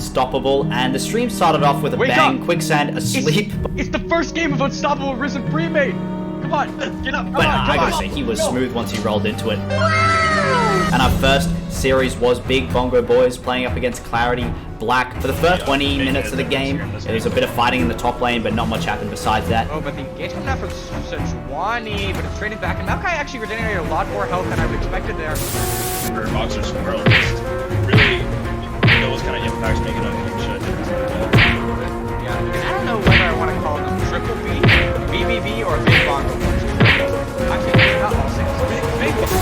Unstoppable, and the stream started off with a bang. Quicksand asleep. It's the first game of Unstoppable Risen pre-made. Come on, get up. But I gotta say, he was smooth once he rolled into it. And our first series was Big Bongo Boys playing up against Clarity Black. For the first 20 minutes of the game, there was a bit of fighting in the top lane, but not much happened besides that. Oh, but the engagement now from Sejuani, but it's trading back, and Maokai actually regenerated a lot more health than I would expected there. For Boxer Squirrel, really those kind of impacts make it a huge Yeah, I don't know whether I want to call them Triple B, BBB, or Big Bongo Boys. Actually, not all six. Big Bongo.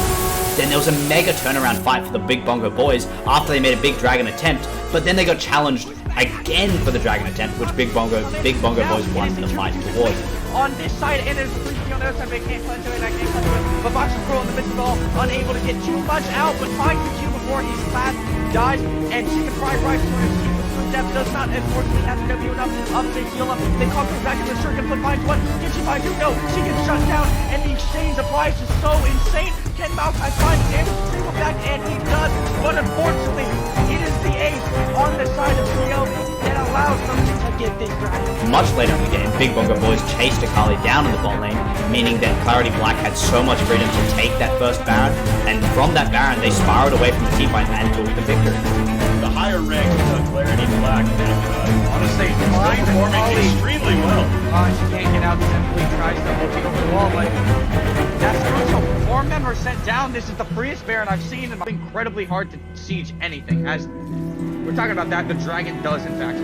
Then there was a mega turnaround fight for the Big Bongo Boys after they made a big dragon attempt, but then they got challenged again for the dragon attempt, which Big Bongo Boys won the fight towards. On this side, and there's on the other side, they can't punch it, I can't punch it. But Boxer Squirrel in the midst of all, unable to get too much out, but finds the Q before he's flat, dies, and Chicken Fried Rice Depth does not unfortunately have to W enough up to heal up. They conquer back in the circuit, but finds one. Can she find you? No, she gets shut down, and the exchange of lives is so insane. Can Maokai find damage to triple back? And he does, but unfortunately, it is the ace on the side of CL that allows them to get this dragon. Much later in the game, Big Bongo Boys chased Akali down in the bot lane, meaning that Clarity Black had so much freedom to take that first Baron, and from that Baron, they spiraled away from the team fight and took the victory. The higher rank of Clarity Black, honestly, performing extremely well. She can't get out, simply tries to looking over the wall, like, that's crucial. 4 men were sent down. This is the freest Baron I've seen, and it's incredibly hard to siege anything. As we're talking about that, the dragon does, in fact.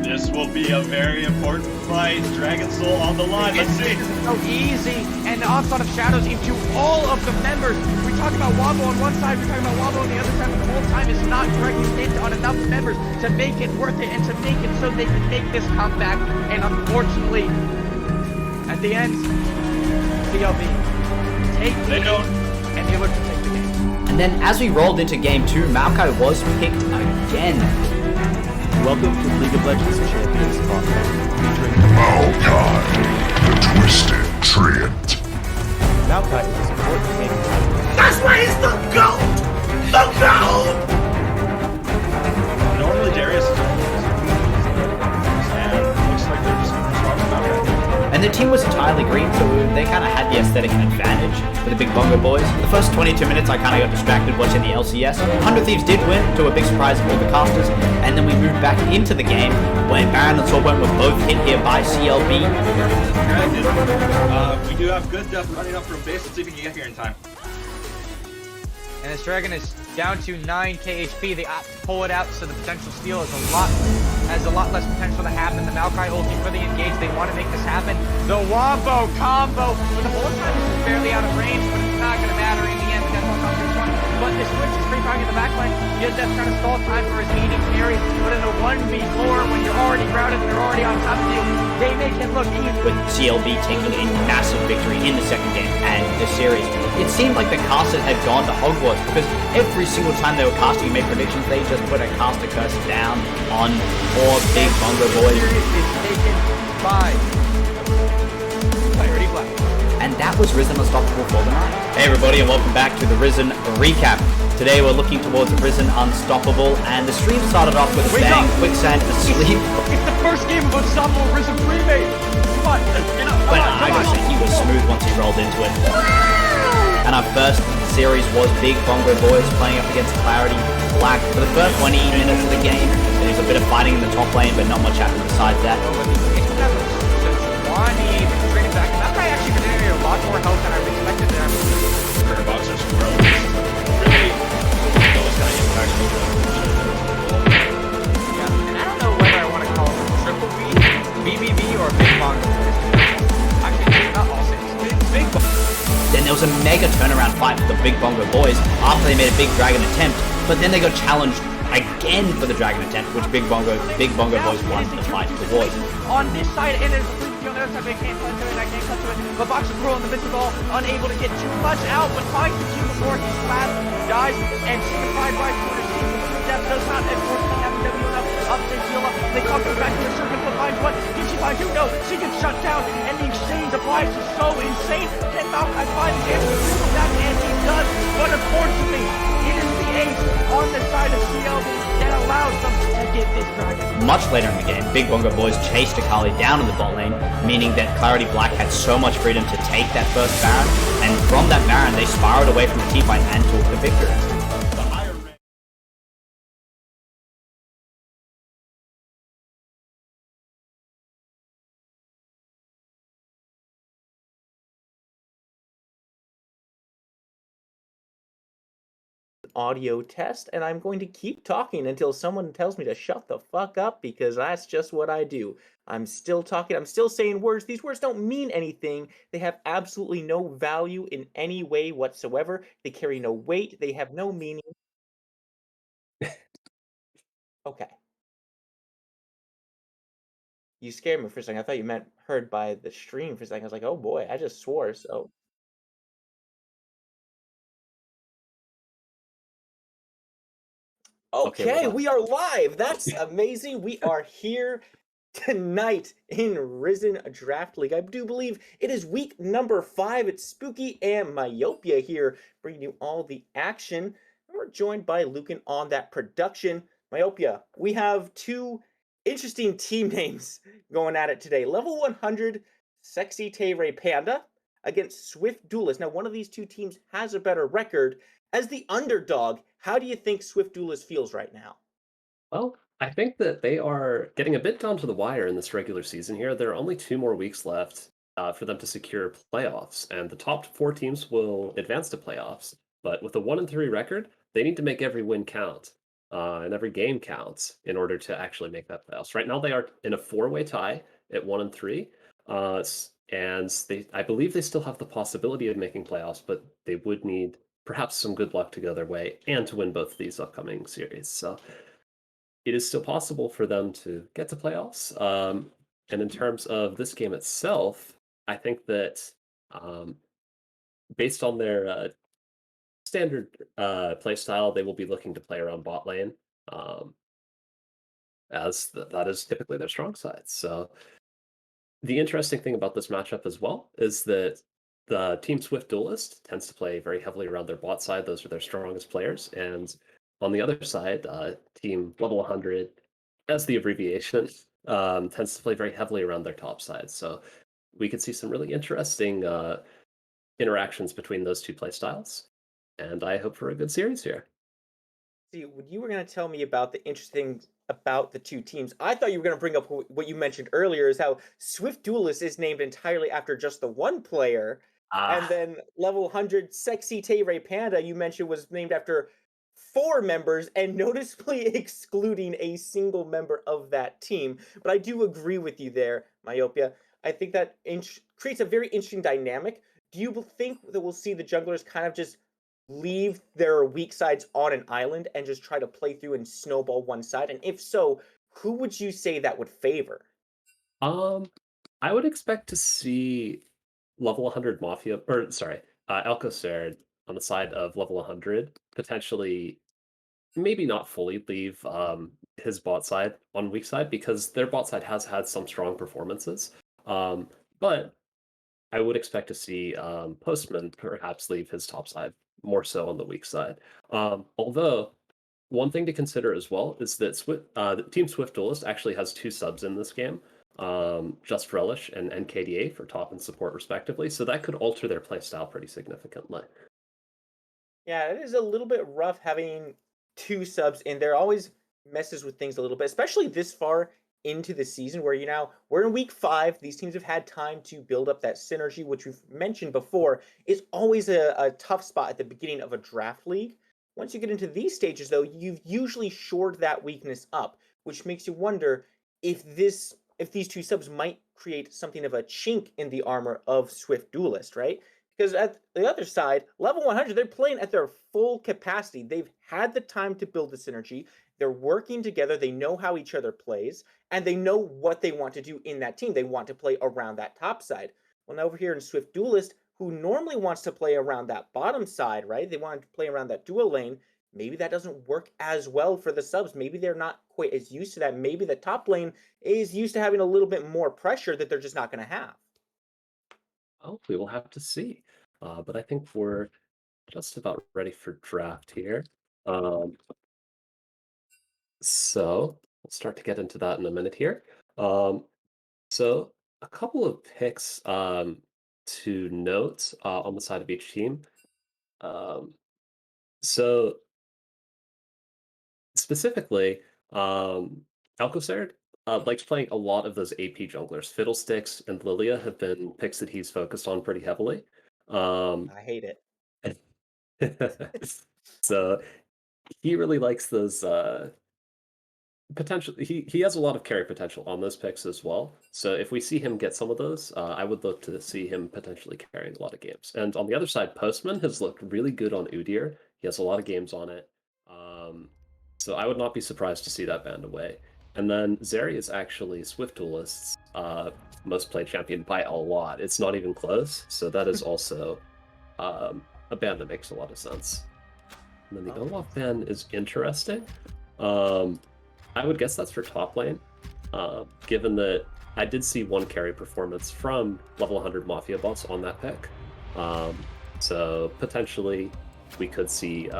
This will be a very important fight. Dragon Soul on the line. Let's see. It's so easy, and the onslaught of shadows into all of the members. We talk about Wombo on one side, we're talking about Wombo on the other side, but the whole time it's not directly hit on enough members to make it worth it and to make it so they can make this comeback. And unfortunately, at the end, CLB take the lead, and they look to take the game. And then as we rolled into game 2, Maokai was picked again. Welcome to League of Legends Champions Podcast, featuring Maokai, the Twisted Treant. Maokai is a support tank. That's why he's the GOAT! The GOAT! Normally Darius is and looks like they're just going to start with Maokai. And the team was entirely green, so they kind of had the aesthetic advantage for the Big Bongo Boys. The first 22 minutes, I kind of got distracted watching the LCS. 100 Thieves did win, to a big surprise of all the casters, and then we moved back into the game, where Baron and Soulbone were both hit here by CLB. We do have good depth running up from base. Let's see if we can get here in time. And this dragon is down to 9 KHP. They opt to pull it out, so the potential steal has a lot less potential to happen. The Maokai ulti for the engage. They want to make this happen. The Wombo combo. But the whole time this is barely out of range, but it's not going to matter in the end. But this switch is free firing in the backline. That's trying to stall time for his AD carry. But in a 1v4, when you're already grounded and they're already on top of you, they make it look easy. With CLB taking a massive victory in the second game and the series, it seemed like the casters had gone to Hogwarts, because every single time they were casting and made predictions, they just put a caster curse down on poor Big Bongo Boys. The series is taken by Clarity Black. And that was Risen Unstoppable for the night. Hey everybody, and welcome back to the Risen recap. Today we're looking towards Risen Unstoppable, and the stream started off with a bang. Quicksand asleep. It's the first game of Unstoppable Risen pre-made. Come on, get up. But I gotta say, he was smooth once he rolled into it. And our first series was Big Bongo Boys playing up against Clarity Black. For the first 20 minutes of the game, there was a bit of fighting in the top lane, but not much happened besides that. Maokai actually regenerated a lot more health than I expected there. For Boxer Squirrel, really those kind of impacts make it a huge Yeah, and I don't know whether I want to call them Triple B, BBB, or Big Bongo. Actually, not all six. Big Bongo. Then there was a mega turnaround fight for the Big Bongo Boys after they made a big dragon attempt, but then they got challenged again for the dragon attempt, which Big Bongo Boys won the fight towards. On this side, and there's on the other side, they can't punch it, I can't punch it. But Boxer Squirrel in the midst of all, unable to get too much out, but finds the Q before he's flat, dies, and Chicken Fried Rice Depth does not unfortunately have to W enough up to heal up. They conquer back in the circuit, but finds one. Can she find you? No, she gets shut down, and the exchange of lives is so insane. Can Maokai find the damage to triple back? And he does, but unfortunately, it is the ace on the side of CL. that allows them to get this dragon. Much later in the game, Big Bongo Boys chased Akali down in the bot lane, meaning that Clarity Black had so much freedom to take that first Baron, and from that Baron they spiraled away from the teamfight and took the victory. Audio test, and I'm going to keep talking until someone tells me to shut the fuck up, because that's just what I do. I'm still talking, I'm still saying words. These words don't mean anything. They have absolutely no value in any way whatsoever. They carry no weight. They have no meaning. Okay. You scared me for a second. I thought you meant heard by the stream for a second. I was like, oh boy, I just swore, so. Okay, we are live. That's amazing. We are here tonight in Risen Draft League. I do believe it is week number 5. It's Spooky and Myopia here, bringing you all the action. And we're joined by Lucan on that production. Myopia, we have 2 interesting team names going at it today. Level 100 SeksiTaeRayPanda against SwiftDuelist. Now, one of these 2 teams has a better record. As the underdog, how do you think SwiftDuelist feels right now? Well, I think that they are getting a bit down to the wire in this regular season here. There are only 2 more weeks left for them to secure playoffs, and the top 4 teams will advance to playoffs. But with a 1-3 record, they need to make every win count, and every game counts in order to actually make that playoffs. Right now, they are in a 4-way tie at 1-3, and I believe they still have the possibility of making playoffs, but they would need perhaps some good luck to go their way and to win both of these upcoming series. So it is still possible for them to get to playoffs. And in terms of this game itself, I think that based on their standard play style, they will be looking to play around bot lane, as that is typically their strong side. So the interesting thing about this matchup as well is that the team SwiftDuelist tends to play very heavily around their bot side. Those are their strongest players. And on the other side, team level 100, as the abbreviation, tends to play very heavily around their top side. So we could see some really interesting interactions between those 2 play styles. And I hope for a good series here. See, when you were going to tell me about the interesting about the 2 teams, I thought you were going to bring up what you mentioned earlier, is how SwiftDuelist is named entirely after just the one player, and then level 100 SeksiTaeRayPanda you mentioned was named after 4 members, and noticeably excluding a single member of that team. But I do agree with you there, Myopia. I think that creates a very interesting dynamic. Do you think that we'll see the junglers kind of just leave their weak sides on an island and just try to play through and snowball one side? And if so, who would you say that would favor? I would expect to see level 100 Mafia, or sorry, Alcocer on the side of level 100, potentially maybe not fully leave his bot side on weak side, because their bot side has had some strong performances. But I would expect to see Postman perhaps leave his top side more so on the weak side. Although, one thing to consider as well is that the Team SwiftDuelist actually has 2 subs in this game, Just Relish and NKDA for top and support respectively, so that could alter their playstyle pretty significantly. Yeah, it is a little bit rough having 2 subs in there. Always messes with things a little bit, especially this far into the season where we're in week 5. These teams have had time to build up that synergy, which we've mentioned before is always a tough spot at the beginning of a draft league. Once you get into these stages, though, you've usually shored that weakness up, which makes you wonder if these 2 subs might create something of a chink in the armor of SwiftDuelist, right? Because at the other side, level 100, they're playing at their full capacity. They've had the time to build the synergy. They're working together. They know how each other plays, and they know what they want to do in that team. They want to play around that top side. Well, now over here in SwiftDuelist, who normally wants to play around that bottom side, right? They want to play around that dual lane. Maybe that doesn't work as well for the subs. Maybe they're not quite as used to that. Maybe the top lane is used to having a little bit more pressure that they're just not going to have. Well, we will have to see. But I think we're just about ready for draft here. So we'll start to get into that in a minute here. Um, so a couple of picks to note on the side of each team. Um, so specifically, Alcocer likes playing a lot of those AP junglers. Fiddlesticks and Lilia have been picks that he's focused on pretty heavily. Um, I hate it. so he really likes those potential. He has a lot of carry potential on those picks as well. So if we see him get some of those, I would look to see him potentially carrying a lot of games. And on the other side, Postman has looked really good on Udyr. He has a lot of games on it. Um, so I would not be surprised to see that banned away. And then Zeri is actually SwiftDuelist's most played champion by a lot. It's not even close. So that is also a ban that makes a lot of sense. And then the Olaf ban is interesting. I would guess that's for top lane, given that I did see one carry performance from level 100 Mafia boss on that pick. So potentially we could see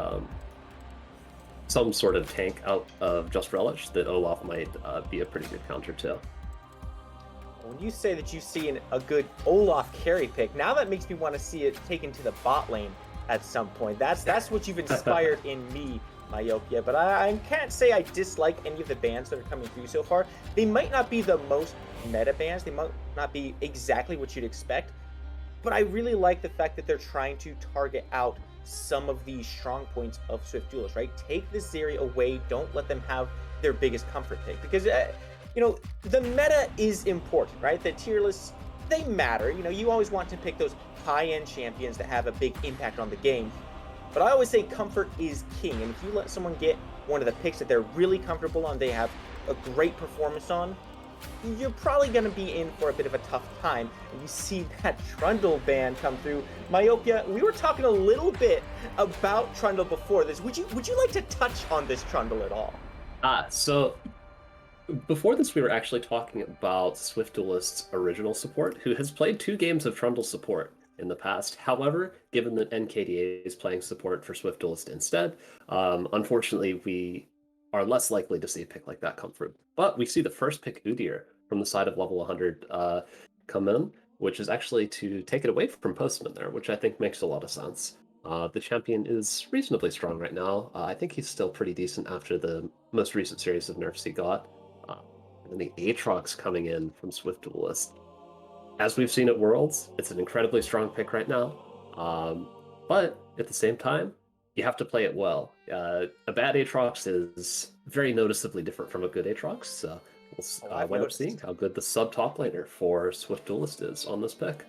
some sort of tank out of Just Relish that Olaf might be a pretty good counter to. When you say that you've seen a good Olaf carry pick, now that makes me want to see it taken to the bot lane at some point. That's what you've inspired in me, Myopia. But I can't say I dislike any of the bans that are coming through so far. They might not be the most meta bans. They might not be exactly what you'd expect. But I really like the fact that they're trying to target out some of the strong points of SwiftDuelist, right? Take the Zeri away. Don't let them have their biggest comfort pick. Because, the meta is important, right? The tier lists, they matter. You always want to pick those high-end champions that have a big impact on the game. But I always say comfort is king. And if you let someone get one of the picks that they're really comfortable on, they have a great performance on, you're probably going to be in for a bit of a tough time. And you see that Trundle ban come through. Myopia, we were talking a little bit about Trundle before this. Would you like to touch on this Trundle at all? So before this, we were actually talking about SwiftDuelist's original support, who has played 2 games of Trundle support in the past. However, given that NKDA is playing support for SwiftDuelist instead, unfortunately, we are less likely to see a pick like that come through. But we see the first pick Udyr from the side of level 100 come in, which is actually to take it away from Postman there, which I think makes a lot of sense. The champion is reasonably strong right now. I think he's still pretty decent after the most recent series of nerfs he got. And the Aatrox coming in from SwiftDuelist. As we've seen at Worlds, it's an incredibly strong pick right now. But at the same time, you have to play it well. A bad Aatrox is very noticeably different from a good Aatrox. So we'll wind up seeing how good the sub top laner for SwiftDuelist is on this pick.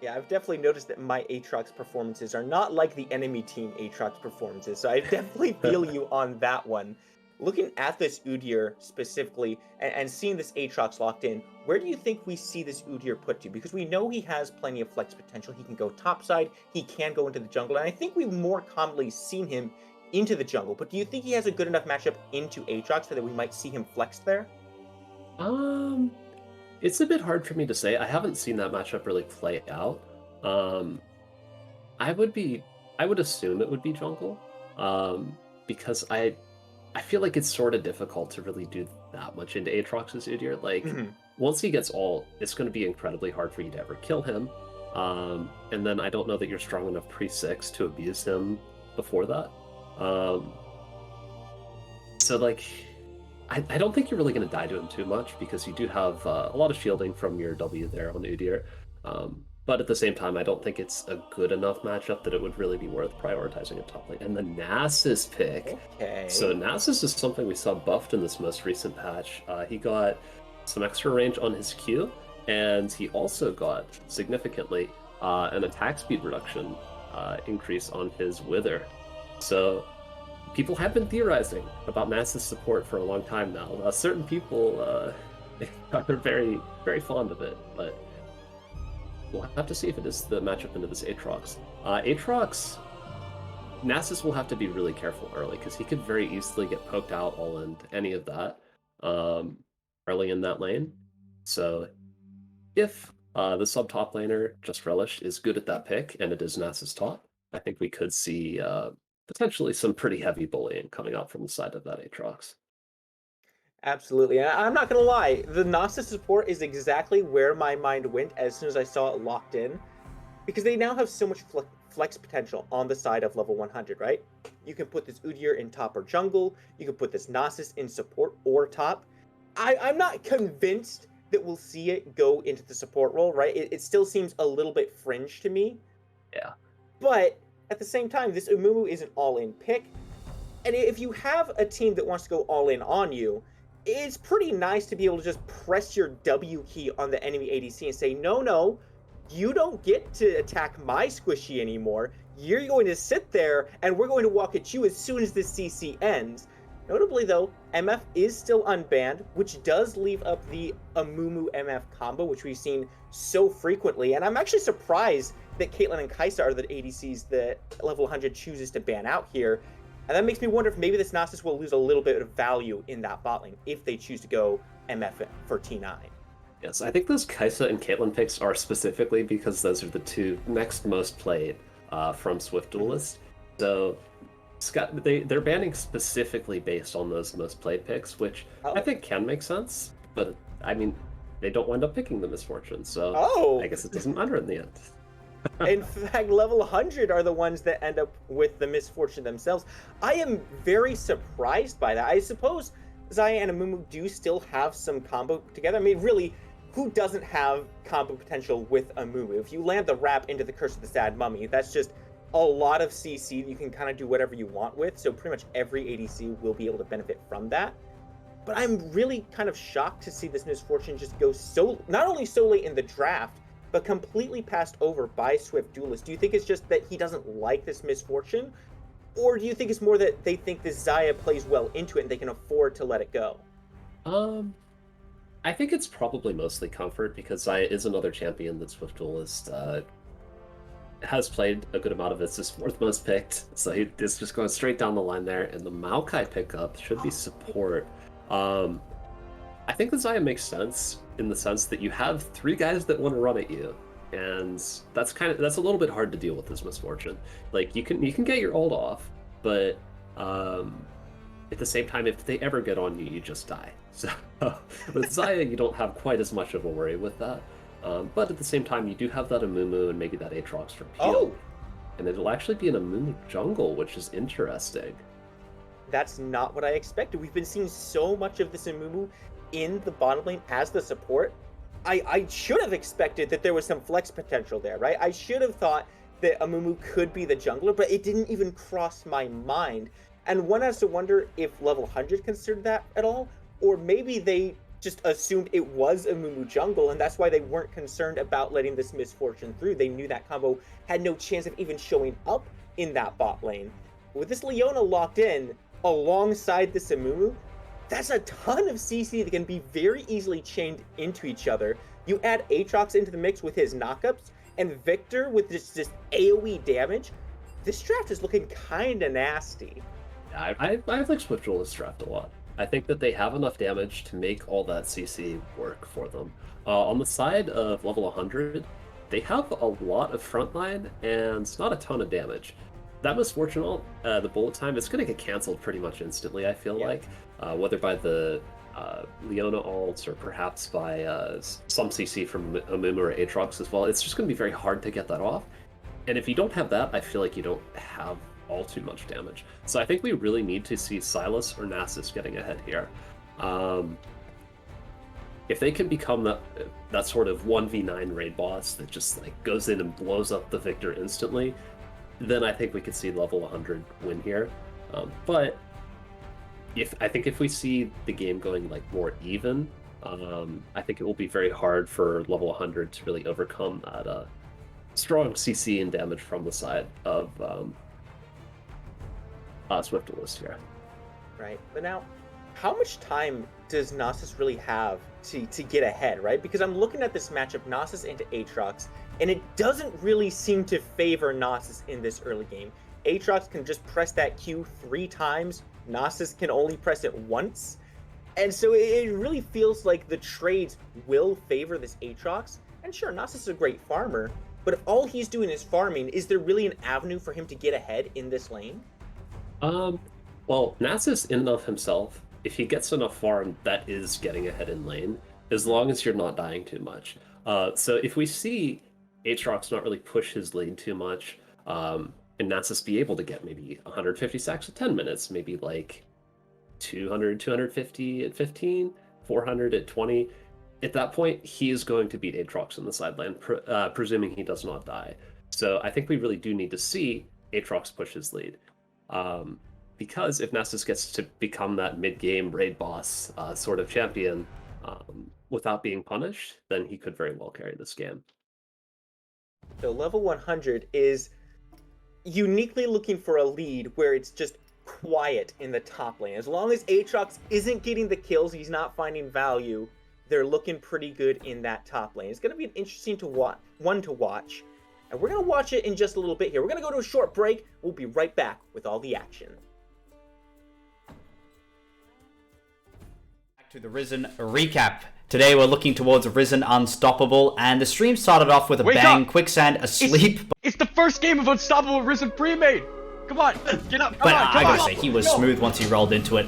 Yeah, I've definitely noticed that my Aatrox performances are not like the enemy team Aatrox performances, so I definitely feel you on that one. Looking at this Udyr specifically and seeing this Aatrox locked in, where do you think we see this Udyr put to? Because we know he has plenty of flex potential. He can go topside, he can go into the jungle, and I think we've more commonly seen him into the jungle. But do you think he has a good enough matchup into Aatrox so that we might see him flex there? It's a bit hard for me to say. I haven't seen that matchup really play out. I would assume it would be jungle, because I feel like it's sort of difficult to really do that much into Aatrox's Udyr. Like, once he gets ult, it's going to be incredibly hard for you to ever kill him. And then I don't know that you're strong enough pre-6 to abuse him before that. So, like, I don't think you're really going to die to him too much, because you do have a lot of shielding from your W there on Udyr. But at the same time, I don't think it's a good enough matchup that it would really be worth prioritizing a top lane. And the Nasus pick. Okay. So Nasus is something we saw buffed in this most recent patch. He got some extra range on his Q, and he also got, significantly, an attack speed reduction increase on his Wither. So people have been theorizing about Nasus support for a long time now. Certain people are very, very fond of it, but we'll have to see if it is the matchup into this Aatrox. Aatrox, Nasus will have to be really careful early, because he could very easily get poked out all into any of that early in that lane. So if the sub top laner, Just Relish, is good at that pick, and it is Nasus top, I think we could see potentially some pretty heavy bullying coming out from the side of that Aatrox. Absolutely. And I'm not going to lie, the Nasus support is exactly where my mind went as soon as I saw it locked in. Because they now have so much flex potential on the side of level 100, right? You can put this Udyr in top or jungle. You can put this Nasus in support or top. I'm not convinced that we'll see it go into the support role, right? It still seems a little bit fringe to me. Yeah. But at the same time, this Amumu is an all-in pick. And if you have a team that wants to go all-in on you, it's pretty nice to be able to just press your W key on the enemy ADC and say, no, you don't get to attack my squishy anymore. You're going to sit there, and we're going to walk at you as soon as this CC ends. Notably, though, MF is still unbanned, which does leave up the Amumu MF combo, which we've seen so frequently. And I'm actually surprised that Caitlyn and Kai'Sa are the ADCs that level 100 chooses to ban out here. And that makes me wonder if maybe this Nasus will lose a little bit of value in that bot lane if they choose to go MF for T9. Yes, I think those Kai'Sa and Caitlyn picks are specifically because those are the two next most played from SwiftDuelist. So they're banning specifically based on those most played picks, which I think can make sense. But I mean, they don't wind up picking the Misfortune, so I guess it doesn't matter in the end. In fact, level 100 are the ones that end up with the Misfortune themselves. I am very surprised by that. I suppose Xayah and Amumu do still have some combo together. I mean, really, who doesn't have combo potential with Amumu? If you land the wrap into the Curse of the Sad Mummy, that's just a lot of CC that you can kind of do whatever you want with, so pretty much every ADC will be able to benefit from that. But I'm really kind of shocked to see this Misfortune just go not only so late in the draft, but completely passed over by SwiftDuelist. Do you think it's just that he doesn't like this Misfortune? Or do you think it's more that they think this Xayah plays well into it and they can afford to let it go? I think it's probably mostly comfort, because Xayah is another champion that SwiftDuelist has played a good amount of. It's his fourth most picked, so it's just going straight down the line there. And the Maokai pickup should be support. I think the Xayah makes sense in the sense that you have three guys that want to run at you, and that's a little bit hard to deal with this Misfortune. Like, you can get your ult off, but at the same time, if they ever get on you, you just die. So with Xayah, you don't have quite as much of a worry with that. But at the same time, you do have that Amumu and maybe that Aatrox for peel. And it'll actually be an Amumu jungle, which is interesting. That's not what I expected. We've been seeing so much of this Amumu in the bottom lane as the support. I should have expected that there was some flex potential there, right? I should have thought that Amumu could be the jungler, but it didn't even cross my mind. And one has to wonder if level 100 considered that at all, or maybe they just assumed it was Amumu jungle, and that's why they weren't concerned about letting this Misfortune through. They knew that combo had no chance of even showing up in that bot lane. With this Leona locked in alongside this Amumu, that's a ton of CC that can be very easily chained into each other. You add Aatrox into the mix with his knockups, and Victor with just AoE damage. This draft is looking kinda nasty. I like SwiftDuelist draft a lot. I think that they have enough damage to make all that CC work for them. On the side of level 100, they have a lot of frontline and not a ton of damage. That Misfortune ult, the bullet time, it's going to get canceled pretty much instantly, I feel like. Whether by the Leona ults or perhaps by some CC from Amumu or Aatrox as well. It's just going to be very hard to get that off. And if you don't have that, I feel like you don't have all too much damage. So I think we really need to see Sylas or Nasus getting ahead here. If they can become that sort of 1v9 raid boss that just like goes in and blows up the Victor instantly, then I think we could see level 100 win here. But I think if we see the game going like more even, I think it will be very hard for level 100 to really overcome that strong CC and damage from the side of SwiftDuelist here. Right, but now, how much time does Nasus really have to get ahead, right? Because I'm looking at this matchup, Nasus into Aatrox, and it doesn't really seem to favor Nasus in this early game. Aatrox can just press that Q 3 times, Nasus can only press it once, and so it really feels like the trades will favor this Aatrox. And sure, Nasus is a great farmer, but if all he's doing is farming, is there really an avenue for him to get ahead in this lane? Well, Nasus in and of himself if he gets enough farm, that is getting ahead in lane, as long as you're not dying too much. So if we see Aatrox not really push his lane too much, and Nasus be able to get maybe 150 stacks at 10 minutes, maybe like 200, 250 at 15, 400 at 20. At that point, he is going to beat Aatrox in the side lane, presuming he does not die. So I think we really do need to see Aatrox push his lead. Because if Nasus gets to become that mid-game raid boss sort of champion without being punished, then he could very well carry this game. So level 100 is uniquely looking for a lead where it's just quiet in the top lane. As long as Aatrox isn't getting the kills, he's not finding value, they're looking pretty good in that top lane. It's going to be an interesting one to watch. And we're going to watch it in just a little bit here. We're going to go to a short break. We'll be right back with all the action. Back to the Risen recap. Today we're looking towards Risen Unstoppable, and the stream started off with a bang, Quicksand asleep. It's the first game of Unstoppable Risen pre-made. Come on, get up. But I gotta say, he was smooth once he rolled into it.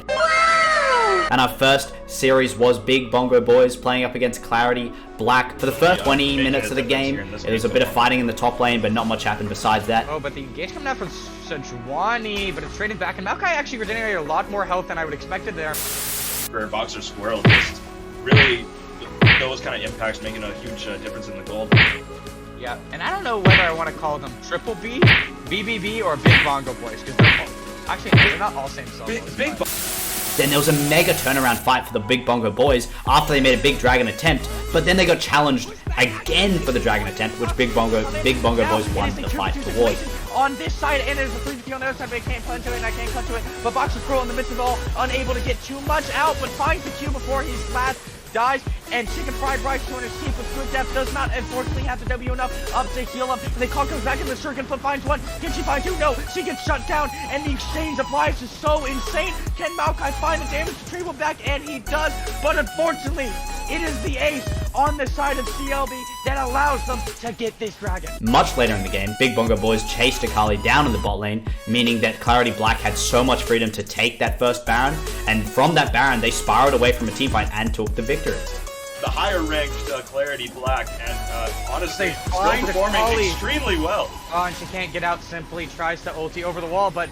And our first series was Big Bongo Boys playing up against Clarity Black. For the first 20 minutes of the game, it was a bit of fighting in the top lane, but not much happened besides that. Oh, but the engage coming out from Sejuani, but it's trading back, and Maokai actually regenerated a lot more health than I would expected there. For Boxer Squirrel, just really those kind of impacts making a huge difference in the gold. Yeah, and I don't know whether I want to call them Triple B, BBB, or Big Bongo Boys, because they're not all same solos. Then there was a mega turnaround fight for the Big Bongo Boys after they made a big dragon attempt, but then they got challenged again for the dragon attempt, which Big Bongo Boys won the fight towards. On this side, and there's a 3v3 on the other side, but I can't clutch to it, and I can't clutch to it. But Boxer Squirrel in the midst of it all, unable to get too much out, but finds the Q before he's last. Dies, and Chicken Fried Rice to escape with Swift Death does not unfortunately have the W enough up to heal up, and they call comes back in the Shuriken Flip, finds one. Can she find two? No, she gets shut down, and the exchange of lives is so insane. Can Maokai find the damage retrieval back? And he does, but unfortunately, it is the ace on the side of CLB that allows them to get this dragon. Much later in the game, Big Bongo Boys chased Akali down in the bot lane, meaning that Clarity Black had so much freedom to take that first Baron, and from that Baron, they spiraled away from a teamfight and took the victory. The higher ranked Clarity Black, and honestly, still find performing Akali extremely well. Oh, and she can't get out, simply tries to ulti over the wall, but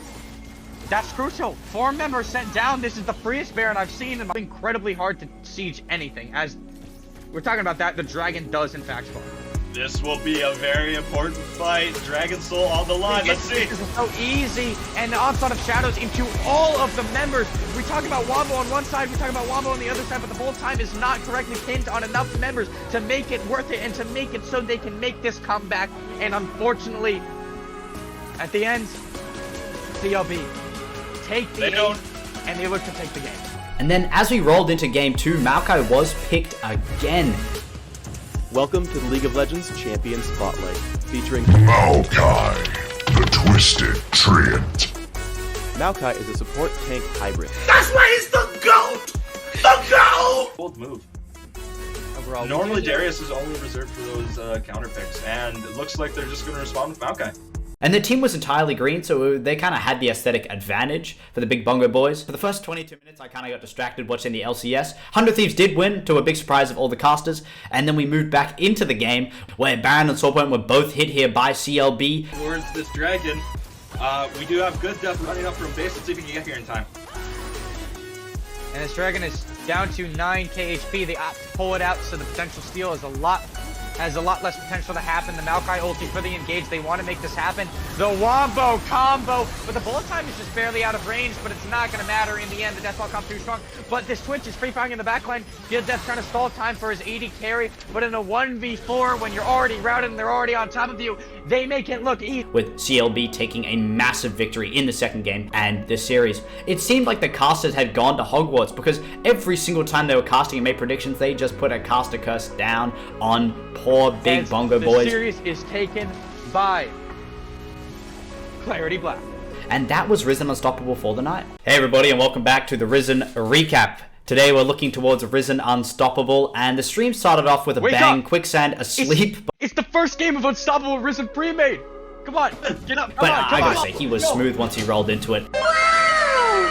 that's crucial. 4 members sent down. This is the freest Baron I've seen, and it's incredibly hard to siege anything. As we're talking about that, the dragon does in fact spawn. This will be a very important fight. Dragon Soul on the line. Let's see. This is so easy, and the onslaught of shadows into all of the members. We talk about Wombo on one side, we talk about Wombo on the other side, but the whole time is not correctly pinned on enough members to make it worth it and to make it so they can make this comeback. And unfortunately, at the end, CLB take the lead, and they look to take the game. And then as we rolled into game 2, Maokai was picked again. Welcome to the League of Legends Champion Spotlight, featuring Maokai, the Twisted Treant. Maokai is a support tank hybrid. That's why he's the GOAT! The GOAT! Bold move. Overall, Normally Darius is only reserved for those counter picks, and it looks like they're just going to respond with Maokai. And the team was entirely green, so they kind of had the aesthetic advantage for the Big Bongo Boys. For the first 22 minutes, I kind of got distracted watching the LCS. 100 Thieves did win, to a big surprise of all the casters, and then we moved back into the game, where Baron and Soulpoint were both hit here by CLB. Towards this dragon, we do have good depth running up from base. Let's see if we can get here in time. And this dragon is down to 9k HP. They opt to pull it out, so the potential steal is has a lot less potential to happen. The Maokai ulti for the engage. They want to make this happen. The Wombo combo, but the bullet time is just barely out of range, but it's not going to matter in the end. The Deathball comes too strong, but this Twitch is free firing in the backline. Good Death trying to stall time for his AD carry, but in a 1v4, when you're already routed and they're already on top of you, they make it look easy. With CLB taking a massive victory in the second game and this series, it seemed like the casters had gone to Hogwarts, because every single time they were casting and made predictions, they just put a caster curse down on poor Big Bongo Boys. The series is taken by Clarity Black. And that was Risen Unstoppable for the night. Hey everybody, and welcome back to the Risen recap. Today we're looking towards Risen Unstoppable, and the stream started off with a bang, Quicksand asleep. It's the first game of Unstoppable Risen pre-made. Come on, get up. But I gotta say, he was smooth once he rolled into it.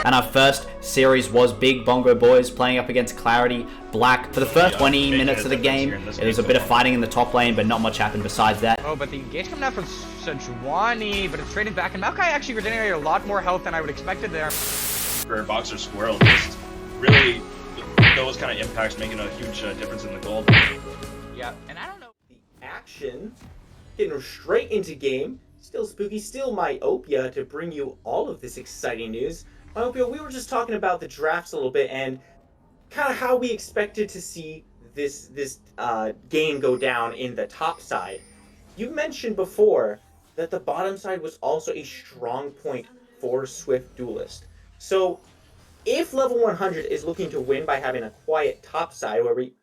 And our first series was Big Bongo Boys playing up against Clarity Black. For the first 20 minutes of the game, it was a bit of fighting in the top lane, but not much happened besides that. Oh, but the engage coming out from Sejuani, but it's trading back, and Maokai actually regenerated a lot more health than I would expected there. For Boxer Squirrel, just really those kind of impacts making a huge difference in the gold. Yeah, and I don't know. The action, getting straight into game. Still spooky, still Myopia to bring you all of this exciting news. Myopia, we were just talking about the drafts a little bit and kind of how we expected to see this game go down in the top side. You mentioned before that the bottom side was also a strong point for SwiftDuelist. So if level 100 is looking to win by having a quiet top side, where we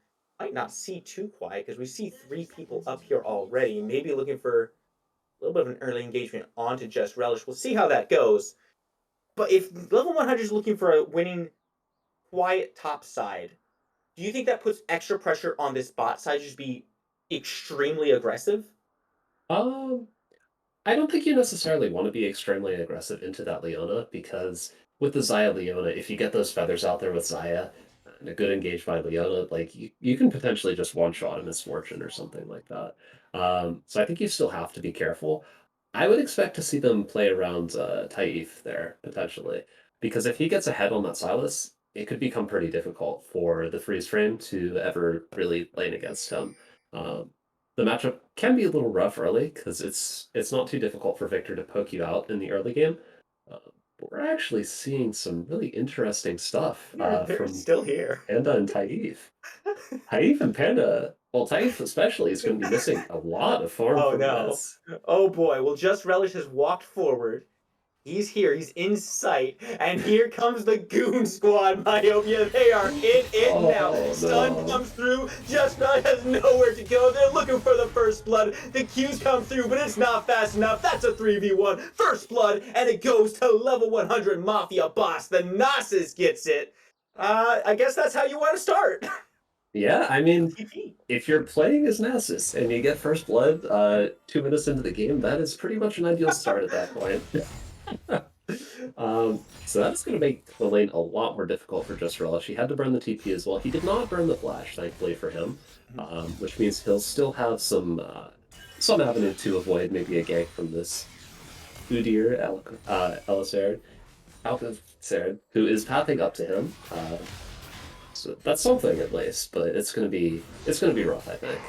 might not see too quiet because we see 3 people up here already, maybe looking for a little bit of an early engagement onto Just Relish. We'll see how that goes. But if level 100 is looking for a winning quiet top side, do you think that puts extra pressure on this bot side to just be extremely aggressive? I don't think you necessarily want to be extremely aggressive into that Leona, because with the Xayah Leona, if you get those feathers out there with Xayah and a good engage by Leona, like you can potentially just one-shot a Misfortune or something like that. So I think you still have to be careful. I would expect to see them play around Taif there, potentially. Because if he gets ahead on that Silas, it could become pretty difficult for the freeze frame to ever really lane against him. The matchup can be a little rough early, because it's not too difficult for Victor to poke you out in the early game. But we're actually seeing some really interesting stuff They're from still here. Panda and Taif. Taif and Panda, well, Taif especially, is going to be missing a lot of farm Oh from no. this. Oh boy. Well, Just Relish has walked forward. He's here. He's in sight. And here comes the Goon Squad, Myopia. They are in it now. Stun comes through. Just Relish has nowhere to go. They're looking for the first blood. The Qs come through, but it's not fast enough. That's a 3v1. First blood, and it goes to level 100 Mafia boss. The Gnosis gets it. I guess that's how you want to start. Yeah, I mean, if you're playing as Nasus and you get first blood 2 minutes into the game, that is pretty much an ideal start at that point. So that's going to make the lane a lot more difficult for Just Relish. He had to burn the TP as well. He did not burn the flash, thankfully for him, which means he'll still have some avenue to avoid maybe a gank from this Udyr Alcacer, who is pathing up to him. So that's something at least, but it's gonna be rough, I think.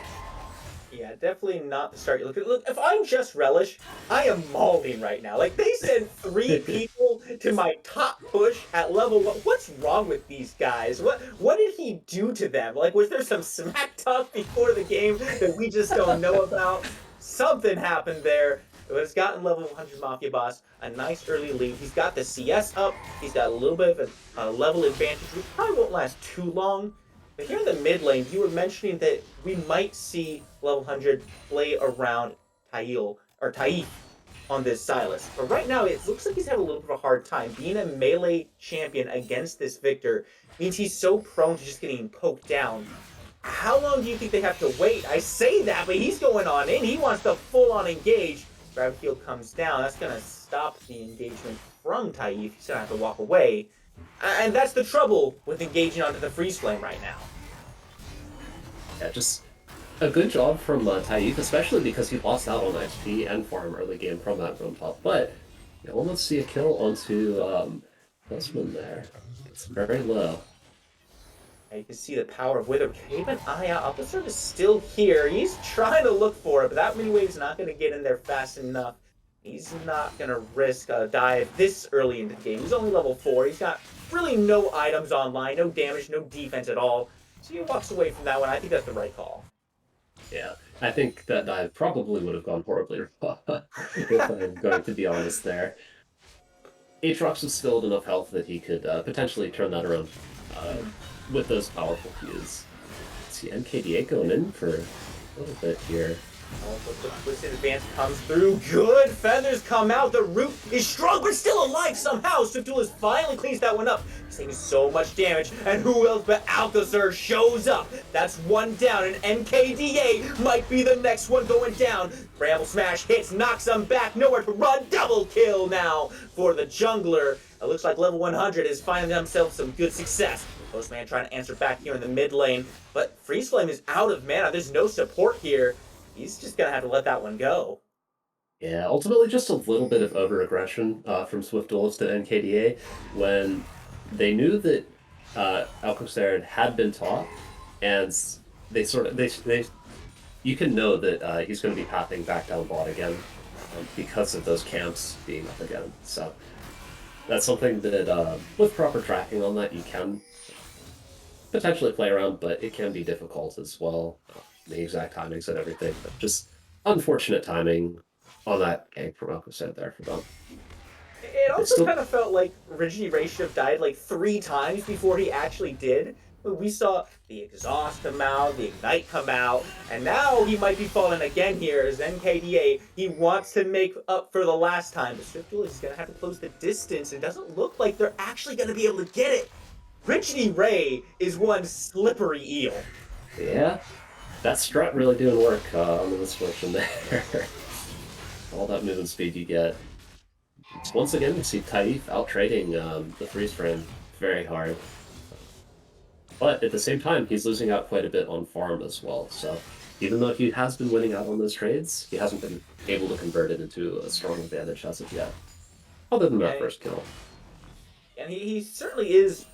Yeah, definitely not the start. Look, if I'm Just Relish, I am mauling right now. Like, they sent 3 people to my top push at level 1. What's wrong with these guys? What did he do to them? Like, was there some smack talk before the game that we just don't know about? Something happened there. It has gotten level 100 Mafia boss a nice early lead. He's got the CS up. He's got a little bit of a level advantage, which probably won't last too long. But here in the mid lane, you were mentioning that we might see level 100 play around Taif on this Silas. But right now, it looks like he's having a little bit of a hard time. Being a melee champion against this Victor means he's so prone to just getting poked down. How long do you think they have to wait? I say that, but he's going on in. He wants to full-on engage. Gravity field comes down. That's going to stop the engagement from Taif. He's going to have to walk away. And that's the trouble with engaging onto the freeze flame right now. Yeah, just a good job from Taif, especially because he lost out on XP and farm early game from that drone top. But you almost see a kill onto Husman there. It's very low. And you can see the power of Wither. Keep an eye out. Officer is still here. He's trying to look for it, but that mini wave's not going to get in there fast enough. He's not going to risk a dive this early into the game. He's only level 4. He's got really no items online, no damage, no defense at all. So he walks away from that one. I think that's the right call. Yeah, I think that dive probably would have gone horribly wrong, if I'm going to be honest there. Aatrox was still at enough health that he could potentially turn that around with those powerful Qs. Let's see, NKDA going in for a little bit here. Also, the Twisted Advance comes through. Good feathers come out. The root is strong, but still alive somehow. SwiftDuelist finally cleans that one up. He's taking so much damage. And who else but Alcacer shows up? That's one down, and NKDA might be the next one going down. Bramble Smash hits, knocks him back. Nowhere to run. Double kill now for the jungler. It looks like level 100 is finding themselves some good success. Postman trying to answer back here in the mid lane, but Freeze Flame is out of mana. There's no support here. He's just gonna have to let that one go. Yeah, ultimately just a little bit of over-aggression from SwiftDuelist to NKDA when they knew that Alcocer had been taught, and they sort of you can know that he's going to be pathing back down bot again because of those camps being up again. So that's something that with proper tracking on that you can potentially play around, but it can be difficult as well. The exact timings and everything, but just unfortunate timing on that gank from Alcocer there for them. It also kind of felt like Rigidi Ray should have died like 3 times before he actually did. We saw the exhaust come out, the ignite come out, and now he might be falling again here as NKDA. He wants to make up for the last time, but SwiftDuelist is going to have to close the distance. It doesn't look like they're actually going to be able to get it. Rigidi Ray is one slippery eel. Yeah, that strut really doing work on the switch in there. All that movement speed you get. Once again, we see Taif out-trading the freeze frame very hard. But at the same time, he's losing out quite a bit on farm as well. So even though he has been winning out on those trades, he hasn't been able to convert it into a strong advantage as of yet. Other than that first kill. And he certainly is,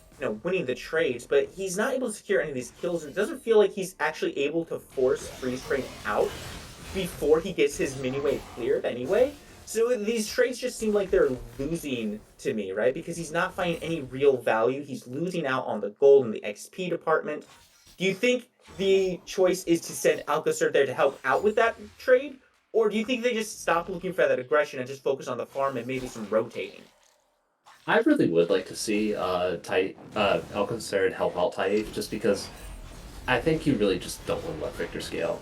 winning the trades, but he's not able to secure any of these kills. It doesn't feel like he's actually able to force freeze frame out before he gets his mini wave cleared anyway. So these trades just seem like they're losing to me, right? Because he's not finding any real value. He's losing out on the gold and the XP department. Do you think the choice is to send Alcocer there to help out with that trade? Or do you think they just stop looking for that aggression and just focus on the farm and maybe some rotating? I really would like to see Alcocer help out Taif, just because I think you really just don't want to let Victor scale.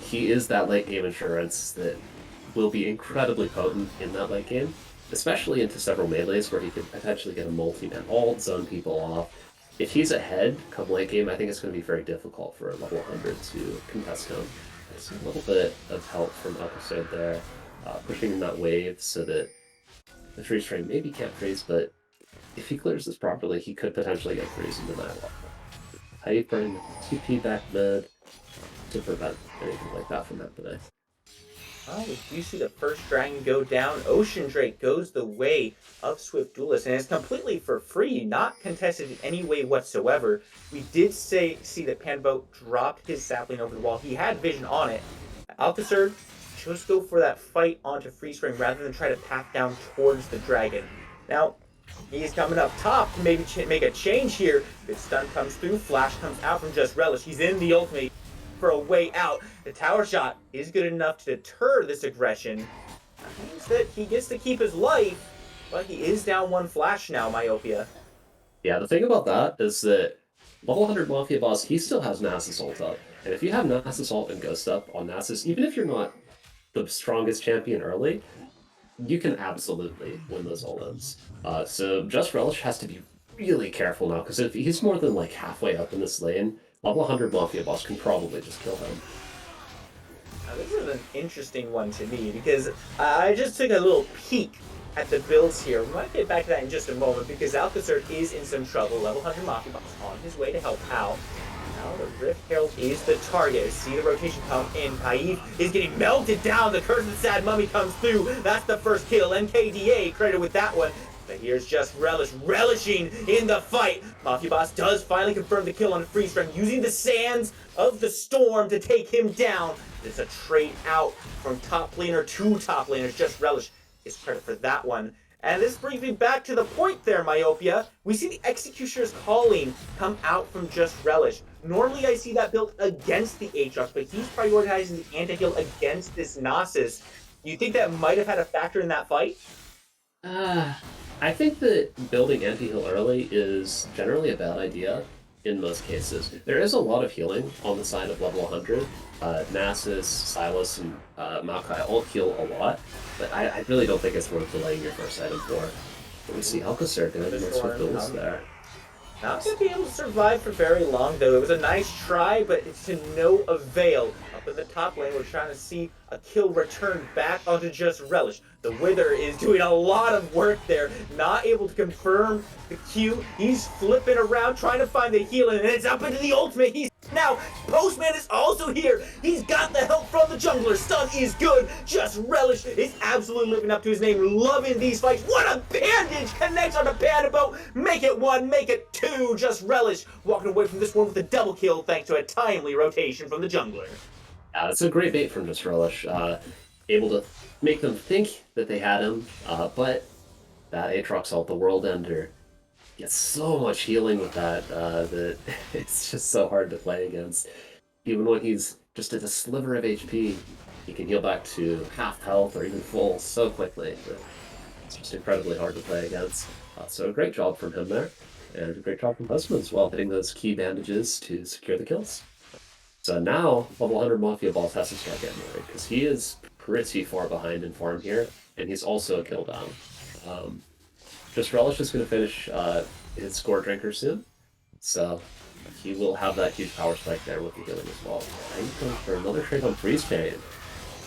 He is that late game insurance that will be incredibly potent in that late game, especially into several melees where he could potentially get a multi-man ult, zone people off. If he's ahead come late game, I think it's going to be very difficult for a level 100 to contest him. There's a little bit of help from Alcocer there, pushing in that wave so that the freeze frame maybe can't freeze, but if he clears this properly, he could potentially get freeze into Nightwalk. Hypering the TP back mid to prevent anything like that from happening. Oh, we do see the first dragon go down. Ocean Drake goes the way of SwiftDuelist, and it's completely for free, not contested in any way whatsoever. We did see that Panboat dropped his sapling over the wall. He had vision on it. Alcocer chose to go for that fight onto freeze frame rather than try to path down towards the dragon. Now, he's coming up top to maybe make a change here. Good stun comes through, flash comes out from Just Relish. He's in the ultimate for a way out. The tower shot is good enough to deter this aggression. That means that he gets to keep his life, but he is down 1 flash now, Myopia. Yeah, the thing about that is that level 100 Mafia boss, he still has Nasus ult up. And if you have Nasus ult and Ghost up on Nasus, even if you're not the strongest champion early, you can absolutely win those ult-ins. So Just Relish has to be really careful now, because if he's more than like halfway up in this lane, level 100 Mafia boss can probably just kill him. Now, this is an interesting one to me, because I just took a little peek at the builds here. We might get back to that in just a moment, because Alcocer is in some trouble. Level 100 Mafia boss on his way to help out. Now the Rift Herald is the target. See the rotation come in. Taif is getting melted down. The Curse of the Sad Mummy comes through. That's the first kill. NKDA credited with that one. But here's Just Relish, relishing in the fight. Mafia Boss does finally confirm the kill on freeze frame, using the sands of the storm to take him down. It's a trade out from top laner to top laner. Just Relish is credit for that one. And this brings me back to the point there, Myopia. We see the Executioner's Calling come out from Just Relish. Normally I see that built against the Aatrox, but he's prioritizing the anti-heal against this Nasus. Do you think that might have had a factor in that fight? I think that building anti-heal early is generally a bad idea in most cases. There is a lot of healing on the side of level 100. Nasus, Silas, and Maokai all heal a lot, but I really don't think it's worth delaying your first item for. But we see Alcocer going against SwiftDuelist there. Not going to be able to survive for very long, though. It was a nice try, but it's to no avail. Up in the top lane, we're trying to see a kill return back onto Just Relish. The Wither is doing a lot of work there, not able to confirm the Q. He's flipping around, trying to find the healing, and it's up into the ultimate. He's now, Postman is also here. He's got the help from the jungler. Stun is good. Just Relish is absolutely living up to his name. Loving these fights. What a bandage! Connects on the Panda Boat. Make it 1, make it 2. Just Relish walking away from this one with a double kill thanks to a timely rotation from the jungler. Yeah, it's a great bait from Just Relish. Able to make them think that they had him, but that Aatrox ult, the World Ender, gets so much healing with that that it's just so hard to play against. Even when he's just at a sliver of HP, he can heal back to half health or even full so quickly. It's just incredibly hard to play against. So a great job from him there, and a great job from Postman as well, hitting those key bandages to secure the kills. So now, level 100 Mafia Balls has to start getting worried, because he is pretty far behind in farm here, and he's also a kill down. Just Relish is going to finish his score drinker soon, so he will have that huge power spike there with the healing as well. He's going for another trade on Freeze Chain.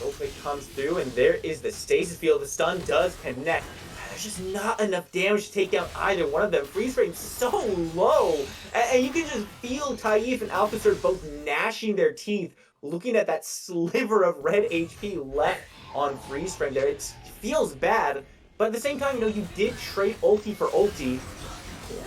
Hope it comes through, and there is the stasis field. The stun does connect. There's just not enough damage to take down either one of them. Freeze frame's so low, and you can just feel Taif and Alcazar both gnashing their teeth, looking at that sliver of red HP left on Freeze frame there. It feels bad, but at the same time, you did trade ulti for ulti.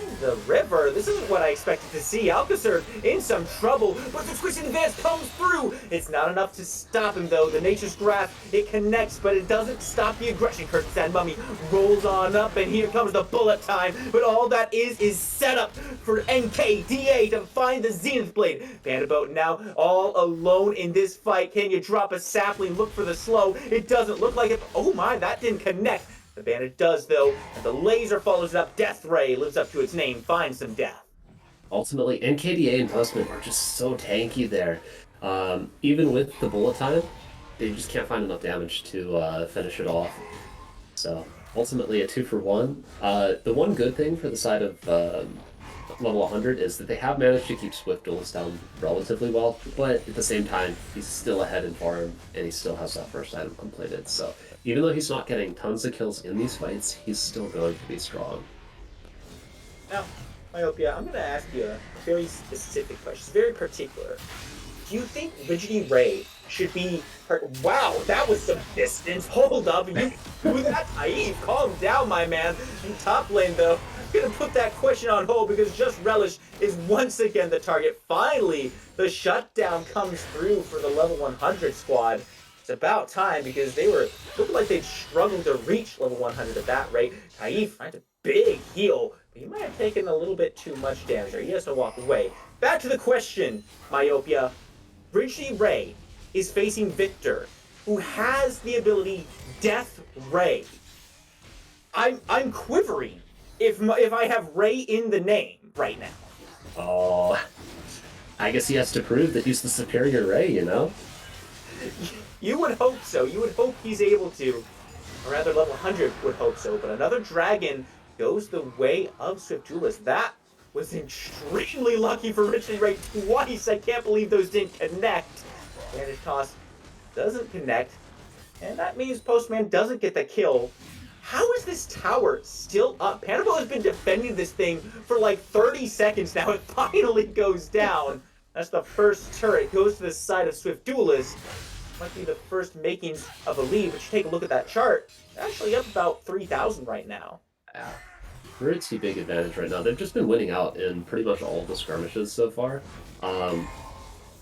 In the river, this isn't what I expected to see. Alcazar in some trouble, but the Twisted Advance comes through. It's not enough to stop him, though. The Nature's Grasp, it connects, but it doesn't stop the aggression. Kurtzan Mummy rolls on up, and here comes the bullet time. But all that is set up for NKDA to find the Zenith Blade. Panda Boat now all alone in this fight. Can you drop a sapling? Look for the slow. It doesn't look like it. Oh my, that didn't connect. The bandit does, though, and the laser follows it up. Death Ray lives up to its name, finds some death. Ultimately, NKDA and Postman are just so tanky there. Even with the bullet time, they just can't find enough damage to finish it off. So, ultimately, a 2-for-1. The one good thing for the side of level 100 is that they have managed to keep SwiftDuelist down relatively well, but at the same time, he's still ahead in farm, and he still has that first item completed. So, even though he's not getting tons of kills in these fights, he's still going to be strong. Now, Myopia, I'm going to ask you a very specific question. It's very particular. Do you think Rigidity Ray should be hurt? Wow, that was some distance. Hold up. You do that? Taif, calm down, my man. In top lane, though, I'm going to put that question on hold because Just Relish is once again the target. Finally, the shutdown comes through for the level 100 squad. It's about time because they looked like they'd struggled to reach level 100 at that rate. Taif finds a big heal, but he might have taken a little bit too much damage there. He has to walk away. Back to the question, Myopia. Richie Ray is facing Victor, who has the ability Death Ray. I'm quivering if I have Ray in the name right now. Oh, I guess he has to prove that he's the superior Ray, You would hope so. You would hope he's able to. Or rather, level 100 would hope so. But another dragon goes the way of SwiftDuelist. That was extremely lucky for Richard Ray twice. I can't believe those didn't connect. Damage toss doesn't connect. And that means Postman doesn't get the kill. How is this tower still up? Panabo has been defending this thing for like 30 seconds now. It finally goes down. That's the first turret. Goes to the side of SwiftDuelist. Might be the first makings of a lead, but you take a look at that chart, they're actually up about 3,000 right now. Yeah. Pretty big advantage right now. They've just been winning out in pretty much all of the skirmishes so far.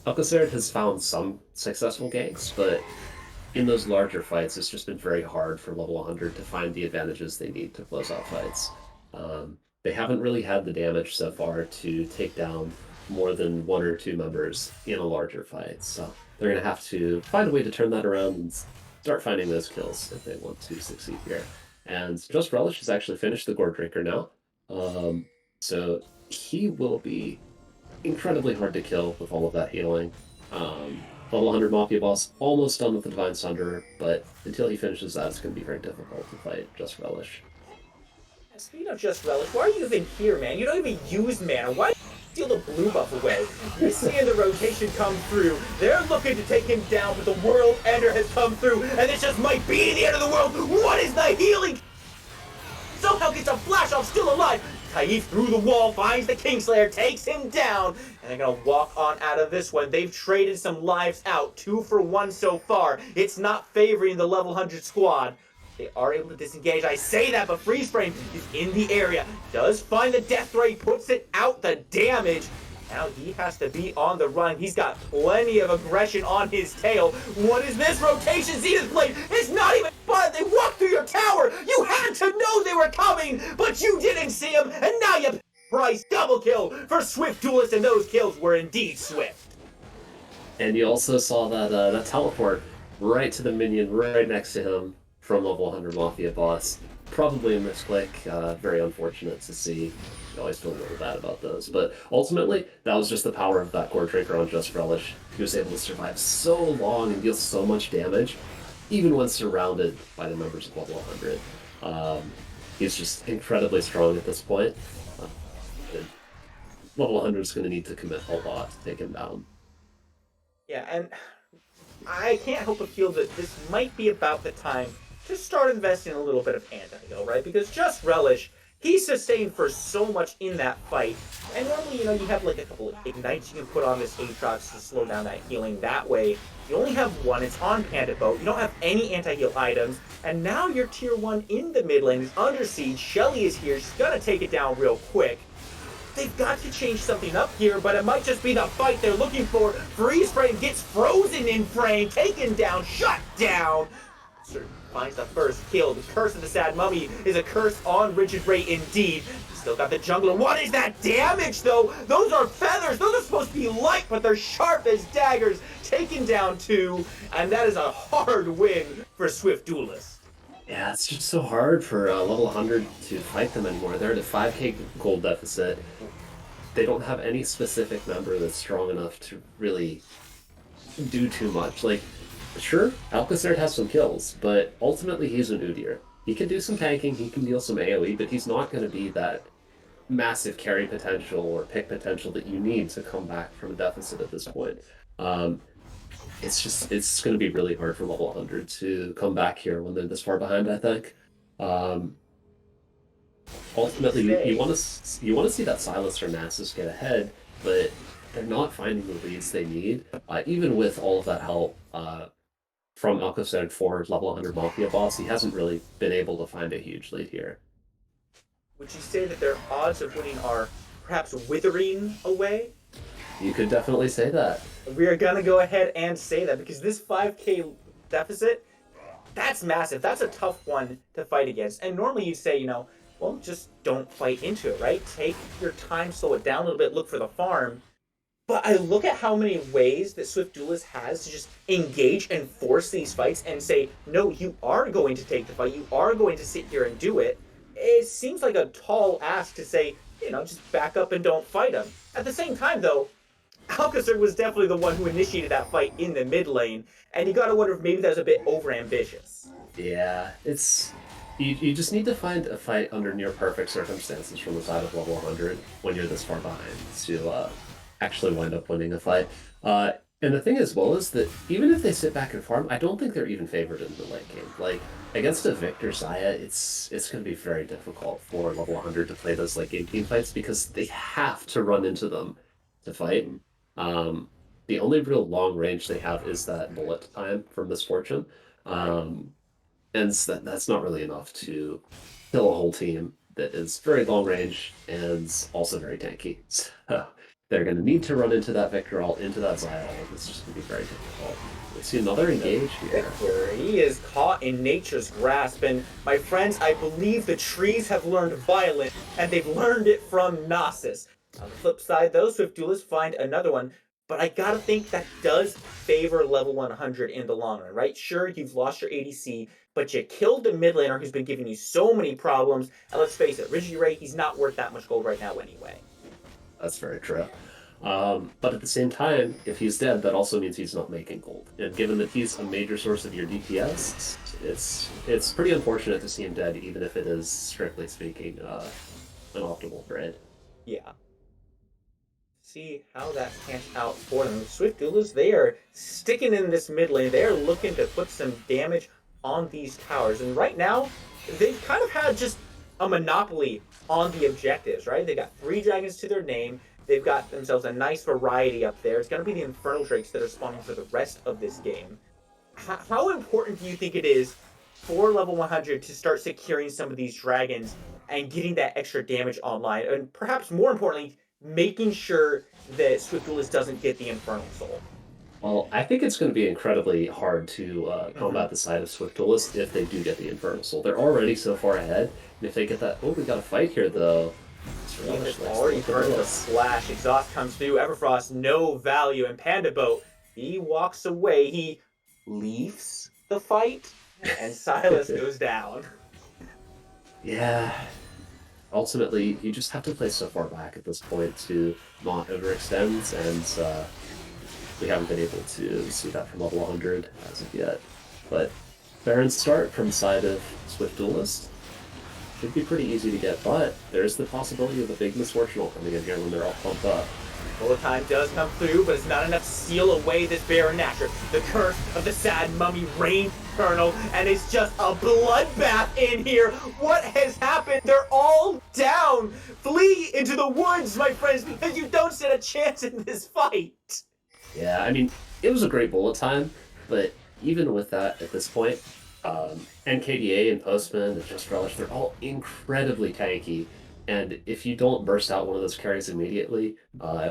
Alcazar has found some successful ganks, but in those larger fights, it's just been very hard for level 100 to find the advantages they need to close out fights. They haven't really had the damage so far to take down more than 1 or 2 members in a larger fight, so they're going to have to find a way to turn that around and start finding those kills if they want to succeed here. And Just Relish has actually finished the Gore Drinker now, so he will be incredibly hard to kill with all of that healing. Level 100 Mafia boss almost done with the Divine Sunderer, but until he finishes that, it's going to be very difficult to fight Just Relish. Speaking of Just Relish, why are you even here, man? You don't even use mana. Why steal the blue buff away? You're seeing the rotation come through. They're looking to take him down, but the World Ender has come through, and this just might be the end of the world. What is the healing? Somehow gets a flash off, still alive. Taif through the wall, finds the Kingslayer, takes him down, and they're gonna walk on out of this one. They've traded some lives out, 2 for 1 so far. It's not favoring the level 100 squad. They are able to disengage. I say that, but Freeze Frame is in the area. Does find the Death Ray, puts it out the damage. Now he has to be on the run. He's got plenty of aggression on his tail. What is this rotation Zenith Blade? It's not even fun. They walked through your tower. You had to know they were coming, but you didn't see them, and now you price double kill for SwiftDuelist, and those kills were indeed swift. And you also saw that teleport right to the minion right next to him from level 100 Mafia boss. Probably a misclick, very unfortunate to see. I always feel a little bad about those. But ultimately, that was just the power of that Core Drinker on Just Relish. He was able to survive so long and deal so much damage, even when surrounded by the members of level 100. He's just incredibly strong at this point. Level 100 is going to need to commit a lot to take him down. Yeah, and I can't help but feel that this might be about the time to start investing a little bit of anti-heal, right? Because Just Relish, he sustained for so much in that fight. And normally, you have like a couple of ignites you can put on this Aatrox to slow down that healing that way. You only have one, it's on Panda Boat. You don't have any anti-heal items. And now you're tier 1 in the mid lane is under siege. Shelly is here, she's gonna take it down real quick. They've got to change something up here, but it might just be the fight they're looking for. Freeze Frame gets frozen in frame, taken down, shut down. Finds the first kill. The Curse of the Sad Mummy is a curse on Rigid Ray indeed. Still got the jungler. What is that damage though? Those are feathers. Those are supposed to be light, but they're sharp as daggers. Taken down 2, and that is a hard win for SwiftDuelist. Yeah, it's just so hard for level 100 to fight them anymore. They're at a 5k gold deficit. They don't have any specific member that's strong enough to really do too much. Like, sure, Alcacer has some kills, but ultimately he's an Udyr. He can do some tanking, he can deal some AoE, but he's not going to be that massive carry potential or pick potential that you need to come back from a deficit at this point. It's going to be really hard for level 100 to come back here when they're this far behind, I think. Ultimately, you want to see that Sylas or Nasus get ahead, but they're not finding the leads they need, even with all of that help from Alcacer for level 100 Mafia boss. He hasn't really been able to find a huge lead here. Would you say that their odds of winning are perhaps withering away? You could definitely say that. We are going to go ahead and say that because this 5k deficit, that's massive. That's a tough one to fight against. And normally you'd say, well, just don't fight into it, right? Take your time, slow it down a little bit, look for the farm. But I look at how many ways that SwiftDuelist has to just engage and force these fights and say, no, you are going to take the fight. You are going to sit here and do it. It seems like a tall ask to say, just back up and don't fight him. At the same time, though, Alcacer was definitely the one who initiated that fight in the mid lane. And you got to wonder if maybe that was a bit overambitious. Yeah, it's... You just need to find a fight under near perfect circumstances from the side of level 100 when you're this far behind to actually wind up winning a fight. And the thing as well is that even if they sit back and farm, I don't think they're even favored in the late game. Like, against a Victor Xayah, it's going to be very difficult for level 100 to play those late game team fights because they have to run into them to fight. The only real long range they have is that bullet time from Misfortune. And that's not really enough to kill a whole team that is very long range and also very tanky. So they're going to need to run into that Victor ult, into that Xayah ult. It's just going to be very difficult. We see another engage here. Victor, he is caught in nature's grasp. And my friends, I believe the trees have learned violent, and they've learned it from Nasus. On the flip side, though, SwiftDuelist find another one. But I gotta think that does favor level 100 in the long run, right? Sure, you've lost your ADC, but you killed the mid laner who's been giving you so many problems. And let's face it, Rigid Ray, he's not worth that much gold right now anyway. That's very true. But at the same time, if he's dead, that also means he's not making gold. And given that he's a major source of your DPS, it's pretty unfortunate to see him dead, even if it is, strictly speaking, an optimal trade. Yeah. See how that pans out for them. SwiftDuelist, they are sticking in this mid lane. They're looking to put some damage on these towers. And right now, they've kind of had just a monopoly on the objectives, right? They got 3 dragons to their name. They've got themselves a nice variety up there. It's going to be the Infernal Drakes that are spawning for the rest of this game. How important do you think it is for level 100 to start securing some of these dragons and getting that extra damage online? And perhaps more importantly, making sure that SwiftDuelist doesn't get the Infernal Soul. Well, I think it's going to be incredibly hard to combat the side of SwiftDuelist if they do get the Infernal Soul. They're already so far ahead, and if they get that... Oh, we got a fight here, though. It's already turned the splash. Exhaust comes through. Everfrost, no value. And Panda Boat, he walks away. He leaves the fight, and Silas goes down. Yeah. Ultimately, you just have to play so far back at this point to not overextend, and we haven't been able to see that from level 100 as of yet. But Baron's start from the side of SwiftDuelist should be pretty easy to get, but there's the possibility of a big misfortune coming in here when they're all pumped up. Bullet time does come through, but it's not enough to seal away this Baron Nasher. The curse of the sad mummy reigns eternal, and it's just a bloodbath in here. What has happened? They're all down. Flee into the woods, my friends, because you don't stand a chance in this fight. Yeah, I mean, it was a great bullet time, but even with that at this point, NKDA and Postman and Just Relish, they're all incredibly tanky. And if you don't burst out one of those carries immediately,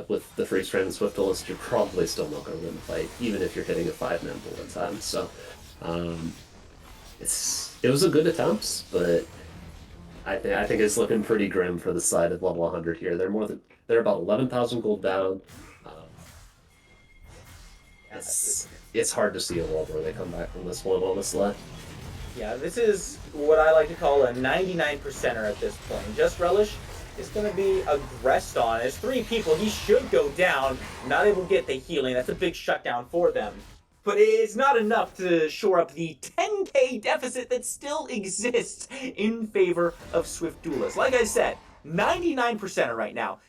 with the Freeze Frame and SwiftDuelist, you're probably still not going to win the fight, even if you're hitting a 5-man bullet time. So, it was a good attempt, but I think it's looking pretty grim for the side of level 100 here. They're about 11,000 gold down. It's hard to see a world where they come back from this one, honestly. Yeah, this is what I like to call a 99%er at this point. Just Relish is going to be aggressed on. As 3 people, he should go down, not able to get the healing. That's a big shutdown for them. But it's not enough to shore up the 10k deficit that still exists in favor of SwiftDuelist. Like I said, 99%er right now.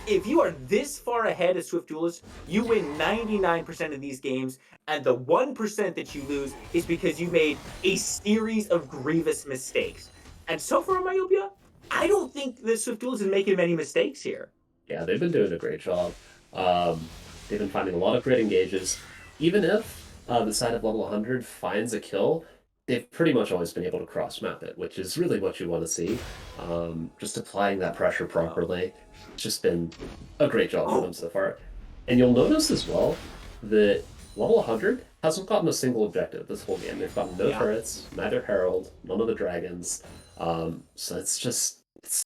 If you are this far ahead of SwiftDuelist, you win 99% of these games, and the 1% that you lose is because you made a series of grievous mistakes. And so far, Myopia, I don't think that SwiftDuelist is making many mistakes here. Yeah, they've been doing a great job. They've been finding a lot of great engages. Even if the side of level 100 finds a kill, they've pretty much always been able to cross-map it, which is really what you want to see. Just applying that pressure properly. It's just been a great job for them so far. And you'll notice as well that level 100 hasn't gotten a single objective this whole game. They've gotten no turrets, neither Herald, none of the dragons. So it's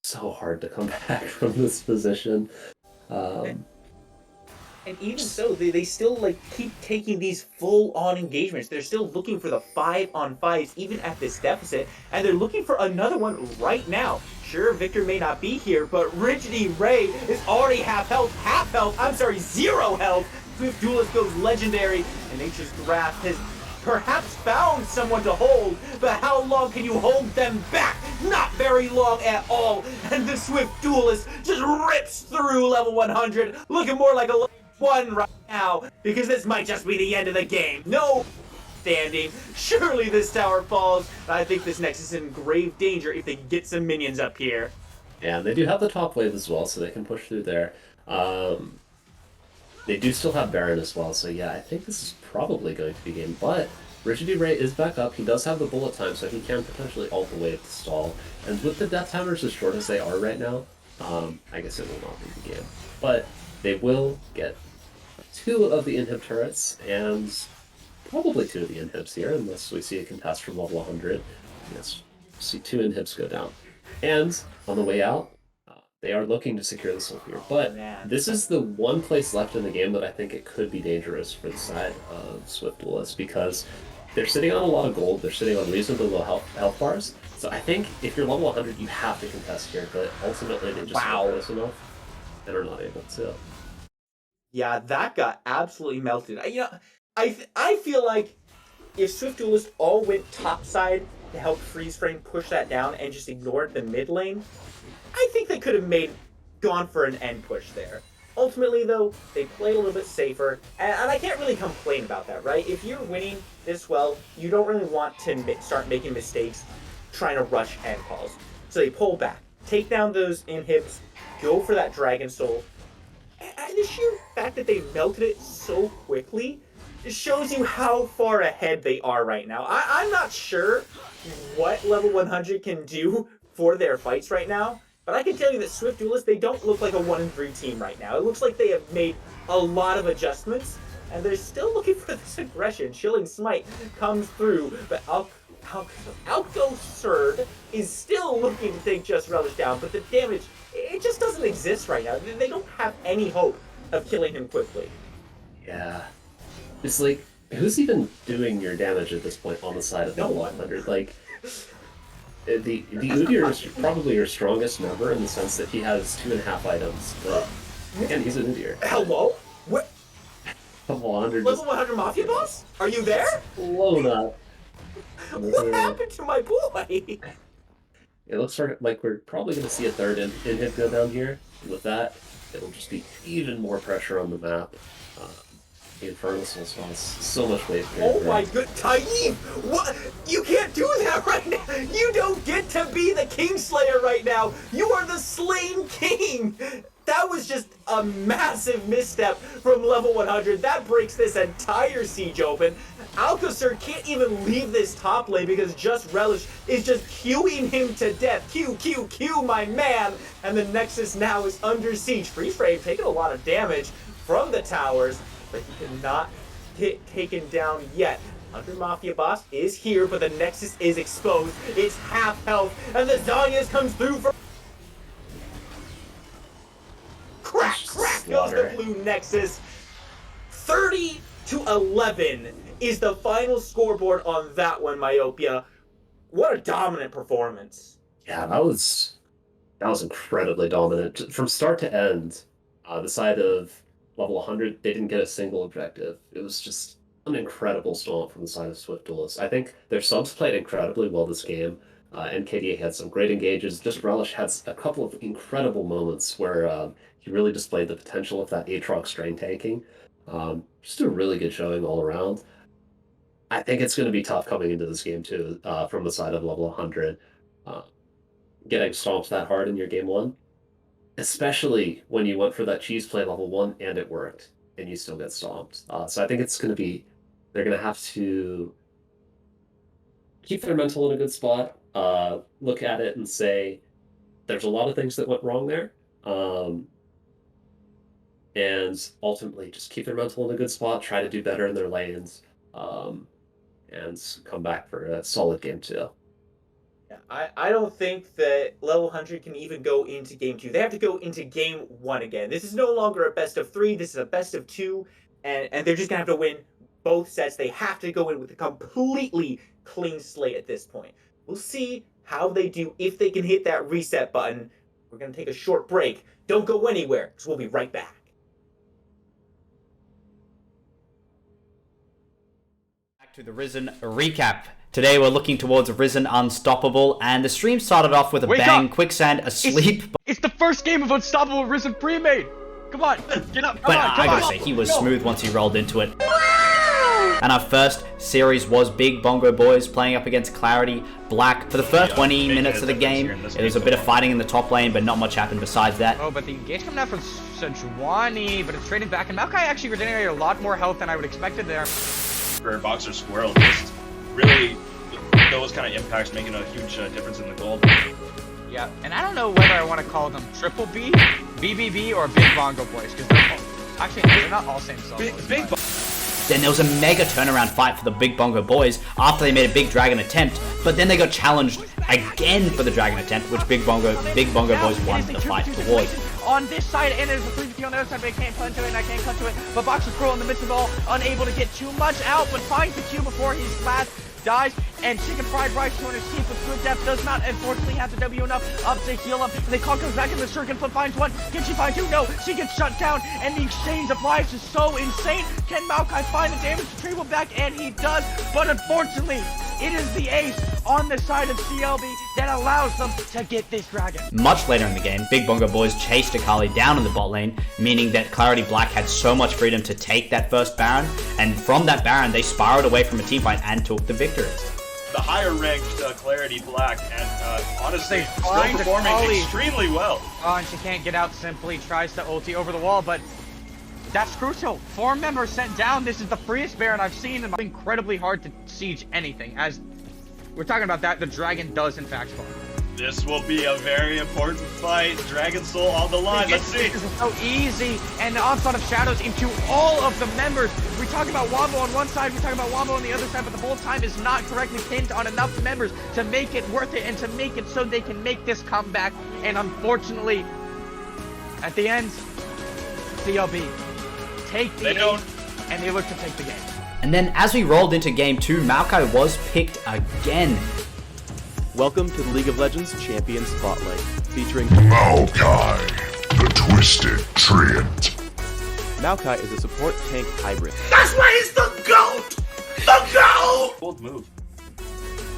so hard to come back from this position. And even so, they still keep taking these full-on engagements. They're still looking for the 5-on-5s even at this deficit, and they're looking for another one right now. Sure, Victor may not be here, but Rigidity Ray is already zero health. SwiftDuelist goes legendary, and Nature's Grasp has perhaps found someone to hold, but how long can you hold them back? Not very long at all, and the SwiftDuelist just rips through level 100, looking more like a level 1 right now, because this might just be the end of the game. No standing. Surely this tower falls, but I think this Nexus is in grave danger if they get some minions up here. Yeah, and they do have the top wave as well, so they can push through there. They do still have Baron as well, so yeah, I think this is probably going to be game. But Rigidity Ray is back up. He does have the bullet time, so he can potentially ult the wave to stall. And with the death timers as short as they are right now, I guess it will not be the game. But they will get 2 of the inhib turrets, and probably 2 of the inhibs here, unless we see a contest from level 100. Yes, see 2 inhibs go down. And on the way out, they are looking to secure the soul here. But this is the one place left in the game that I think it could be dangerous for the side of SwiftDuelist, because they're sitting on a lot of gold, they're sitting on reasonably low health bars. So I think if you're level 100, you have to contest here, but ultimately they just aren't close enough and are not able to. Yeah, that got absolutely melted. I feel like if SwiftDuelist all went topside to help freeze frame push that down and just ignored the mid lane, I think they could have gone for an end push there. Ultimately, though, they played a little bit safer, and I can't really complain about that, right? If you're winning this well, you don't really want to start making mistakes trying to rush end calls. So they pull back, take down those inhibs, go for that Dragon Soul. And the sheer fact that they melted it so quickly shows you how far ahead they are right now. I'm not sure what level 100 can do for their fights right now, but I can tell you that SwiftDuelist, they don't look like a 1-3 team right now. It looks like they have made a lot of adjustments, and they're still looking for this aggression. Chilling Smite comes through, but Alcoserd is still looking to take Just Relish down, but the damage, it just doesn't exist right now. They don't have any hope of killing him quickly. Yeah. It's like, who's even doing your damage at this point on the side of level 100? Like, the Udyr is probably your strongest member in the sense that he has 2.5 items, but again, he's an Udyr. Hello? What? Level 100. Level 100 Mafia Boss? Are you there? Blown up. What happened to my boy? It looks like we're probably going to see a third inhib go down here. And with that, it'll just be even more pressure on the map. The Infernal Soul spawns so much weight. Oh my good, Taib! What? You can't do that right now! You don't get to be the Kingslayer right now! You are the slain king! That was just a massive misstep from level 100. That breaks this entire siege open. Alcoserd can't even leave this top lane because Just Relish is just queuing him to death. Q, my man! And the Nexus now is under siege. Freeze Frame taking a lot of damage from the towers, but he cannot get taken down yet. 100 Mafia Boss is here, but the Nexus is exposed. It's half health, and the Zhonya's comes through for... Crack goes the blue Nexus. 30-11 is the final scoreboard on that one, Myopia. What a dominant performance. Yeah, that was incredibly dominant. From start to end, the side of level 100, they didn't get a single objective. It was just an incredible stomp from the side of SwiftDuelist. I think their subs played incredibly well this game. NKDA had some great engages. Just Relish had a couple of incredible moments where he really displayed the potential of that Aatrox strain taking. Just a really good showing all around. I think it's going to be tough coming into this game too, from the side of level 100. Getting stomped that hard in your game 1, especially when you went for that cheese play level 1 and it worked, and you still get stomped. So I think it's going to be, they're going to have to keep their mental in a good spot, look at it and say, there's a lot of things that went wrong there, and ultimately just keep their mental in a good spot, try to do better in their lanes, and come back for a solid game 2. Yeah, I don't think that level 100 can even go into game 2. They have to go into game 1 again. This is no longer a best of 3. This is a best of 2, and they're just going to have to win both sets. They have to go in with a completely clean slate at this point. We'll see how they do if they can hit that reset button. We're going to take a short break. Don't go anywhere, because we'll be right back. Back to the Risen recap. Today we're looking towards Risen Unstoppable, and the stream started off with a Wake bang, up! Quicksand asleep. It's the first game of Unstoppable Risen pre-made! Come on, get up, But I gotta say, he was smooth once he rolled into it. And our first series was Big Bongo Boys playing up against Clarity Black. For the first 20 minutes of the game, it was a bit of fighting in the top lane, but not much happened besides that. Oh, but the engage coming out from Sejuani, but it's trading back, and Maokai actually regenerated a lot more health than I would expected there. For Boxer Squirrel, just really those kind of impacts making a huge difference in the gold. Yeah, and I don't know whether I want to call them Triple B, BBB, or Big Bongo Boys, because they're not all same solos. Then there was a mega turnaround fight for the Big Bongo Boys after they made a big dragon attempt, but then they got challenged again for the dragon attempt, which Big Bongo Boys won the fight towards. On this side, and there's a 3v2 on the other side, but I can't punch to it, and I can't punch to it. But Boxer Squirrel in the midst of it all, unable to get too much out, but finds the Q before he's fast. dies, and Chicken Fried Rice joins his team, but SwiftDuelist does not unfortunately have the W enough up to heal him. And the call comes back in the circle, flip finds one. Can she find two? No, she gets shut down, and the exchange of lives is so insane. Can Maokai find the damage retrieval back? And he does, but unfortunately, it is the ace on the side of CLB that allows them to get this dragon. Much later in the game, Big Bongo Boys chased Akali down in the bot lane, meaning that Clarity Black had so much freedom to take that first Baron, and from that Baron, they spiraled away from a teamfight and took the victory. The higher ranked Clarity Black, and honestly, They still find performing Akali. extremely well. Oh, and she can't get out simply, tries to ulti over the wall, but that's crucial. 4 members sent down. This is the freest Baron I've seen, and it's incredibly hard to siege anything. As we're talking about that, the dragon does in fact spawn. This will be a very important fight. Dragon Soul on the line. Let's see. This is so easy, and the onslaught of shadows into all of the members. We talk about Wombo on one side, we talk about Wombo on the other side, but the whole time is not correctly pinned on enough members to make it worth it and to make it so they can make this comeback. And unfortunately, at the end, CLB take the don't. ace, and they look to take the game. And then as we rolled into game 2, Maokai was picked again. Welcome to the League of Legends Champion Spotlight, featuring Maokai, the Twisted Treant. Maokai is a support tank hybrid. That's why he's the GOAT! The GOAT! Bold move.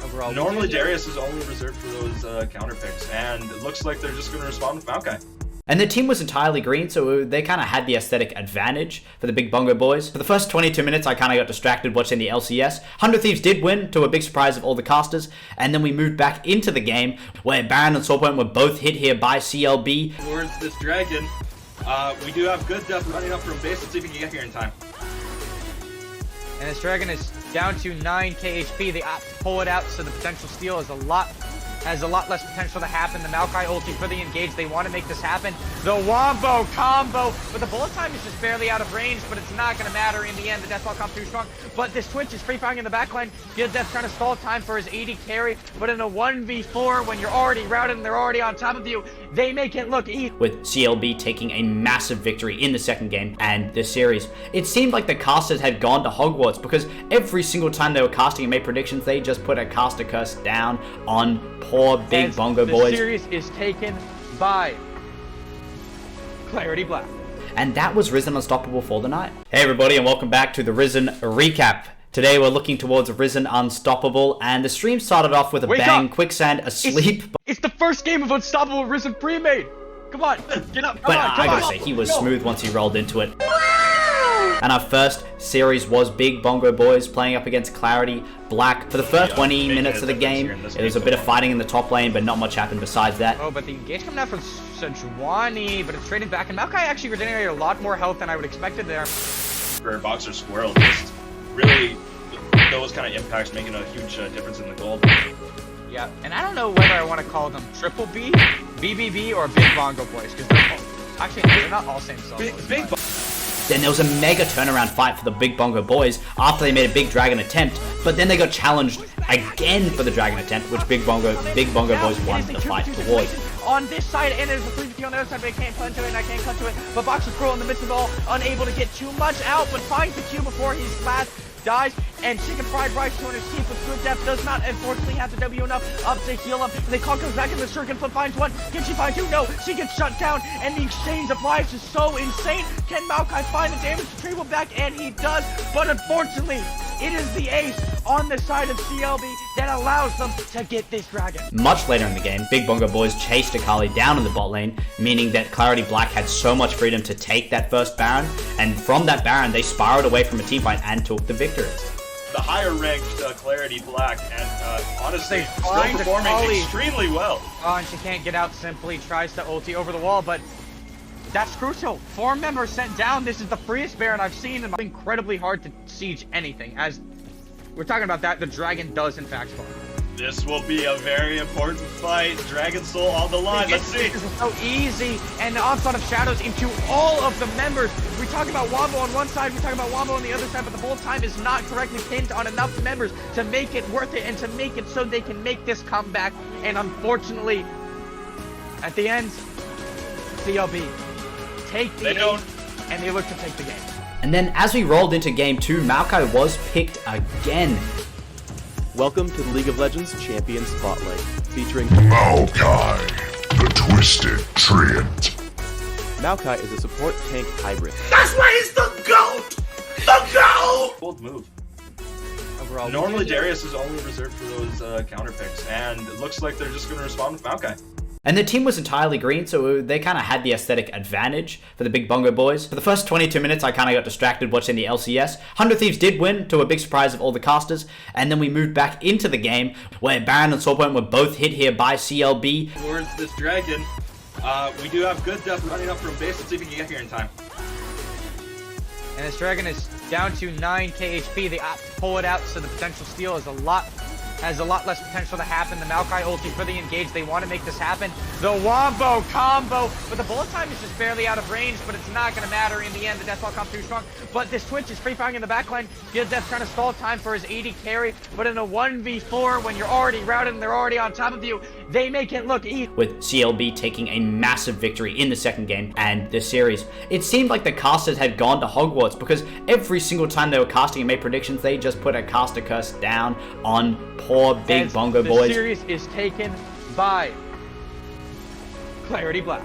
Overall, Normally Darius is only reserved for those counter picks, and it looks like they're just going to respond with Maokai. And the team was entirely green, so they kind of had the aesthetic advantage for the Big Bongo Boys. For the first 22 minutes, I kind of got distracted watching the LCS. 100 Thieves did win, to a big surprise of all the casters, and then we moved back into the game, where Baron and Soulpoint were both hit here by CLB. Towards this dragon, we do have good depth running up from base. Let's see if we can get here in time. And this dragon is down to 9k HP. They opt to pull it out, so the potential steal is has a lot less potential to happen. The Maokai ulti for the engage. They want to make this happen. The Wombo combo, but the bullet time is just barely out of range, but it's not going to matter in the end. The Deathball comes too strong, but this Twitch is free firing in the backline. Good Death trying to stall time for his 80 carry, but in a 1v4, when you're already routed and they're already on top of you, they make it look easy. With CLB taking a massive victory in the second game and this series. It seemed like the casters had gone to Hogwarts, because every single time they were casting and made predictions, they just put a caster curse down on poor Big Bongo Boys. The series is taken by Clarity Black. And that was Risen Unstoppable for the night. Hey everybody, and welcome back to the Risen recap. Today we're looking towards Risen Unstoppable, and the stream started off with a Wake bang, up. Quicksand asleep. It's the first game of Unstoppable Risen pre-made. Come on, get up. But I gotta say, he was smooth once he rolled into it. And our first series was Big Bongo Boys playing up against Clarity Black. For the first 20 minutes of the game, it was a bit of fighting in the top lane, but not much happened besides that. Oh, but the engage coming out from Sejuani, but it's trading back, and Maokai actually regenerated a lot more health than I would expected there. For Boxer Squirrel, just really those kind of impacts making a huge difference in the gold. Yeah, and I don't know whether I want to call them Triple B, BBB, or Big Bongo Boys, because they're not all same solos. Then there was a mega turnaround fight for the Big Bongo Boys after they made a big dragon attempt, but then they got challenged again for the dragon attempt, which Big Bongo Boys won the fight towards. On this side, and there's a 350 on the other side, but I can't clutch to it, and I can't clutch to it. But Boxer Scroll in the midst of it all, unable to get too much out, but finds the Q before he's last. Dies, and Chicken Fried Rice joins his team, but SwiftDuelist does not unfortunately have the W enough up to heal him. And the call comes back in the circle, flip finds one. Can she find two? No, she gets shut down, and the exchange of lives is so insane. Can Maokai find the damage retrieval back? And he does, but unfortunately, it is the ace on the side of CLB that allows them to get this dragon. Much later in the game, Big Bongo Boys chased Akali down in the bot lane, meaning that Clarity Black had so much freedom to take that first Baron, and from that Baron, they spiraled away from a teamfight and took the victory. The higher ranked Clarity Black, and honestly, They still find performing Akali. extremely well. Oh, and she can't get out simply, tries to ulti over the wall, but that's crucial. 4 members sent down. This is the freest Baron I've seen, and it's incredibly hard to siege anything. As we're talking about that, the dragon does in fact spawn. This will be a very important fight. Dragon Soul on the line. Let's see. This is so easy, and the onslaught of shadows into all of the members. We talk about Wombo on one side, we talk about Wombo on the other side, but the whole time is not correctly pinned on enough members to make it worth it and to make it so they can make this comeback. And unfortunately, at the end, CLB take the ace, and they look to take the game. And then as we rolled into game 2, Maokai was picked again. Welcome to the League of Legends Champion Spotlight, featuring Maokai, the Twisted Treant. Maokai is a support tank hybrid. That's why he's the GOAT! The GOAT! Bold move. Overall, Normally Darius is only reserved for those counter picks, and it looks like they're just going to respond with Maokai. And the team was entirely green, so they kind of had the aesthetic advantage for the Big Bongo boys. For the first 22 minutes, I kind of got distracted watching the LCS. 100 Thieves did win, to a big surprise of all the casters, and then we moved back into the game, where Baron and Soulpoint were both hit here by CLB. Towards this dragon, we do have good depth running up from base. Let's see if we can get here in time. And this dragon is down to 9k HP. They opt to pull it out, so the potential steal is has a lot less potential to happen. The Maokai ulti for the engage. They want to make this happen. The Wombo combo, but the bullet time is just barely out of range, but it's not going to matter in the end. The Deathball comes too strong, but this Twitch is free-firing in the backline. Good Death trying to stall time for his AD carry, but in a 1v4, when you're already routed and they're already on top of you, they make it look easy. With CLB taking a massive victory in the second game and this series. It seemed like the casters had gone to Hogwarts, because every single time they were casting and made predictions, they just put a caster curse down on poor Big Bongo boys. The series is taken by Clarity Black.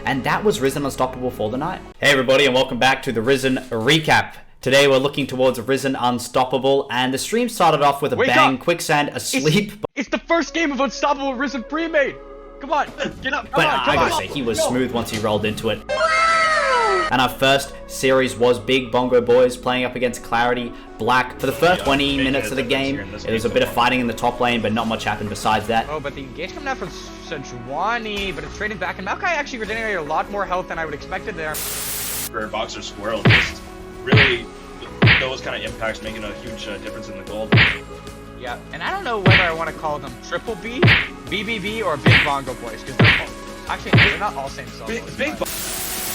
And that was Risen Unstoppable for the night. Hey everybody, and welcome back to the Risen recap. Today we're looking towards Risen Unstoppable, and the stream started off with a Wake bang, up. Quicksand asleep. It's the first game of Unstoppable Risen pre-made. Come on, get up. But Come on, I come gotta on. say, he was smooth once he rolled into it. And our first series was Big Bongo Boys playing up against Clarity Black. For the first 20 minutes of the game, it was a bit of fighting in the top lane, but not much happened besides that. Oh, but the engage coming out from Sejuani, but it's trading back, and Maokai actually regenerated a lot more health than I would expected there. For Boxer Squirrel, just really those kind of impacts making a huge difference in the gold. Yeah, and I don't know whether I want to call them Triple B, BBB, or Big Bongo Boys, because they're not all same solos. Big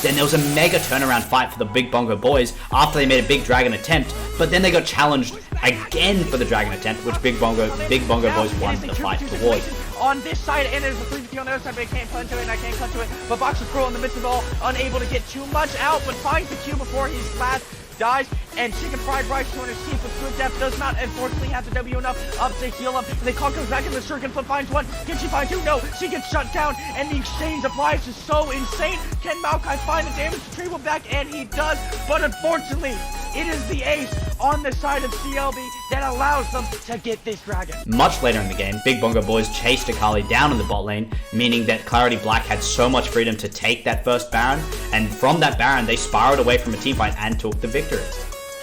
Then there was a mega turnaround fight for the Big Bongo Boys after they made a big dragon attempt, but then they got challenged again for the dragon attempt, which Big Bongo Boys won the fight towards. On this side, and there's a 3v3 on the other side, but I can't punch to it, and I can't cut to it. But Boxer Squirrel in the midst of it all, unable to get too much out, but finds the Q before his last dies, and Chicken Fried Rice to his teeth with good depth does not unfortunately have the W enough up to heal him. And they call comes back in the circuit, flip finds one. Can she find two? No, she gets shut down, and the exchange of lives is so insane. Can Maokai find the damage retrieval back? And he does, but unfortunately, it is the ace on the side of CLB that allows them to get this dragon. Much later in the game, Big Bongo Boys chased Akali down in the bot lane, meaning that Clarity Black had so much freedom to take that first Baron, and from that Baron, they spiraled away from a teamfight and took the victory.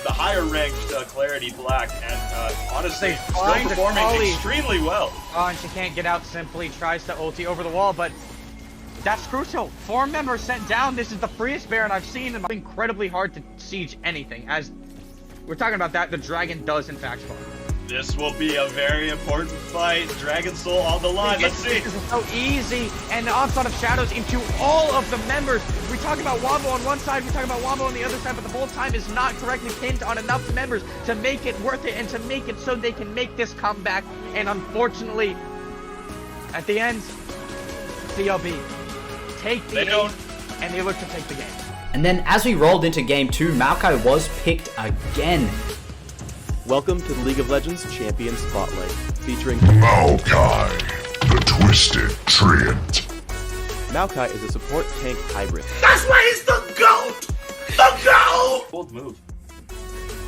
The higher ranked Clarity Black, and honestly, still find performing Akali. extremely well. Oh, and she can't get out, simply tries to ulti over the wall, but that's crucial. 4 members sent down. This is the freest Baron I've seen, and it's incredibly hard to siege anything. As we're talking about that, the dragon does in fact spawn. This will be a very important fight. Dragon Soul on the line. Let's see. This is so easy, and the onslaught of shadows into all of the members. We talk about Wombo on one side, we talk about Wombo on the other side, but the bullet time is not correctly pinned on enough members to make it worth it and to make it so they can make this comeback. And unfortunately, at the end, CLB take the ace, and they look to take the game. And then as we rolled into game 2, Maokai was picked again. Welcome to the League of Legends Champion Spotlight, featuring Maokai, the Twisted Treant. Maokai is a support tank hybrid. That's why he's the GOAT! The GOAT! Bold move.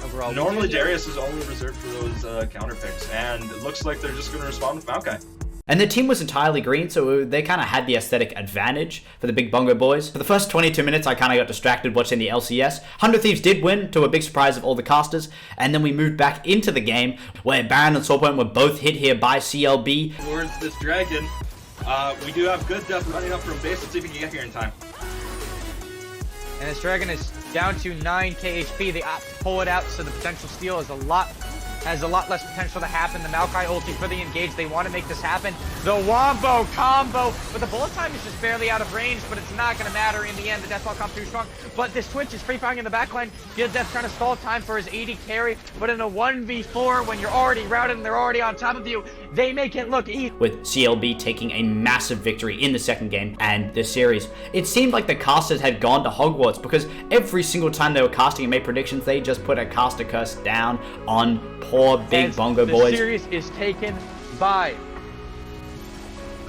Overall, Normally Darius is only reserved for those counter picks, and it looks like they're just going to respond with Maokai. And the team was entirely green, so they kind of had the aesthetic advantage for the Big Bongo boys. For the first 22 minutes, I kind of got distracted watching the LCS. 100 Thieves did win, to a big surprise of all the casters, and then we moved back into the game, where Baron and Soulpoint were both hit here by CLB. Towards this dragon, we do have good depth running up from base. Let's see if we can get here in time. and this dragon is down to 9k HP. They opt to pull it out, so the potential steal is has a lot less potential to happen. The Maokai ulti for the engage. They want to make this happen. The Wombo combo, but the bullet time is just barely out of range, but it's not going to matter in the end. The Deathball comes too strong, but this Twitch is free-firing in the backline. Good Death trying to stall time for his AD carry, but in a 1v4, when you're already routed and they're already on top of you, they make it look easy. With CLB taking a massive victory in the second game and this series. It seemed like the casters had gone to Hogwarts, because every single time they were casting and made predictions, they just put a caster curse down on poor Big as Bongo the Boys. series is taken by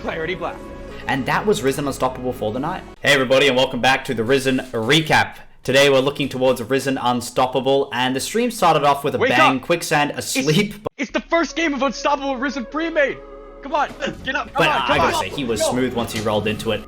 Clarity Black. And that was Risen Unstoppable for the night. Hey everybody, and welcome back to the Risen recap. Today we're looking towards Risen Unstoppable, and the stream started off with a Wake bang, up! Quicksand asleep. It's the first game of Unstoppable Risen pre-made. Come on, get up. But I gotta say, he was smooth once he rolled into it.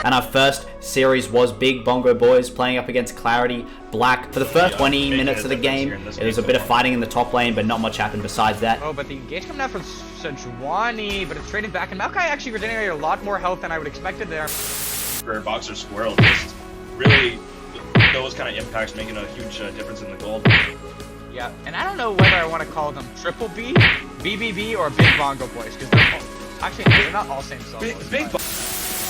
And our first series was Big Bongo Boys playing up against Clarity Black. For the first 20 minutes of the game, it was a bit of fighting in the top lane, but not much happened besides that. Oh, but the engage coming out from Sejuani, but it's trading back, and Maokai actually regenerated a lot more health than I would expected there. For Boxer Squirrel, just really those kind of impacts making a huge difference in the gold. Yeah, and I don't know whether I want to call them Triple B, BBB, or Big Bongo Boys, because they're not all same solo.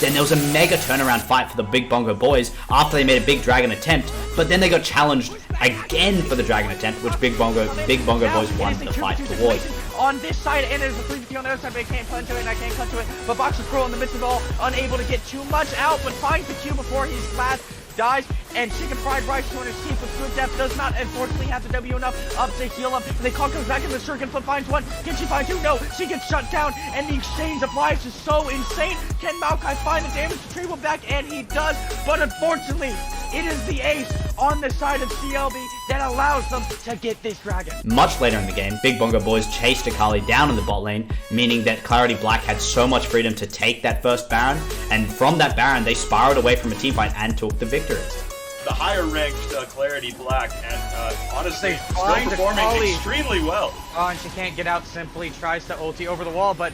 Then there was a mega turnaround fight for the Big Bongo Boys after they made a big dragon attempt, but then they got challenged again for the dragon attempt, which Big Bongo Boys won the fight towards. On this side, and there's a 3v2 on the other side, but I can't punch to it, and I can't punch to it. But Boxer Squirrel in the midst of it all, unable to get too much out, but finds the Q before he's last. Dies, and Chicken Fried Rice 200 team with SwiftDuelist does not unfortunately have the W enough up to heal up. And the call comes back in the circuit, flip finds one. Can she find two? No, she gets shut down, and the exchange of lives is so insane. Can Maokai find the damage to Treble back? And he does, but unfortunately, it is the ace on the side of CLB that allows them to get this dragon. Much later in the game, Big Bongo Boys chased Akali down in the bot lane, meaning that Clarity Black had so much freedom to take that first Baron, and from that Baron, they spiraled away from a teamfight and took the victory. The higher ranked Clarity Black, and honestly, still find performing Akali. extremely well. Oh, and she can't get out simply, tries to ulti over the wall, but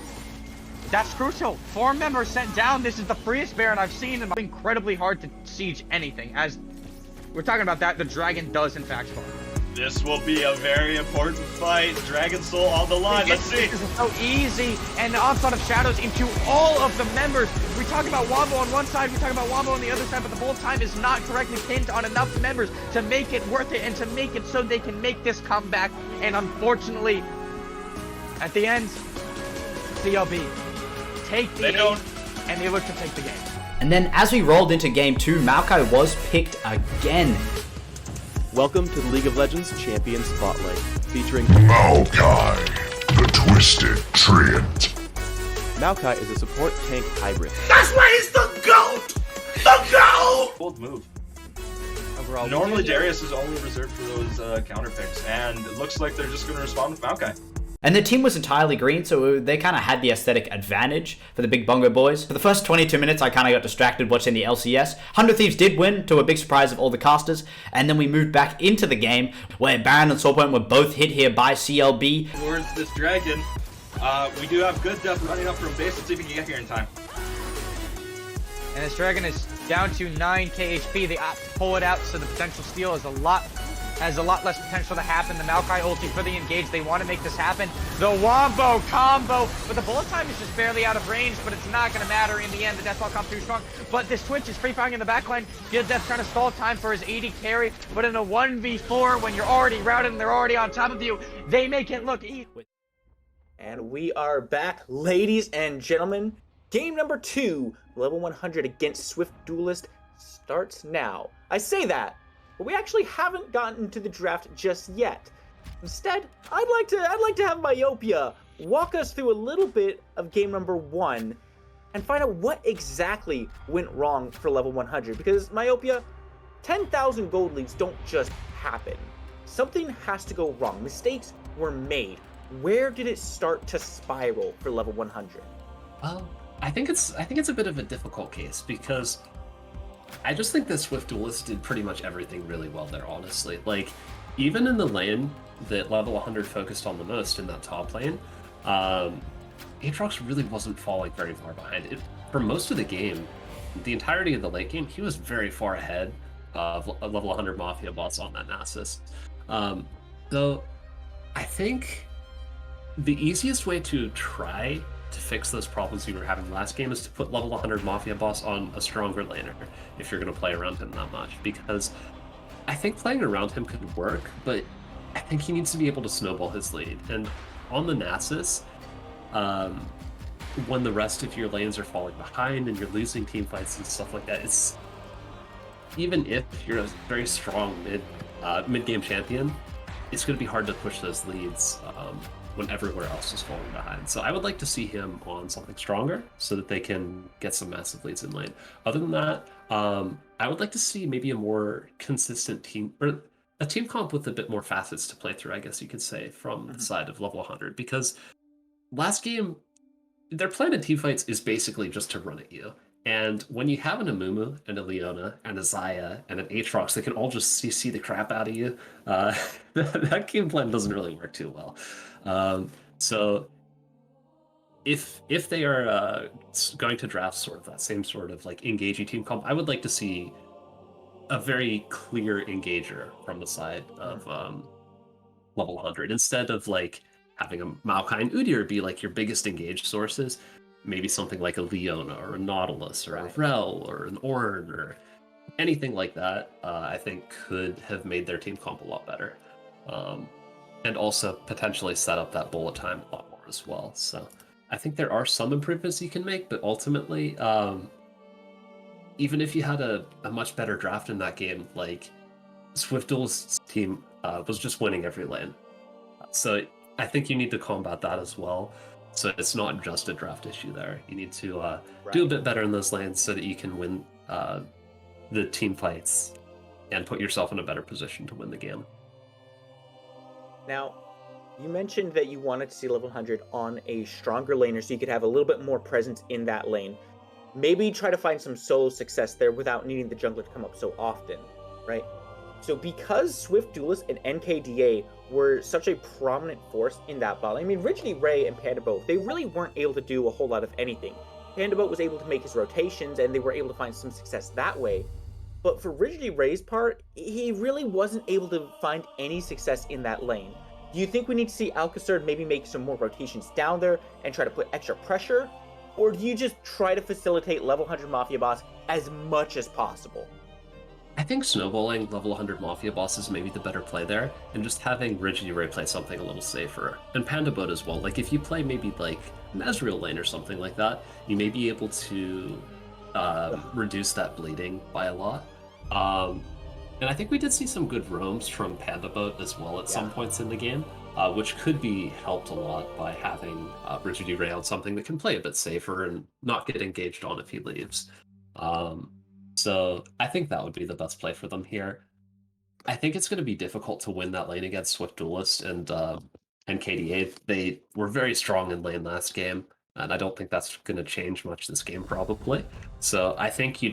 that's crucial. 4 members sent down. This is the freest Baron I've seen, and it's incredibly hard to siege anything. As we're talking about that, the dragon does in fact spawn. This will be a very important fight. Dragon Soul on the line. Let's see. This is so easy, and the onslaught of shadows into all of the members. We talk about Wombo on one side, we talk about Wombo on the other side, but the whole time is not correctly pinned on enough members to make it worth it and to make it so they can make this comeback. And unfortunately, at the end, CLB take the ace, and they look to take the game. And then as we rolled into game 2, Maokai was picked again. Welcome to the League of Legends Champion Spotlight, featuring Maokai, the Twisted Treant. Maokai is a support tank hybrid. That's why he's the GOAT! The GOAT! Bold move. Overall, Normally Darius is only reserved for those counter picks, and it looks like they're just going to respond with Maokai. And the team was entirely green, so they kind of had the aesthetic advantage for the Big Bongo Boys. For the first 22 minutes, I kind of got distracted watching the LCS. 100 Thieves did win, to a big surprise of all the casters, and then we moved back into the game, where Baron and Soulpoint were both hit here by CLB. Towards this dragon, we do have good depth running up from base. Let's see if we can get here in time. And this dragon is down to 9k HP. They opt to pull it out, so the potential steal is has a lot less potential to happen. The Maokai ulti for the engage. They want to make this happen. The Wombo combo, but the bullet time is just barely out of range, but it's not going to matter in the end. The Deathball comes too strong, but this Twitch is free firing in the backline. Good Death trying to stall time for his 80 carry, but in a 1v4, when you're already routed and they're already on top of you, they make it look easy. And we are back, ladies and gentlemen. Game number 2, level 100 against SwiftDuelist starts now. I say that, but we actually haven't gotten to the draft just yet. Instead, I'd like to have Myopia walk us through a little bit of game number 1 and find out what exactly went wrong for level 100. Because Myopia, 10,000 gold leagues don't just happen. Something has to go wrong. Mistakes were made. Where did it start to spiral for level 100? Well, I think it's a bit of a difficult case because I just think that SwiftDuelist did pretty much everything really well there, honestly. Like, even in the lane that level 100 focused on the most in that top lane, Aatrox really wasn't falling very far behind. For most of the game, the entirety of the late game, he was very far ahead of level 100 Mafia bots on that Nasus. So I think the easiest way to try to fix those problems we were having last game is to put level 100 Mafia boss on a stronger laner if you're going to play around him that much, because I think playing around him could work, but I think he needs to be able to snowball his lead. And on the Nasus, when the rest of your lanes are falling behind and you're losing team fights and stuff like that, it's even if you're a very strong mid-game champion, it's going to be hard to push those leads when everywhere else is falling behind. So I would like to see him on something stronger so that they can get some massive leads in lane. Other than that, I would like to see maybe a more consistent team, or a team comp with a bit more facets to play through, I guess you could say, from the side of level 100. Because last game, their plan in teamfights is basically just to run at you. And when you have an Amumu and a Leona and a Xayah and an Aatrox that can all just see the crap out of you, that game plan doesn't really work too well. So if they are going to draft sort of that same sort of like engaging team comp, I would like to see a very clear engager from the side of level 100 instead of like having a Maokai and Udyr be like your biggest engaged sources. Maybe something like a Leona or a Nautilus or a Rel or an Ornn or anything like that, I think could have made their team comp a lot better. And also potentially set up that bullet time a lot more as well. So I think there are some improvements you can make, but ultimately, even if you had a much better draft in that game, like SwiftDuelist's team was just winning every lane. So I think you need to combat that as well. So it's not just a draft issue there. You need to do a bit better in those lanes so that you can win the team fights and put yourself in a better position to win the game. Now, you mentioned that you wanted to see level 100 on a stronger laner so you could have a little bit more presence in that lane. Maybe try to find some solo success there without needing the jungler to come up so often, right? So because SwiftDuelist and NKDA were such a prominent force in that bot lane, I mean, originally Ray and Panda Boat, they really weren't able to do a whole lot of anything. Panda Boat was able to make his rotations, and they were able to find some success that way. But for originally Ray's part, he really wasn't able to find any success in that lane. Do you think we need to see Alcacer maybe make some more rotations down there and try to put extra pressure? Or do you just try to facilitate level 100 Mafia boss as much as possible? I think snowballing level 100 Mafia bosses may be the better play there, and just having Rigid Ray play something a little safer. And Panda Boat as well. Like, if you play maybe like an Ezreal lane or something like that, you may be able to reduce that bleeding by a lot. And I think we did see some good roams from Panda Boat as well at some points in the game, which could be helped a lot by having Rigid Ray on something that can play a bit safer and not get engaged on if he leaves. So I think that would be the best play for them here. I think it's going to be difficult to win that lane against SwiftDuelist and KDA. They were very strong in lane last game, and I don't think that's going to change much this game probably. So I think you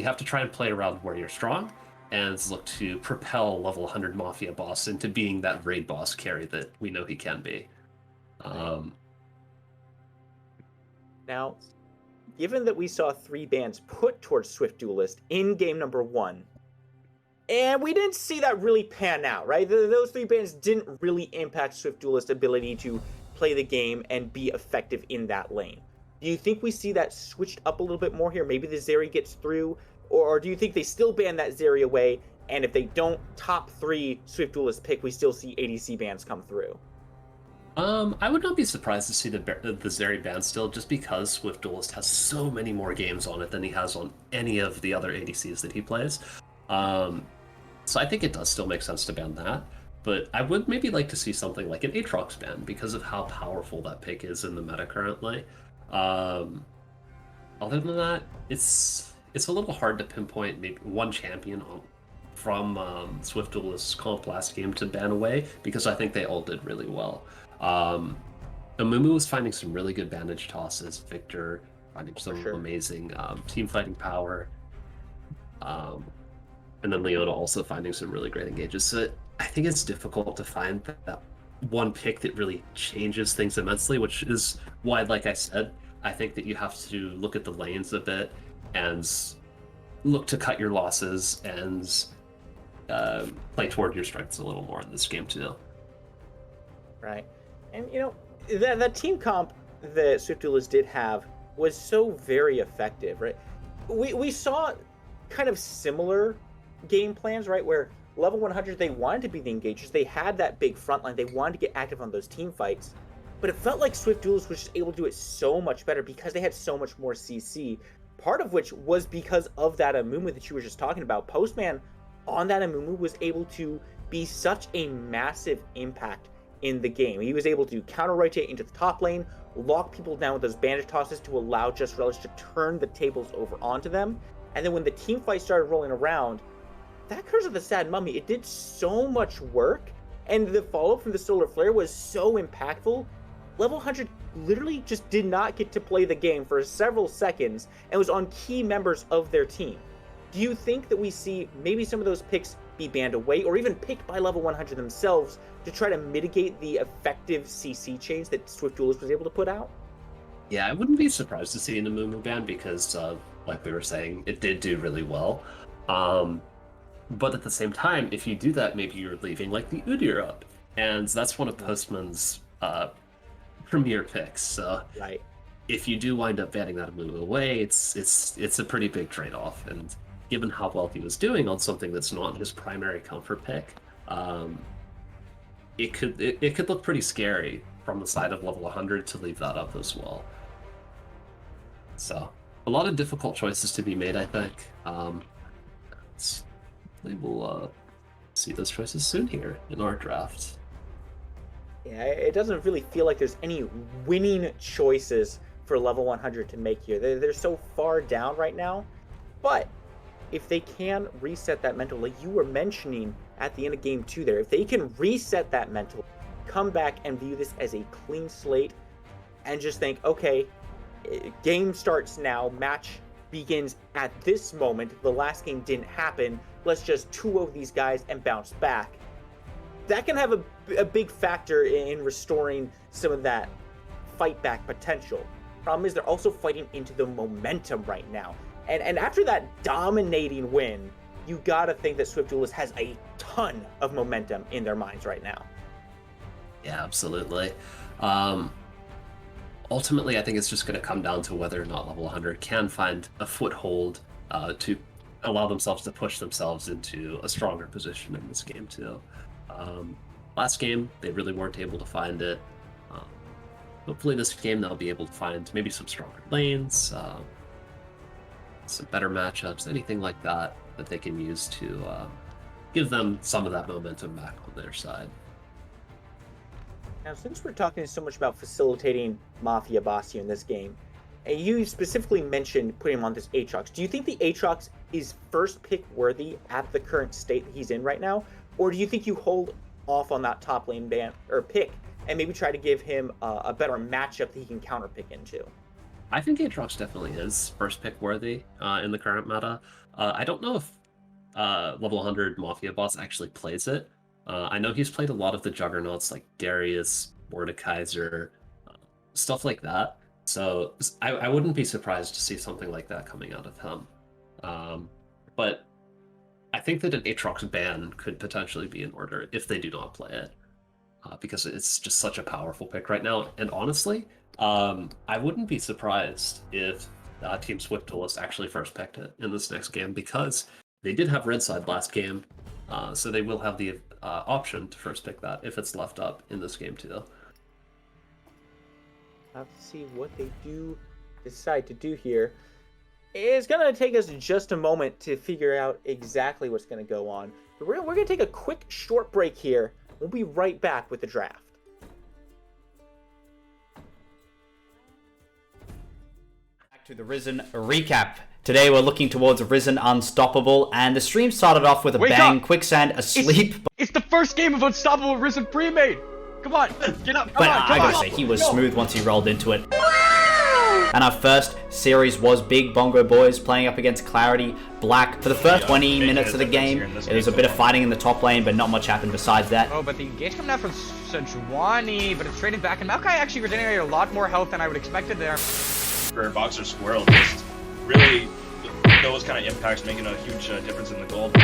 have to try and play around where you're strong and look to propel level 100 Mafia boss into being that raid boss carry that we know he can be. Now, given that we saw 3 bans put towards SwiftDuelist in game number 1, and we didn't see that really pan out, right? Those 3 bans didn't really impact SwiftDuelist's ability to play the game and be effective in that lane. Do you think we see that switched up a little bit more here? Maybe the Zeri gets through, or do you think they still ban that Zeri away, and if they don't top 3 SwiftDuelist pick, we still see ADC bans come through? I would not be surprised to see the Zeri ban still, just because SwiftDuelist has so many more games on it than he has on any of the other ADCs that he plays. So I think it does still make sense to ban that, but I would maybe like to see something like an Aatrox ban because of how powerful that pick is in the meta currently. Other than that, it's a little hard to pinpoint maybe one champion from SwiftDuelist's comp last game to ban away, because I think they all did really well. Amumu was finding some really good bandage tosses, Victor finding some amazing team fighting power, and then Leona also finding some really great engages. So I think it's difficult to find that one pick that really changes things immensely, which is why, like I said, I think that you have to look at the lanes a bit and look to cut your losses and play toward your strengths a little more in this game too. Right. And, you know, that team comp that SwiftDuelist did have was so very effective, right? We saw kind of similar game plans, right, where level 100, they wanted to be the engagers. They had that big front line. They wanted to get active on those team fights. But it felt like SwiftDuelist was just able to do it so much better because they had so much more CC. Part of which was because of that Amumu that you were just talking about. Postman on that Amumu was able to be such a massive impact in the game. He was able to counter-rotate into the top lane, lock people down with those bandage tosses to allow Just Relish to turn the tables over onto them. And then when the team fight started rolling around, that Curse of the Sad Mummy, it did so much work, and the follow-up from the Solar Flare was so impactful. Level 100 literally just did not get to play the game for several seconds and was on key members of their team. Do you think that we see maybe some of those picks be banned away, or even picked by level 100 themselves to try to mitigate the effective CC change that SwiftDuelist was able to put out? Yeah, I wouldn't be surprised to see an Amumu ban because, like we were saying, it did do really well. But at the same time, if you do that, maybe you're leaving like the Udyr up, and that's one of Postman's premier picks. So Right. if you do wind up banning that Amumu away, it's a pretty big trade-off. And given how well he was doing on something that's not his primary comfort pick, it could look pretty scary from the side of level 100 to leave that up as well. So a lot of difficult choices to be made, I think. We will see those choices soon here in our draft. Yeah, it doesn't really feel like there's any winning choices for level 100 to make here. They're so far down right now. But if they can reset that mental, like you were mentioning at the end of game 2 there, if they can reset that mental, come back and view this as a clean slate, and just think, okay, game starts now, match begins at this moment, the last game didn't happen, let's just 2-0 these guys and bounce back. That can have a big factor in restoring some of that fight back potential. Problem is they're also fighting into the momentum right now. And after that dominating win, you gotta think that SwiftDuelist has a ton of momentum in their minds right now. Yeah, absolutely. Ultimately, I think it's just going to come down to whether or not level 100 can find a foothold to allow themselves to push themselves into a stronger position in this game too. Last game, they really weren't able to find it. Hopefully this game they'll be able to find maybe some stronger lanes, some better matchups, anything like that that they can use to give them some of that momentum back on their side. Now, since we're talking so much about facilitating Mafia Boss here in this game, and you specifically mentioned putting him on this Aatrox, do you think the Aatrox is first pick worthy at the current state that he's in right now? Or do you think you hold off on that top lane ban or pick and maybe try to give him a better matchup that he can counter pick into? I think Aatrox definitely is first pick worthy in the current meta. I don't know if level 100 Mafia Boss actually plays it. I know he's played a lot of the juggernauts like Darius, Mordekaiser, stuff like that. So I wouldn't be surprised to see something like that coming out of him. But I think that an Aatrox ban could potentially be in order if they do not play it. Because it's just such a powerful pick right now. And honestly, I wouldn't be surprised if Team SwiftDuelist actually first picked it in this next game, because they did have red side last game. So they will have the option to first pick that if it's left up in this game too. Have to see what they do decide to do here. It's gonna take us just a moment to figure out exactly what's gonna go on. But we're gonna take a quick short break here. We'll be right back with the draft. Back to the Risen recap. Today we're looking towards Risen Unstoppable, and the stream started off with a Wake bang, up! Quicksand asleep. It's the first game of Unstoppable Risen pre-made! Come on, get up, But I gotta say, he was smooth once he rolled into it. And our first series was Big Bongo Boys playing up against Clarity Black. For the first 20 minutes of the game, it was a bit of fighting in the top lane, but not much happened besides that. Oh, but the engage coming out from Sejuani, but it's traded back, and Maokai actually regenerated a lot more health than I would expected there. For Boxer Squirrel, just really those kind of impacts making a huge difference in the gold.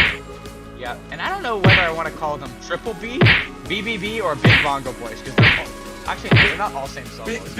Yeah, and I don't know whether I want to call them Triple B, BBB, or Big Bongo Boys, because they're not all same solos.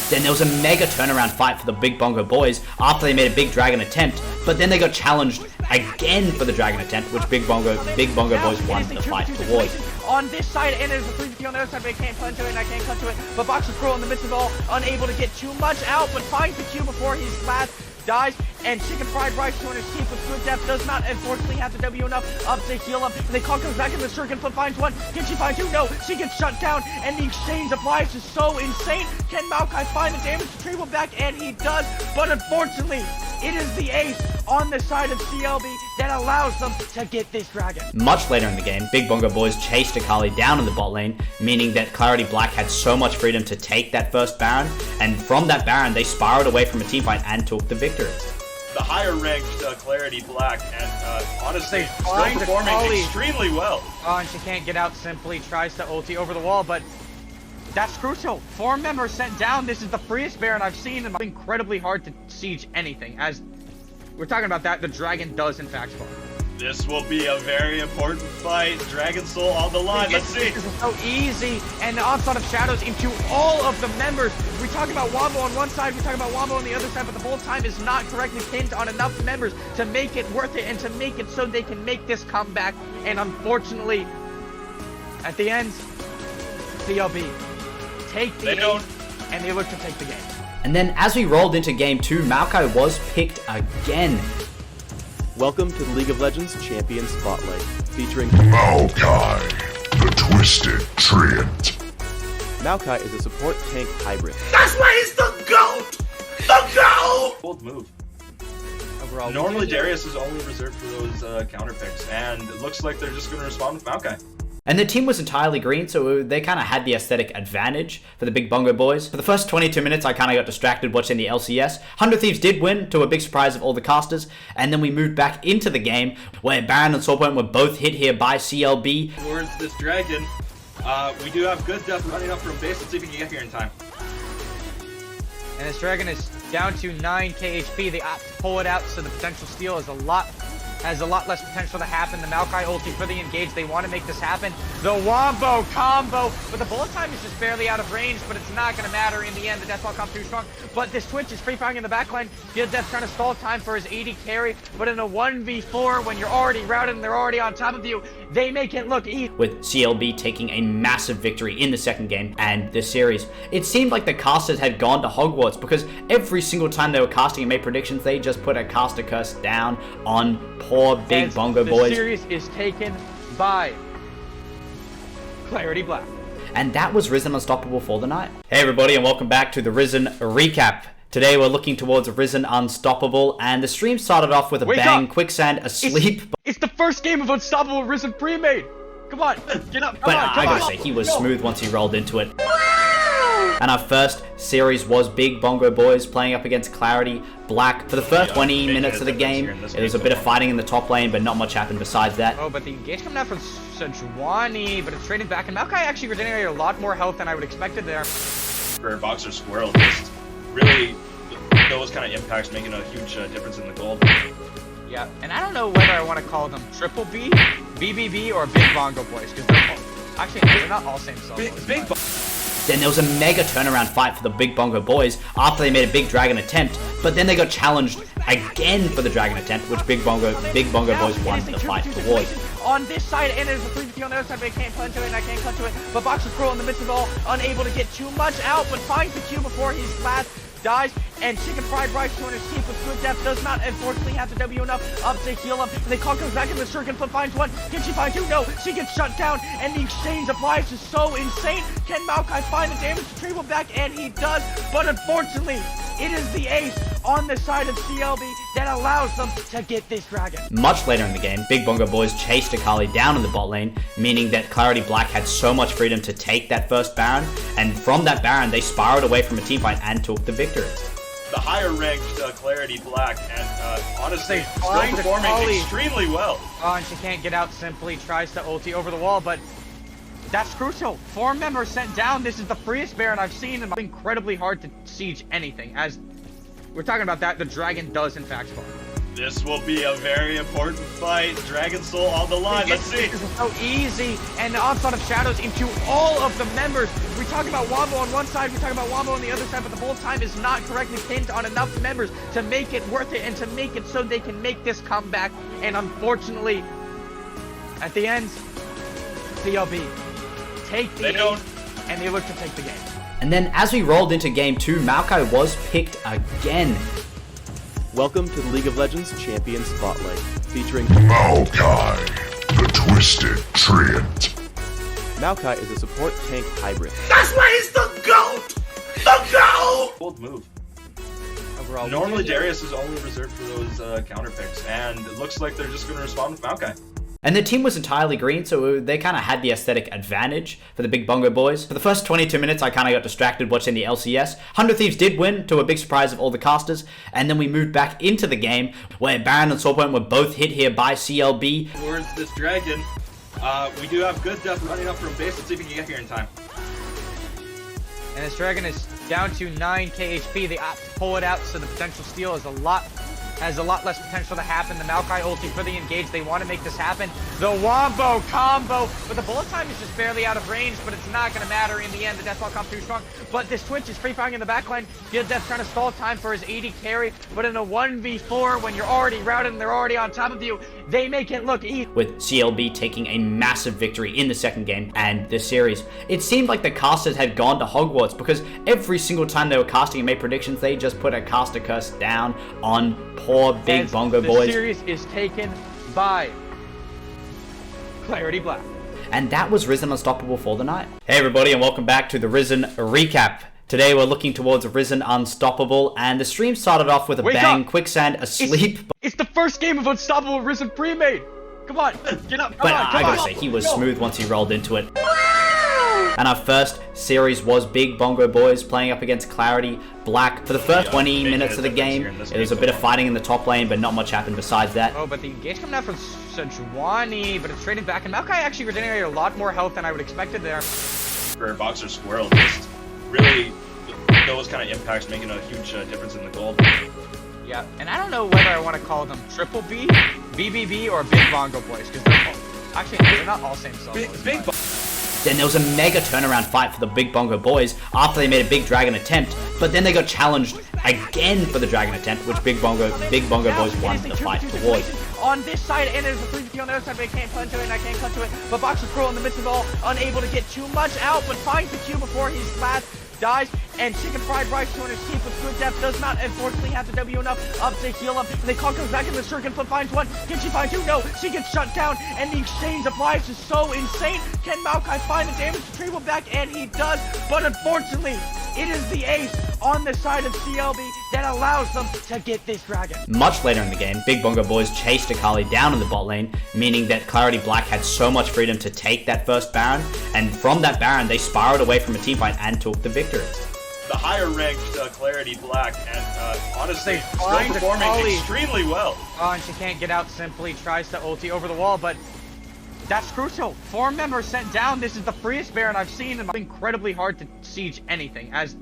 Then there was a mega turnaround fight for the Big Bongo Boys after they made a big dragon attempt, but then they got challenged again for the dragon attempt, which Big Bongo Boys won the fight towards. On this side, and there's a 3 on the other side, but I can't clutch to it, and I can't clutch to it. But Boxer Squirrel in the midst of it all, unable to get too much out, but finds the Q before his last dies. and chicken fried rice to his teeth with SwiftDuelist does not unfortunately have the W enough up to heal him. And the call comes back in the circuit, but finds one. Can she find two? No, she gets shut down, and the exchange of lives is so insane. Can Maokai find the damage retrieval back? And he does, but unfortunately, it is the ace on the side of CLB that allows them to get this dragon. Much later in the game, Big Bongo Boys chased Akali down in the bot lane, meaning that Clarity Black had so much freedom to take that first Baron, and from that Baron, they spiraled away from a teamfight and took the victory. The higher ranked Clarity Black, and honestly, still find performing Akali. extremely well. Oh, and she can't get out simply, tries to ulti over the wall, but that's crucial. 4 members sent down. This is the freest Baron I've seen, and it's incredibly hard to siege anything. As we're talking about that, the dragon does in fact spawn. This will be a very important fight. Dragon Soul on the line. Let's see. This is so easy, and the onslaught of shadows into all of the members. We talk about Wombo on one side, we talk about Wombo on the other side, but the whole time is not correctly pinned on enough members to make it worth it and to make it so they can make this comeback. And unfortunately, at the end, CLB take the lead, and they look to take the game. And then as we rolled into game 2, Maokai was picked again. Welcome to the League of Legends Champion Spotlight, featuring Maokai, the Twisted Treant. Maokai is a support tank hybrid. That's why he's the GOAT! The GOAT! Bold move. Overall, Normally Darius is only reserved for those counter picks, and it looks like they're just going to respond with Maokai. And the team was entirely green, so they kind of had the aesthetic advantage for the Big Bongo Boys. For the first 22 minutes, I kind of got distracted watching the LCS. 100 Thieves did win, to a big surprise of all the casters, and then we moved back into the game, where Baron and Soulpoint were both hit here by CLB. Towards this dragon, we do have good depth running up from base. Let's see if we can get here in time. And this dragon is down to 9k HP. They opt to pull it out, so the potential steal is has a lot less potential to happen. The Maokai ulti for the engage. They want to make this happen. The Wombo combo, but the bullet time is just barely out of range, but it's not going to matter in the end. The deathball comes too strong, but this Twitch is free firing in the backline. Good Death trying to stall time for his AD carry, but in a 1v4, when you're already routed and they're already on top of you, they make it look easy. With CLB taking a massive victory in the second game and this series, it seemed like the casters had gone to Hogwarts, because every single time they were casting and made predictions, they just put a caster curse down on poor Big Bongo Boys. The series is taken by Clarity Black. And that was Risen Unstoppable for the night. Hey everybody, and welcome back to the Risen recap. Today we're looking towards Risen Unstoppable, and the stream started off with a bang, Quicksand asleep. It's the first game of Unstoppable Risen pre-made. Come on, get up, But I gotta say, he was smooth once he rolled into it. And our first series was Big Bongo Boys playing up against Clarity Black. For the first 20 minutes of the game, it was a bit of fighting in the top lane, but not much happened besides that. Oh, but the engage coming out from Sejuani, but it's trading back, and Maokai actually regenerated a lot more health than I would expected there. For Boxer Squirrel, just really those kind of impacts making a huge difference in the gold. Yeah, and I don't know whether I want to call them Triple B, BBB, or Big Bongo Boys, because they're not all same solo. Then there was a mega turnaround fight for the Big Bongo Boys after they made a big dragon attempt, but then they got challenged again for the dragon attempt, which Big Bongo Boys won the fight towards. On this side, and there's a 3v3 on the other side, but I can't punch to it, and I can't cut to it. But Boxer Squirrel in the midst of it all, unable to get too much out, but finds the Q before his last dies, and chicken fried rice to his teeth with SwiftDuelist does not unfortunately have the W enough up to heal him. And the call comes back in the circuit, but finds one. Can she find two? No, she gets shut down, and the exchange of lives is so insane. Can Maokai find the damage retrieval back? And he does, but unfortunately, it is the ace on the side of CLB that allows them to get this dragon. Much later in the game, Big Bongo Boys chased Akali down in the bot lane, meaning that Clarity Black had so much freedom to take that first Baron, and from that Baron, they spiraled away from a teamfight and took the victory. The higher ranked Clarity Black, and honestly, still find performing Akali. extremely well. Oh, and she can't get out simply, tries to ulti over the wall, but that's crucial. 4 members sent down. This is the freest Baron I've seen, and it's incredibly hard to siege anything. As we're talking about that, the dragon does in fact spawn. This will be a very important fight. Dragon Soul on the line. Let's see. This is so easy, and the onslaught of shadows into all of the members. We talk about Wombo on one side, we talk about Wombo on the other side, but the whole time is not correctly pinned on enough members to make it worth it and to make it so they can make this comeback. And unfortunately, at the end, CLB take the lead, and they look to take the game. And then as we rolled into game 2, Maokai was picked again. Welcome to the League of Legends Champion Spotlight, featuring Maokai, the Twisted Treant. Maokai is a support tank hybrid. That's why he's the GOAT! The GOAT! Bold move. Overall, Normally Darius is only reserved for those counter picks, and it looks like they're just going to respond with Maokai. And the team was entirely green, so they kind of had the aesthetic advantage for the Big Bongo boys. For the first 22 minutes, I kind of got distracted watching the LCS. 100 Thieves did win, to a big surprise of all the casters. And then we moved back into the game, where Baron and Soulpoint were both hit here by CLB. Towards this dragon, we do have good death running up from base. Let's see if we can get here in time. And this dragon is down to 9k HP. They opt to pull it out, so the potential steal is has a lot less potential to happen. The Maokai ulti for the engage. They want to make this happen. The Wombo combo, but the bullet time is just barely out of range, but it's not going to matter in the end. The Deathball comes too strong, but this Twitch is free firing in the backline. Field Death trying to stall time for his AD carry, but in a 1v4, when you're already routed and they're already on top of you, they make it look easy. With CLB taking a massive victory in the second game and this series. It seemed like the casters had gone to Hogwarts, because every single time they were casting and made predictions, they just put a caster curse down on poor Big Bongo boys. The series is taken by Clarity Black. And that was Risen Unstoppable for the night. Hey everybody, and welcome back to the Risen recap. Today we're looking towards Risen Unstoppable, and the stream started off with a bang, Quicksand asleep. It's the first game of Unstoppable Risen pre-made. Come on, get up, But I gotta say, he was smooth once he rolled into it. And our first series was Big Bongo boys playing up against Clarity Black. For the first 20 minutes of the game, it was a bit of fighting in the top lane, but not much happened besides that. Oh, but the engage coming out from Sejuani, but it's trading back, and Maokai actually regenerated a lot more health than I would expected there. For Boxer Squirrel, just really those kind of impacts making a huge difference in the gold. Yeah, and I don't know whether I want to call them Triple B, BBB, or Big Bongo boys, because they're not all same solos. Then there was a mega turnaround fight for the Big Bongo boys after they made a big dragon attempt, but then they got challenged again for the dragon attempt, which Big Bongo boys won the fight towards. On this side, and there's a 3v2 on the other side, but I can't punch to it, and I can't punch to it. But Boxer Squirrel in the midst of it all, unable to get too much out, but finds the Q before he's last, dies, and Chicken Fried Rice 200 Keep with good depth does not unfortunately have the W enough up to heal him. And the call comes back in the circuit, but finds one. Can she find two? No, she gets shut down, and the exchange applies is so insane. Can Maokai find the damage to Treble back? And he does, but unfortunately, it is the ace on the side of CLB that allows them to get this dragon. Much later in the game, Big Bongo boys chased Akali down in the bot lane, meaning that Clarity Black had so much freedom to take that first Baron, and from that Baron, they spiraled away from a team fight and took the victory. The higher ranked Clarity Black, and honestly, still find performing Akali extremely well. Oh, and she can't get out, simply tries to ulti over the wall, but that's crucial. 4 members sent down. This is the freest Baron I've seen, and it's incredibly hard to siege anything. As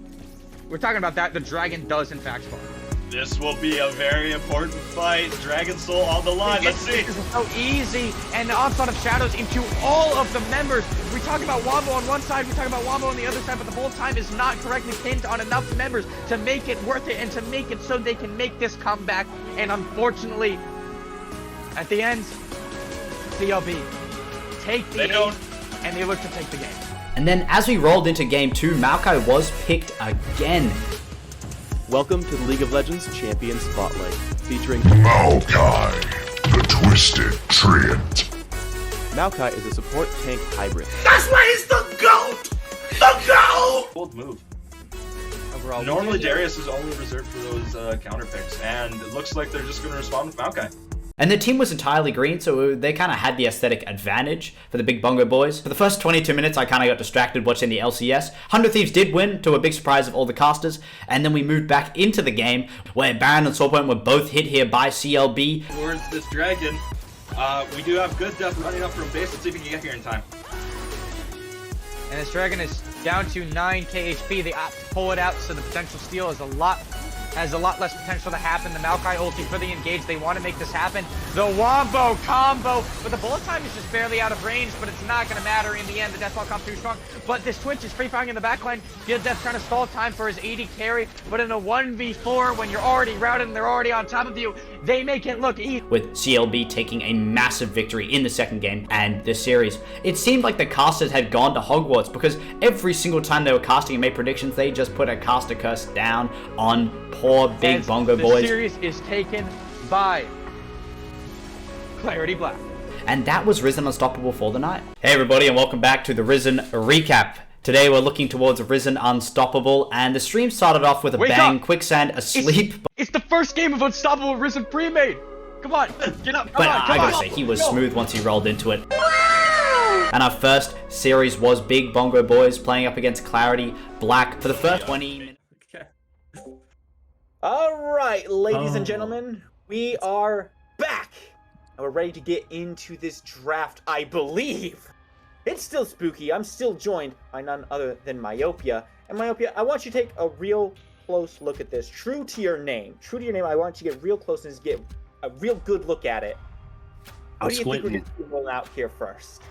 we're talking about that, the dragon does in fact spawn. This will be a very important fight. Dragon Soul on the line. Let's see. This is so easy, and the onslaught of shadows into all of the members. We talk about Wombo on one side, we talk about Wombo on the other side, but the whole time is not correctly pinned on enough members to make it worth it and to make it so they can make this comeback. And unfortunately, at the end, CLB take the game, and they look to take the game. And then as we rolled into game 2, Maokai was picked again. Welcome to the League of Legends Champion Spotlight, featuring Maokai, the Twisted Treant. Maokai is a support tank hybrid. That's why he's the GOAT! The GOAT! Bold move. Overall, Normally Darius is only reserved for those counter picks, and it looks like they're just going to respond with Maokai. And the team was entirely green, so they kind of had the aesthetic advantage for the Big Bongo boys. For the first 22 minutes, I kind of got distracted watching the LCS. 100 Thieves did win, to a big surprise of all the casters. And then we moved back into the game, where Baron and Soulpoint were both hit here by CLB. Towards this dragon, we do have good death running up from base. Let's see if we can get here in time. And this dragon is down to 9k HP. They opt to pull it out, so the potential steal is has a lot less potential to happen. The Maokai ulti for the engage. They want to make this happen. The Wombo combo, but the bullet time is just barely out of range, but it's not going to matter in the end. The Deathball comes too strong, but this Twitch is free firing in the backline. Field Death trying to stall time for his AD carry, but in a 1v4, when you're already routed and they're already on top of you, they make it look easy. With CLB taking a massive victory in the second game and the series, it seemed like the casters had gone to Hogwarts, because every single time they were casting and made predictions, they just put a caster curse down on poor Big Bongo Boys. The series is taken by Clarity Black. And that was Risen Unstoppable for the night. Hey everybody, and welcome back to the Risen recap. Today we're looking towards Risen Unstoppable, and the stream started off with a Wake bang, up! Quicksand asleep. It's the first game of Unstoppable Risen pre-made. Come on, get up, But I gotta say, he was smooth once he rolled into it. And our first series was Big Bongo Boys playing up against Clarity Black for the first 20 minutes. All right, ladies and gentlemen, we are back. And we're ready to get into this draft, I believe. It's still spooky. I'm still joined by none other than Myopia. And Myopia, I want you to take a real close look at this. True to your name. True to your name, I want you to get real close and get a real good look at it. What do you think we're going to roll out here first?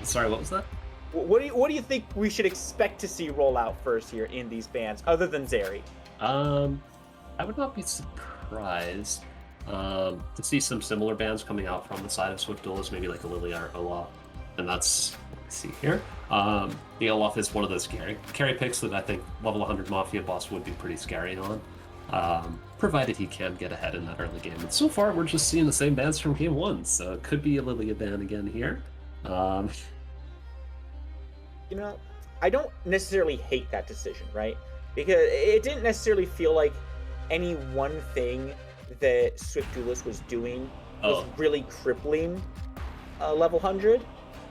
Sorry, what was that? What do you think we should expect to see roll out first here in these bands, other than Zeri? I would not be surprised to see some similar bands coming out from the side of SwiftDuelist, maybe like a Lilia or Olaf. And that's, let's see here. The Olaf is one of those carry picks that I think level 100 Mafia boss would be pretty scary on, provided he can get ahead in that early game. And so far, we're just seeing the same bands from game 1, so it could be a Lilia ban again here. You know, I don't necessarily hate that decision, right? Because it didn't necessarily feel like any one thing that SwiftDuelist was doing was really crippling level 100.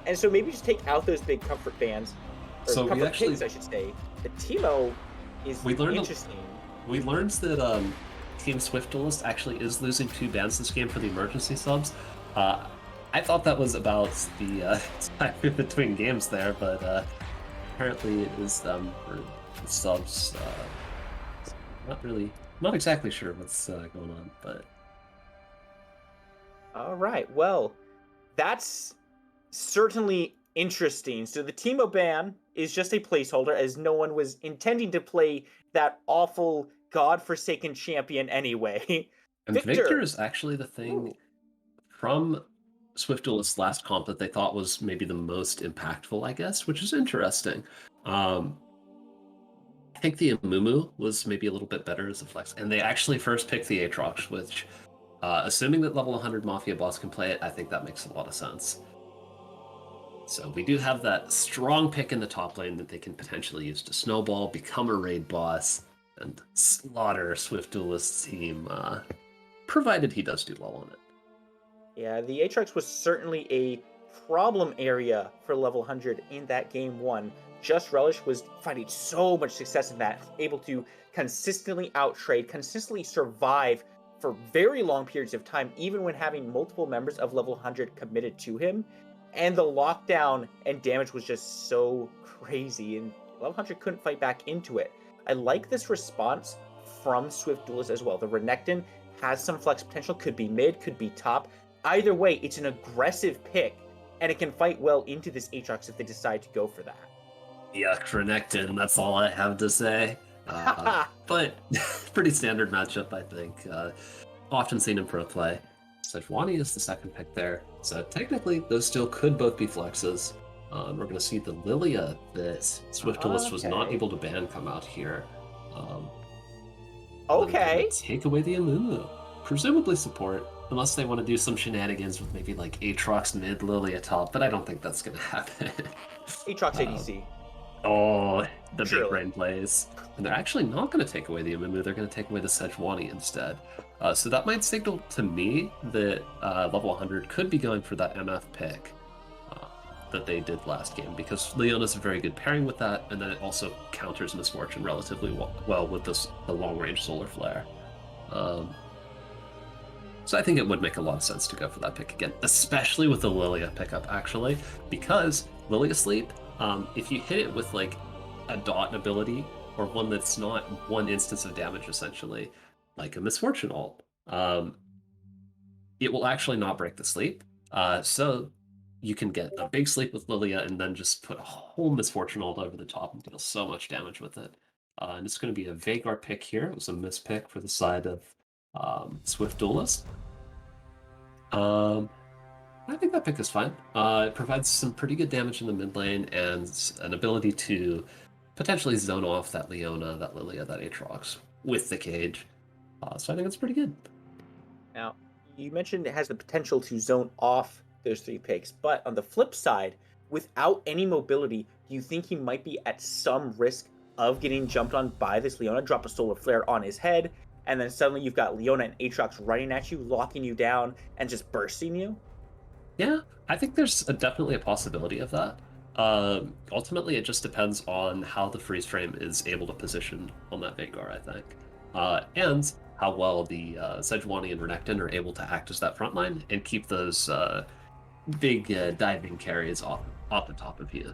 And so maybe just take out those big comfort bands, or so comfort picks, I should say. The Teemo is interesting. We learned that Team SwiftDuelist actually is losing 2 bands this game for the emergency subs. I thought that was about the time between games there, but apparently it is them for the subs. Not exactly sure what's going on, but... All right, well, that's certainly interesting. So the Teemo ban is just a placeholder, as no one was intending to play that awful godforsaken champion anyway. And Victor is actually the thing from SwiftDuelist's last comp that they thought was maybe the most impactful, I guess, which is interesting. I think the Amumu was maybe a little bit better as a flex, and they actually first picked the Aatrox, which, assuming that level 100 Mafia boss can play it, I think that makes a lot of sense. So we do have that strong pick in the top lane that they can potentially use to snowball, become a raid boss, and slaughter SwiftDuelist's team, provided he does do well on it. Yeah, the Aatrox was certainly a problem area for level 100 in that game 1. Just Relish was finding so much success in that, able to consistently outtrade, consistently survive for very long periods of time, even when having multiple members of level 100 committed to him. And the lockdown and damage was just so crazy, and level 100 couldn't fight back into it. I like this response from SwiftDuelist as well. The Renekton has some flex potential, could be mid, could be top. Either way, it's an aggressive pick, and it can fight well into this Aatrox if they decide to go for that. Yuck, Renekton, that's all I have to say. But pretty standard matchup, I think. Often seen in pro play. Sejuani is the second pick there. So technically, those still could both be flexes. We're going to see the Lilia that SwiftDuelist was not able to ban come out here. Okay. Take away the Amumu. Presumably support, unless they want to do some shenanigans with maybe like Aatrox mid, Lilia top, but I don't think that's going to happen. Aatrox ADC. Oh, the big brain plays. And they're actually not going to take away the Amumu, they're going to take away the Sejuani instead. So that might signal to me that level 100 could be going for that MF pick that they did last game, because Leona's a very good pairing with that, and then it also counters Misfortune relatively well with the long-range Solar Flare. So I think it would make a lot of sense to go for that pick again, especially with the Lilia pickup, actually, because Lilia Sleep, if you hit it with like a dot ability, or one that's not one instance of damage, essentially, like a Misfortune ult, it will actually not break the sleep. So you can get a big sleep with Lilia and then just put a whole Misfortune ult over the top and deal so much damage with it. And it's going to be a Veigar pick here. It was a mispick for the side of SwiftDuelist. I think that pick is fine. It provides some pretty good damage in the mid lane and an ability to potentially zone off that Leona, that Lilia, that Aatrox with the cage. So I think it's pretty good. Now, you mentioned it has the potential to zone off those 3 picks, but on the flip side, without any mobility, do you think he might be at some risk of getting jumped on by this Leona? Drop a Solar Flare on his head, and then suddenly you've got Leona and Aatrox running at you, locking you down, and just bursting you? Yeah, I think there's definitely a possibility of that. Ultimately, it just depends on how the freeze frame is able to position on that Veigar, I think. And how well the Sejuani and Renekton are able to act as that front line and keep those big diving carries off the top of you.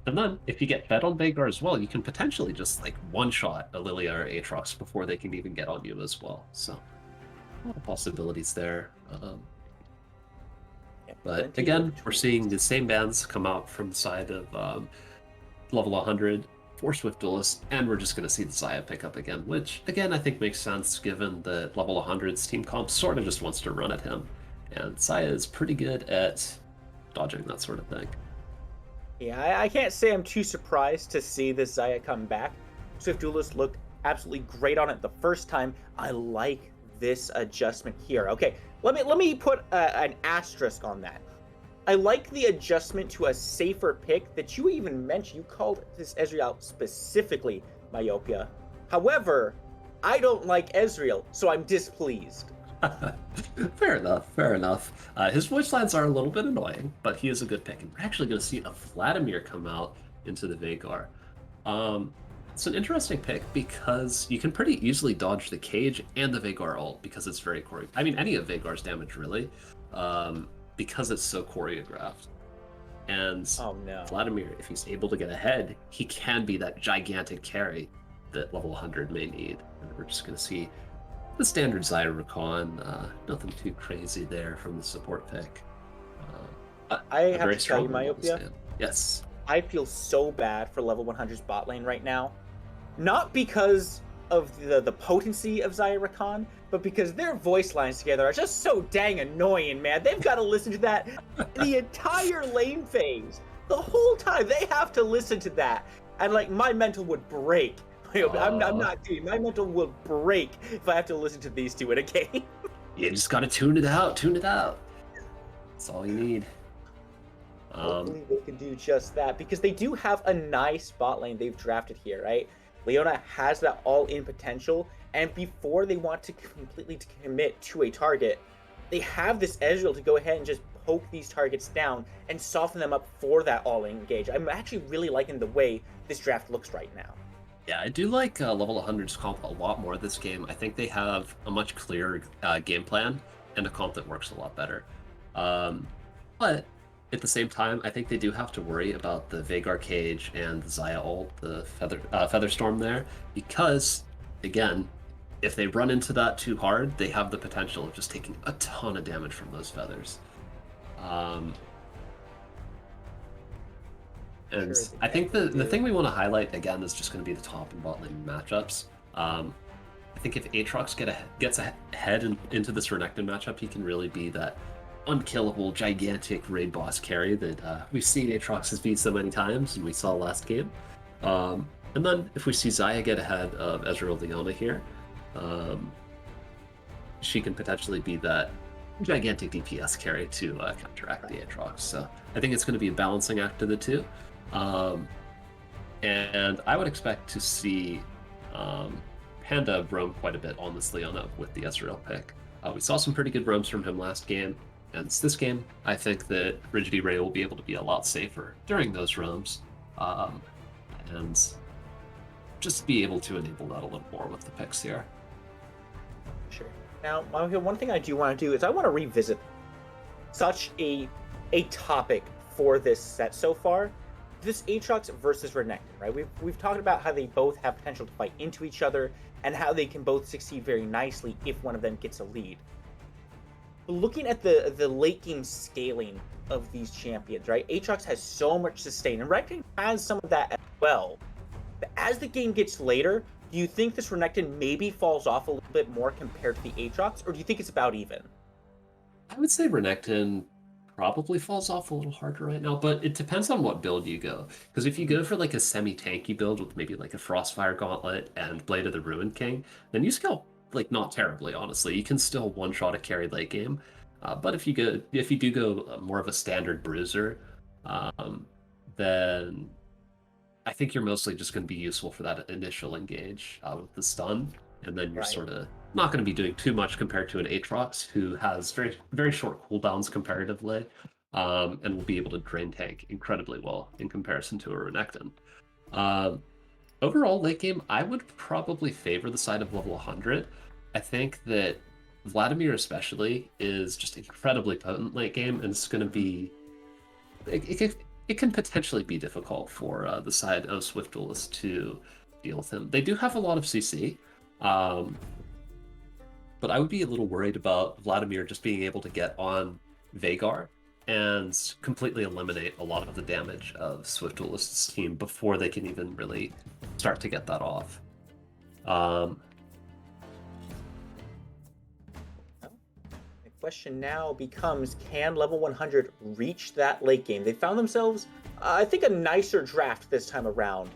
And then, if you get fed on Veigar as well, you can potentially just like one-shot a Lilia or Aatrox before they can even get on you as well. So, a lot of possibilities there. But again, we're seeing the same bans come out from the side of level 100 for SwiftDuelist, and we're just going to see the Xayah pick up again, which, again, I think makes sense given that level 100's team comp sort of just wants to run at him. And Xayah is pretty good at dodging that sort of thing. Yeah, I can't say I'm too surprised to see this Xayah come back. SwiftDuelist looked absolutely great on it the first time. I like this adjustment here. Okay, let me put an asterisk on that. I like the adjustment to a safer pick that you even mentioned. You called this Ezreal specifically Myopia. However, I don't like Ezreal, so I'm displeased. Fair enough. His voice lines are a little bit annoying, but he is a good pick. And we're actually going to see a Vladimir come out into the Veigar. It's an interesting pick because you can pretty easily dodge the cage and the Veigar ult because it's very I mean, any of Veigar's damage, really, because it's so choreographed. And Vladimir, if he's able to get ahead, he can be that gigantic carry that level 100 may need. And we're just going to see the standard Xayah Rakan. Nothing too crazy there from the support pick. I have to tell you, Myopia. Yes. I feel so bad for level 100's bot lane right now. Not because of the potency of Xayah Rakan, but because their voice lines together are just so dang annoying, man. They've got to listen to that the entire lane phase. The whole time, they have to listen to that. And, like, my mental would break. I'm not kidding. My mental will break if I have to listen to these two in a game. You just gotta tune it out. That's all you need. Hopefully they can do just that, because they do have a nice bot lane they've drafted here, right? Leona has that all-in potential, and before they want to completely commit to a target, they have this Ezreal to go ahead and just poke these targets down and soften them up for that all-in engage. I'm actually really liking the way this draft looks right now. Yeah, I do like level 100's comp a lot more this game. I think they have a much clearer game plan and a comp that works a lot better. But at the same time, I think they do have to worry about the Veigar cage and the Xayah ult, the Feather Storm there, because, again, if they run into that too hard, they have the potential of just taking a ton of damage from those feathers. And I think the thing we want to highlight, again, is just going to be the top and bot lane matchups. I think if Aatrox gets ahead into this Renekton matchup, he can really be that unkillable, gigantic raid boss carry that we've seen Aatrox beat so many times, and we saw last game. And then if we see Xayah get ahead of Ezreal Leona here, she can potentially be that gigantic DPS carry to counteract the Aatrox. So I think it's going to be a balancing act of the two. And I would expect to see Panda roam quite a bit on this Leona with the Ezreal pick. We saw some pretty good roams from him last game, and this game, I think that Rigidity Ray will be able to be a lot safer during those roams, and just be able to enable that a little more with the picks here. Sure. Now, one thing I do want to do is I want to revisit such a topic for this set so far. This Aatrox versus Renekton, right? We've talked about how they both have potential to fight into each other and how they can both succeed very nicely if one of them gets a lead. looking at the late game scaling of these champions, right? Aatrox has so much sustain, and Renekton has some of that as well. But as the game gets later, do you think this Renekton maybe falls off a little bit more compared to the Aatrox, or do you think it's about even? I would say Renekton probably falls off a little harder right now, but it depends on what build you go. Because if you go for like a semi-tanky build with maybe like a Frostfire Gauntlet and Blade of the Ruined King, then you scale like not terribly, honestly. You can still one-shot a carry late game. But if you do go more of a standard bruiser, then I think you're mostly just going to be useful for that initial engage with the stun, and then you're sort of not going to be doing too much compared to an Aatrox, who has very, very short cooldowns comparatively, and will be able to drain tank incredibly well in comparison to a Renekton. Overall, late game, I would probably favor the side of level 100. I think that Vladimir especially is just incredibly potent late game, and it's going to be... It can potentially be difficult for the side of SwiftDuelist to deal with him. They do have a lot of CC, but I would be a little worried about Vladimir just being able to get on Veigar and completely eliminate a lot of the damage of SwiftDuelist's team before they can even really start to get that off. The question now becomes, can level 100 reach that late game? They found themselves, I think, a nicer draft this time around.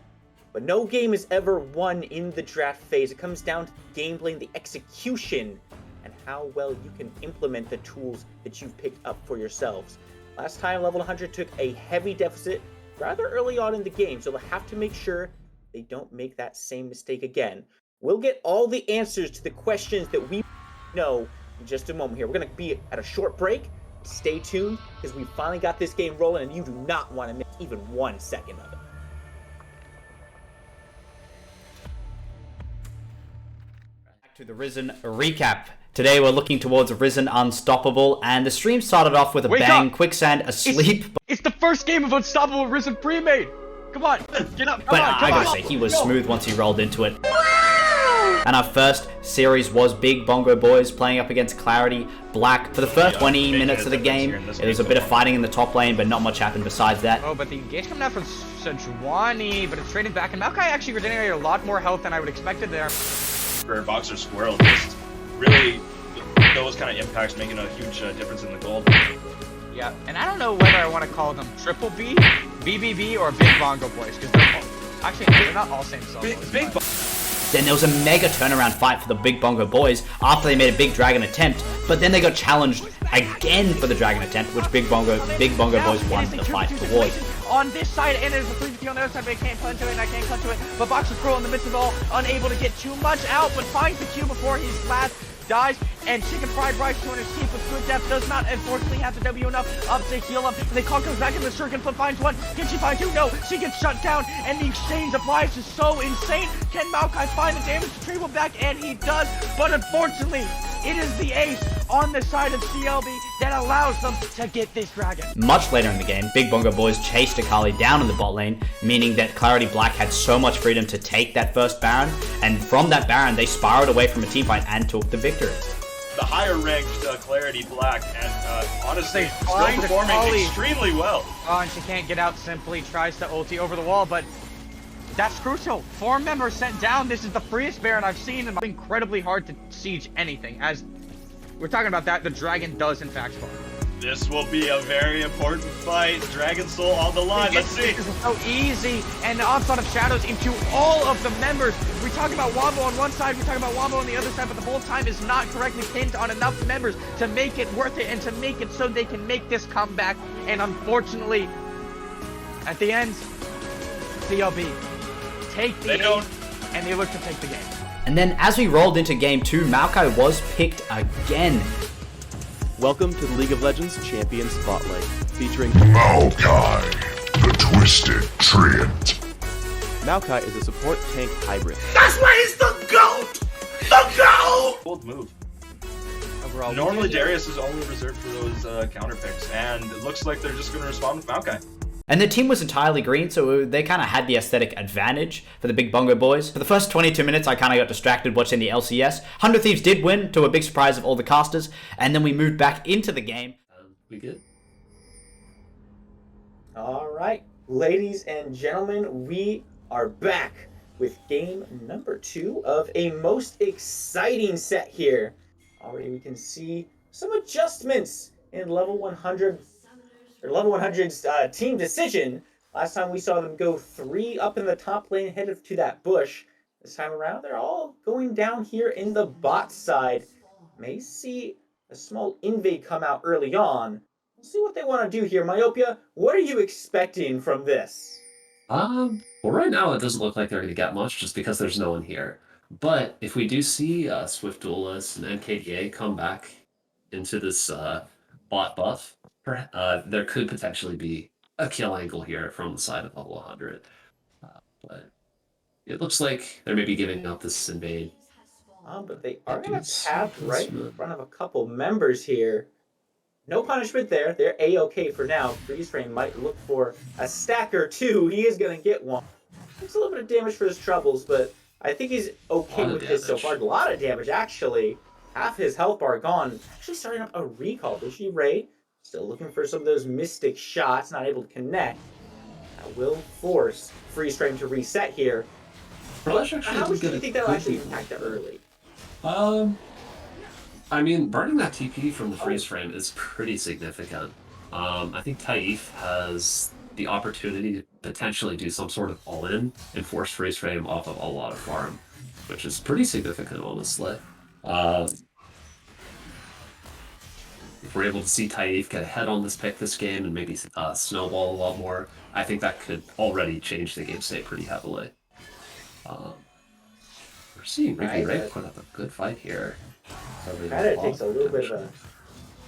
But no game is ever won in the draft phase. It comes down to the gameplay and the execution and how well you can implement the tools that you've picked up for yourselves. Last time, level 100 took a heavy deficit rather early on in the game, so they'll have to make sure they don't make that same mistake again. We'll get all the answers to the questions that we know in just a moment here. We're going to be at a short break. Stay tuned, because we finally got this game rolling, and you do not want to miss even 1 second of it. Back to the Risen recap. Today we're looking towards Risen Unstoppable, and the stream started off with a bang. Quicksand asleep. It's the first game of Unstoppable Risen pre-made. Come on, get up. But I gotta say, he was smooth once he rolled into it. And our first series was Big Bongo Boys playing up against Clarity Black. For the first 20 minutes of the game, it was a bit of fighting in the top lane, but not much happened besides that. Oh, but the engage coming out from Sejuani, but it's trading back, and Maokai actually regenerated a lot more health than I would expected there. For Boxer Squirrel, just really those kind of impacts making a huge difference in the gold. Yeah, and I don't know whether I want to call them Triple B, BBB, or Big Bongo Boys, because they're not all same solo. Big Then there was a mega turnaround fight for the Big Bongo Boys after they made a big dragon attempt, but then they got challenged again for the dragon attempt, which Big Bongo Boys won the fight towards. On this side, and there's a 350 on the other side, but I can't punch to it, and I can't punch to it. But Boxer Squirrel in the midst of it all, unable to get too much out, but finds the Q before he's last. Dies, and Chicken Fried Rice to an escape with good depth, does not unfortunately have the W enough up to heal him, and the call comes back in the circuit, flip finds one, can she find two? No, she gets shut down, and the exchange of lives is so insane. Can Maokai find the damage retrieval back? And he does, but unfortunately, it is the ace on the side of CLB that allows them to get this dragon. Much later in the game, Big Bongo Boys chased Akali down in the bot lane, meaning that Clarity Black had so much freedom to take that first Baron, and from that Baron, they spiraled away from a teamfight and took the victory. The higher ranked Clarity Black, and honestly, They still find performing Akali. extremely well. Oh, and she can't get out, simply tries to ulti over the wall, but that's crucial. 4 members sent down. This is the freest Baron I've seen, and it's incredibly hard to siege anything. As we're talking about that, the dragon does in fact spawn. This will be a very important fight. Dragon Soul on the line. Let's see. This is so easy, and the onslaught of shadows into all of the members. We talk about Wombo on one side, we talk about Wombo on the other side, but the whole time is not correctly pinned on enough members to make it worth it and to make it so they can make this comeback. And unfortunately, at the end, CLB take the game, and they look to take the game. And then as we rolled into game 2, Maokai was picked again. Welcome to the League of Legends Champion Spotlight, featuring Maokai, the Twisted Treant. Maokai is a support tank hybrid. That's why he's the GOAT! The GOAT! Bold move. Overall, Normally Darius is only reserved for those counter picks, and it looks like they're just going to respond with Maokai. And the team was entirely green, so they kind of had the aesthetic advantage for the big bongo boys. For the first 22 minutes, I kind of got distracted watching the LCS. 100 Thieves did win, to a big surprise of all the casters, and then we moved back into the game. We good? All right, ladies and gentlemen, we are back with game number 2 of a most exciting set here. Already we can see some adjustments in level 100's team decision. Last time we saw them go 3 up in the top lane, headed to that bush. This time around, they're all going down here in the bot side. May see a small invade come out early on. We'll see what they want to do here. Myopia, what are you expecting from this? Well, right now it doesn't look like they're going to get much just because there's no one here. But if we do see SwiftDuelist and NKDA come back into this bot buff, there could potentially be a kill angle here from the side of level 100. But it looks like they're maybe giving up this invade. But they are going to tap right in front of a couple members here. No punishment there. They're A-okay for now. Freeze Frame might look for a stack or two. He is going to get one. It's a little bit of damage for his troubles, but I think he's okay with this so far. A lot of damage, actually. Half his health bar gone. Actually starting up a recall. Rishi Ray still looking for some of those mystic shots. Not able to connect. That will force Freeze Frame to reset here. How much do you think that'll actually impact it early? I mean, burning that TP from the freeze frame is pretty significant. I think Taif has the opportunity to potentially do some sort of all-in and force freeze frame off of a lot of farm, which is pretty significant, honestly. If we're able to see Taif get ahead on this pick this game and maybe snowball a lot more, I think that could already change the game state pretty heavily. We're seeing Ricky Ray put up a good fight here. Kinda takes a little bit of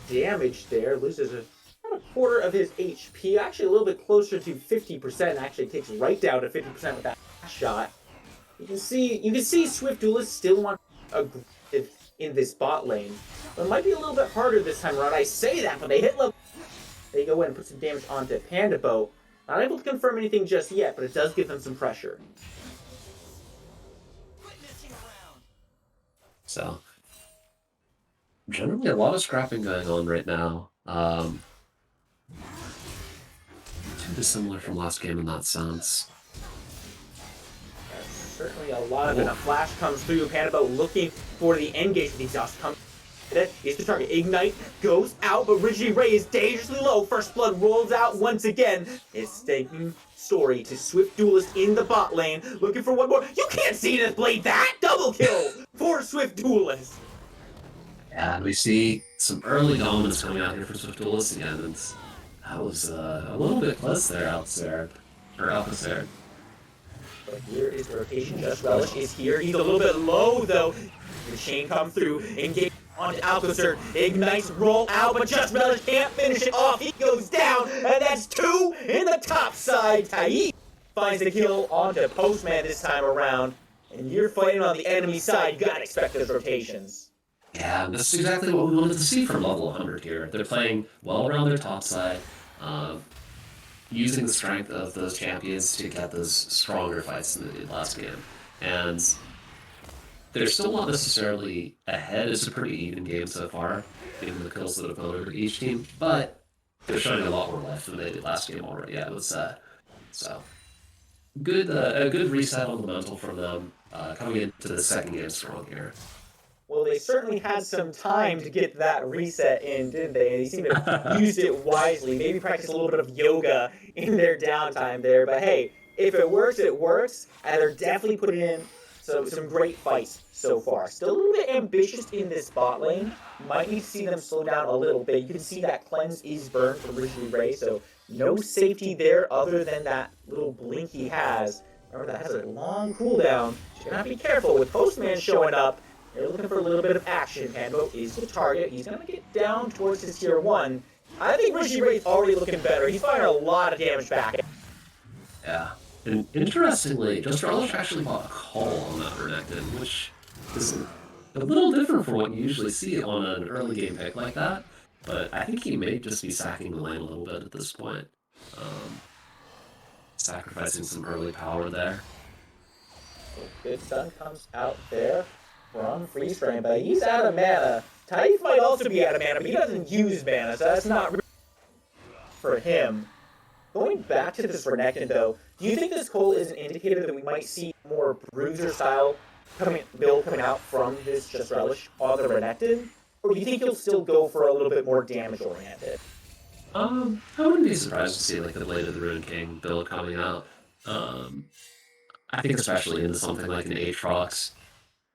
damage there, loses about a quarter of his HP, actually a little bit closer to 50%, actually takes right down to 50% with that shot. You can see SwiftDuelist still wants aggressive in this bot lane, but it might be a little bit harder this time around. I say that, but they hit level. They go in and put some damage onto Panda Boat. Not able to confirm anything just yet, but it does give them some pressure. So, generally a lot of scrapping going on right now. Too dissimilar from last game in that sense. That's certainly a lot of it. A flash comes through. Panda Boat looking for the engage. The exhaust comes. Is the target. Ignite goes out, but Rishi Ray is dangerously low. First Blood rolls out once again. It's taking story to SwiftDuelist in the bot lane, looking for one more. You can't see this blade that! Double kill for SwiftDuelist. Yeah, and we see some early dominance coming out here for SwiftDuelist again, and that was a little bit close there, Alphacer. But here is the rotation. Just Relish is here. He's a little bit low, though. The chain come through. Engage onto Alphacer. Ignites, roll out, but Just Relish can't finish it off. He goes down, and that's 2 in the top side. Taif finds the kill onto Postman this time around. And you're fighting on the enemy side. You gotta expect those rotations. Yeah, that's exactly what we wanted to see from level 100 here. They're playing well around their top side, using the strength of those champions to get those stronger fights than they did last game. And they're still not necessarily ahead. It's a pretty even game so far, given the kills that have gone over each team, but they're showing a lot more life than they did last game already, I would say. So, good, a good reset on the mental from them, coming into the second game strong here. Well, they certainly had some time to get that reset in, didn't they? They seem to have used it wisely. Maybe practice a little bit of yoga in their downtime there. But hey, if it works, it works. And they're definitely putting in some great fights so far. Still a little bit ambitious in this bot lane. Might need to see them slow down a little bit. You can see that cleanse is burned from Rishi Ray, so no safety there other than that little blink he has. Remember, that has a long cooldown. So you're going to have to be careful with Postman showing up. They're looking for a little bit of action. Pando is the target. He's going to get down towards his tier 1. I think Rishi Ray's already looking better. He's firing a lot of damage back. Yeah. And interestingly, Just Relish actually bought a call on that Renekton, which is a little different from what you usually see on an early game pick like that. But I think he may just be sacking the lane a little bit at this point. sacrificing some early power there. Good stun comes out there from Freeze Frame, but he's out of mana. Taif might also be out of mana, but he doesn't use mana, so that's not really for him. Going back to this Renekton, though, do you think this Cole is an indicator that we might see more Bruiser-style build coming out from this Just Relish on the Renekton? Or do you think he'll still go for a little bit more damage-oriented? I wouldn't be surprised to see like the Blade of the Ruin King build coming out. I think especially into something like an Aatrox,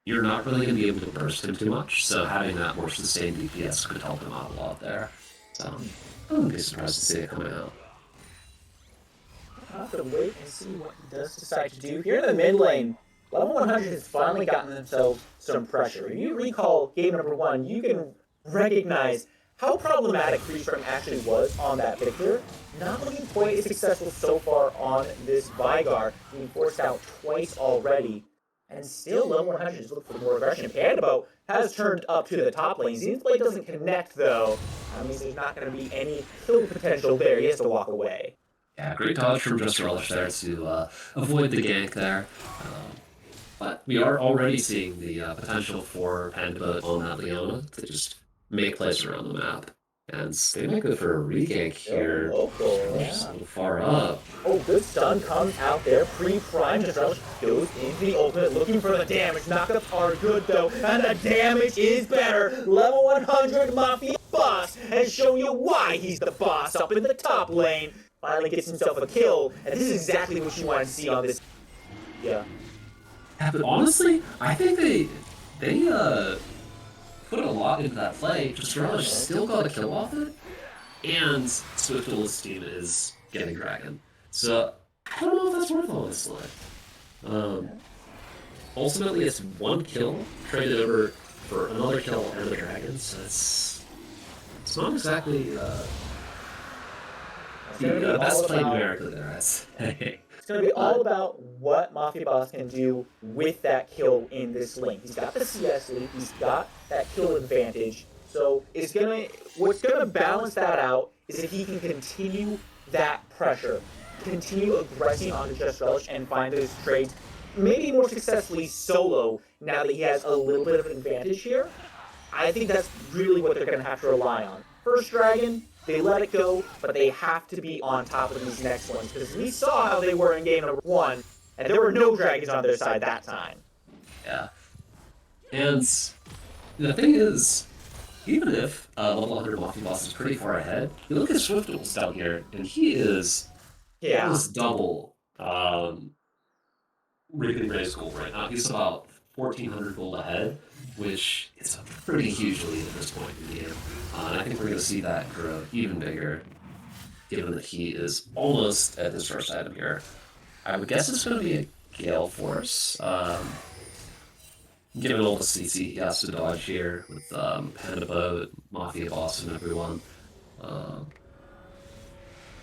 you're not really going to be able to burst him too much, so having that more sustained DPS could help him out a lot there. So I wouldn't be surprised to see it coming out. I'll have to wait and see what he does decide to do. Here in the mid lane, Level 100 has finally gotten themselves some pressure. If you recall game number 1, you can recognize how problematic Freeze Frame actually was on that Victor. Not looking quite as successful so far on this Vigar, being forced out twice already. And still, Level 100 is looking for more aggression. Pandabo has turned up to the top lane. Zenithblade doesn't connect, though. That means there's not going to be any kill potential there. He has to walk away. Yeah, great dodge from Just Relish there to avoid the gank there. But we are already seeing the potential for Pandabo on that Leona to just make plays around the map. And they might go for a regank here. Just a little far up. Oh, good stun comes out there. Pre-prime, Just Relish goes into the ultimate looking for the damage. Knockups are good though, and the damage is better. Level 100 Mafia Boss has shown you why he's the boss up in the top lane. Finally gets himself a kill, and this is exactly what you want to see on this. Yeah, but honestly, I think they put a lot into that play. Just Relish still got a kill off it, and SwiftDuelist team is getting Dragon. So I don't know if that's worth honestly. Ultimately, it's one kill traded over for another kill and a Dragon, so it's not exactly the best play numerically there, I'd say. it's going to be all about what Mafia Boss can do with that kill in this lane. He's got the CS lead, he's got that kill advantage. So what's gonna balance that out is if he can continue that pressure, continue aggressing onto Just Relish and find those trades, maybe more successfully solo now that he has a little bit of an advantage here. I think that's really what they're gonna have to rely on. First Dragon, they let it go, but they have to be on top of these next ones, because we saw how they were in game number 1, and there were no dragons on their side that time. Yeah. And the thing is, even if level 100 Mafia Boss is pretty far ahead, you look at SwiftDuelist down here, and he is almost double Riggedy Ray's gold right now. He's about 1,400 gold ahead, which is a pretty huge lead at this point in the game. And I think we're going to see that grow even bigger, given that he is almost at his first item here. I would guess it's going to be a Gale Force. Given all the CC he has to dodge here with Pandabo, Mafia Boss, and everyone.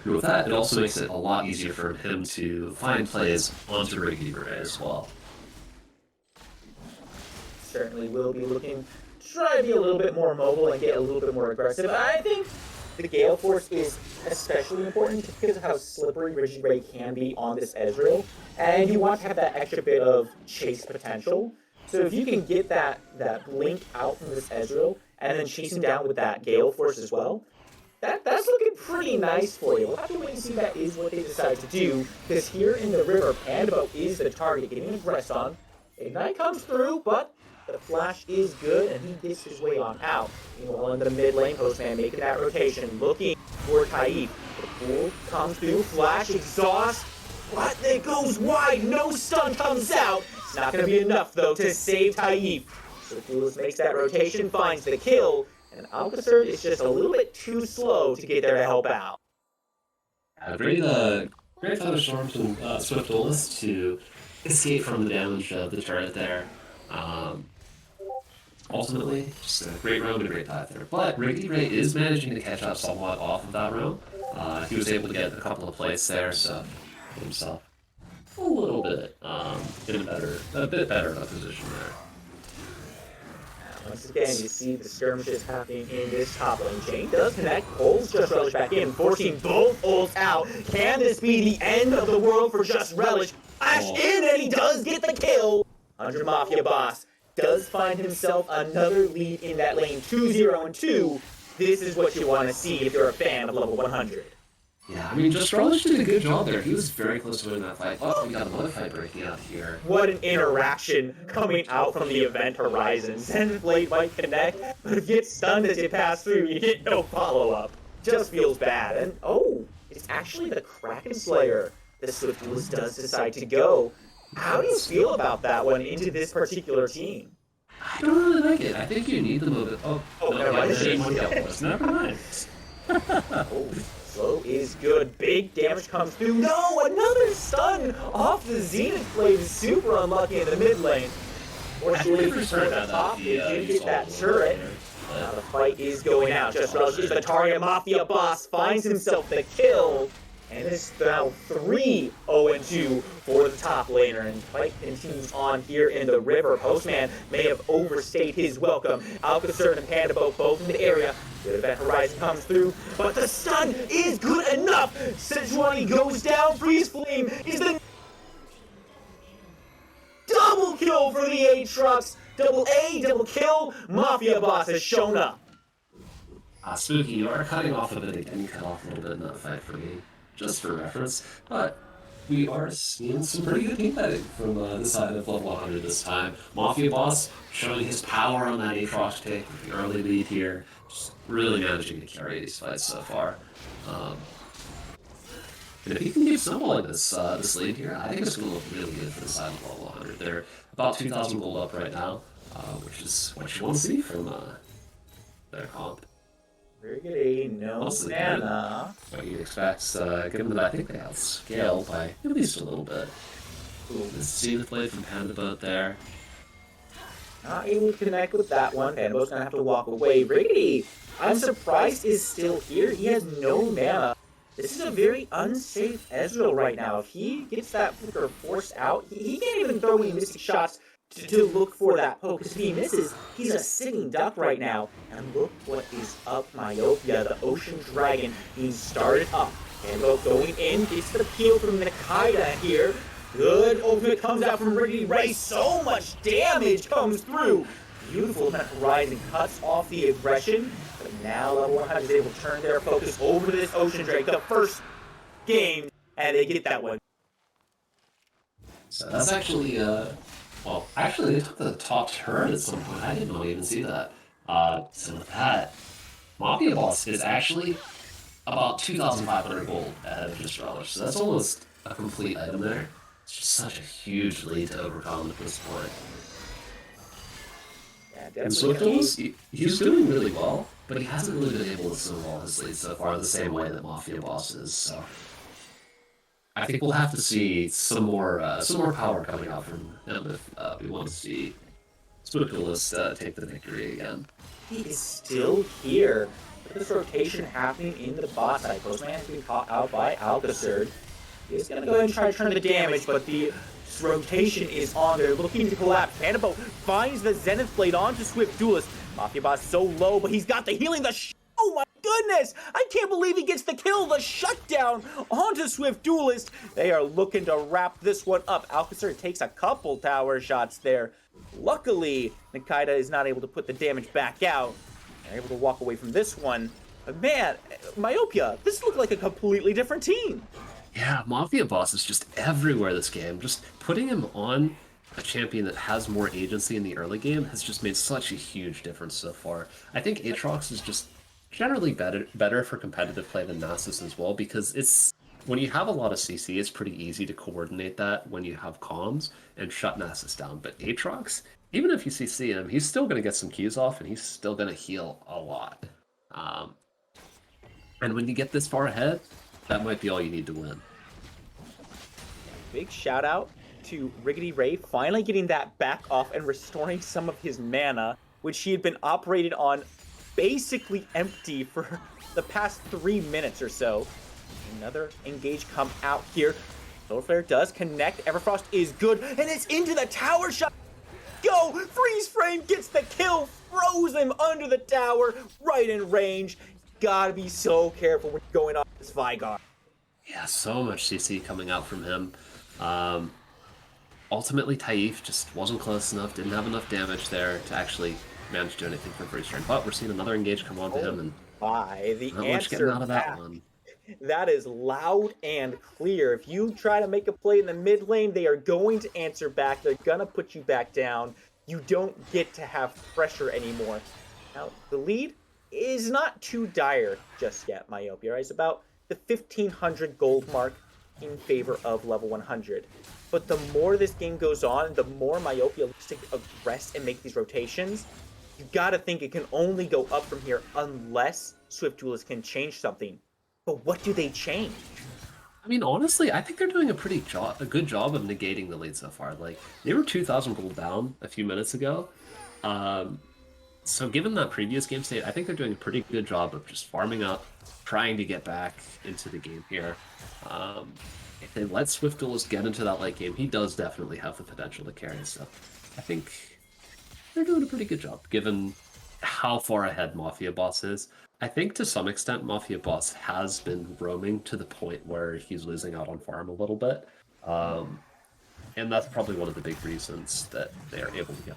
With that, it also makes it a lot easier for him to find plays onto Riggedy Ray as well. Certainly will be looking to try to be a little bit more mobile and get a little bit more aggressive. I think the Gale Force is especially important just because of how slippery Riggedy Ray can be on this Ezreal, and you want to have that extra bit of chase potential. So if you can get that blink out from this Ezreal and then chase him down with that Gale Force as well, that's looking pretty nice for you. We'll have to wait and see if that is what they decide to do, because here in the river, Pandabo is the target, getting aggressed on. Ignite comes through, but the flash is good, and he gets his way on out. Meanwhile, in the mid lane, Postman making that rotation, looking for Taif. The pool comes through, flash, exhaust, but it goes wide, no stun comes out. It's not going to be enough, though, to save Taif. So SwiftDuelist makes that rotation, finds the kill, and Alcazar is just a little bit too slow to get there to help out. Great thunderstorm from SwiftDuelist to escape from the damage of the turret there. Ultimately, just a great roam and a great dive there. But Riggedy Ray is managing to catch up somewhat off of that roam. He was able to get a couple of plays there, so put himself a little bit in a bit better of a position there. Once again, you see the skirmishes happening in this top lane. Jane does connect, pulls Just Relish back in, forcing both ults out. Can this be the end of the world for Just Relish? Flash in, and he does get the kill. 100 Mafia Boss does find himself another lead in that lane, 2-0 and 2. This is what you want to see if you're a fan of level 100. Yeah, I mean, Just Relish did a good job there. He was very close to winning that fight. Oh, we got another fight breaking out here. What an interaction coming out from the event horizon. Zenblade might connect, but if you get stunned as you pass through, you get no follow-up. Just feels bad. And oh, it's actually the Kraken Slayer that SwiftDuelist does decide to go. How do you feel about that one into this particular team? I don't really like it. I think you need the move. Never mind. Never mind. Oh, slow is good. Big damage comes through. No, another stun off the Zenith Blade. Super unlucky in the mid lane. Fortunately for the top, they do get that turret. Now the fight is going out. Just Relish is the target. Mafia Boss finds himself the kill. And it's now 3-0-2 for the top laner. And the fight continues on here in the river. Postman may have overstayed his welcome. Alcacer and Panda both in the area. The event horizon comes through, but the stun is good enough. Sejuani goes down. Freeze Flame is the double kill for the Aatrox. Double kill. Mafia Boss has shown up. Spooky, you are cutting off a bit. They didn't cut off a little bit in that fight for me, just for reference. But we are seeing some pretty good team fighting from the side of level 100 this time. Mafia Boss showing his power on that Aatrox take with the early lead here. Just really managing to carry these fights so far. And if he can keep snowballing this lead here, I think it's going to look really good for the side of level 100. They're about 2,000 gold up right now, which is what you want to see from their comp. Very good. No mana. What you'd expect, given that I think they outscaled by at least a little bit. This Zenith Blade from Panda Boat there. Not able to connect with that one. Pandaboat's gonna have to walk away. Riggedy, I'm surprised, is still here. He has no mana. This is a very unsafe Ezreal right now. If he gets that flicker forced out, he can't even throw any Mystic shots to look for that poke. Because if he misses, he's a sitting duck right now. And look what is up, Myopia. The Ocean Dragon being started up. Pandaboat going in, gets the peel from Nakaida here. Good ultimate comes out from Riggedy Ray. So much damage comes through. Beautiful event horizon cuts off the aggression. But now level 100 is able to turn their focus over to this Ocean Drake. The first game, and they get that one. So that's actually, well, actually they took the top turret at some point. I didn't even see that. So with that, Mafia Boss is actually about 2,500 gold ahead of Just Relish. So that's almost a complete item there. It's just such a huge lead to overcome at this point. Yeah, and SwiftDuelist, he's doing really well, but he hasn't really been able to snowball his lead so far the same way that Mafia Boss is. So I think we'll have to see some more power coming out from him if we want to see SwiftDuelist take the victory again. He is still here. With this rotation happening in the bot side, Postman has been caught out by Alcacer. He's going to go ahead and try to turn the damage, but the rotation is on. They're looking to collapse. Pandaboat finds the Zenith Blade onto SwiftDuelist. Mafia Boss so low, but he's got the healing. Oh my goodness! I can't believe he gets the kill. The shutdown onto SwiftDuelist. They are looking to wrap this one up. Alcacer takes a couple tower shots there. Luckily, Nakaida is not able to put the damage back out. They're able to walk away from this one. But man, Myopia, this looked like a completely different team. Yeah, Mafia Boss is just everywhere this game. Just putting him on a champion that has more agency in the early game has just made such a huge difference so far. I think Aatrox is just generally better for competitive play than Nasus as well, because it's when you have a lot of CC, it's pretty easy to coordinate that when you have comms and shut Nasus down. But Aatrox, even if you CC him, he's still going to get some Qs off and he's still going to heal a lot. And when you get this far ahead, that might be all you need to win. Big shout out to Riggedy Ray finally getting that back off and restoring some of his mana, which he had been operated on basically empty for the past 3 minutes or so. Another engage come out here. Solar Flare does connect. Everfrost is good, and it's into the tower shot. Go go! Freeze frame gets the kill, froze him under the tower, right in range. Gotta be so careful when you're going off this Vigar. Yeah, so much CC coming out from him. Ultimately, Taif just wasn't close enough, didn't have enough damage there to actually manage to do anything for freeze frame. But we're seeing another engage come onto him, and The not much getting answer out of that back. one. That is loud and clear. If you try to make a play in the mid lane, they are going to answer back. They're gonna put you back down. You don't get to have pressure anymore. Now, the lead is not too dire just yet, Myopia. Right? It's about the 1,500 gold mark in favor of level 100. But the more this game goes on, the more Myopia looks to aggress and make these rotations. You gotta think it can only go up from here unless SwiftDuelist can change something. But what do they change? I mean, honestly, I think they're doing a good job of negating the lead so far. Like, they were 2,000 gold down a few minutes ago. So given that previous game state, I think they're doing a pretty good job of just farming up, trying to get back into the game here. If they let SwiftDuelist get into that late game, he does definitely have the potential to carry. So I think they're doing a pretty good job, given how far ahead Mafia Boss is. I think to some extent Mafia Boss has been roaming to the point where he's losing out on farm a little bit. And that's probably one of the big reasons that they are able to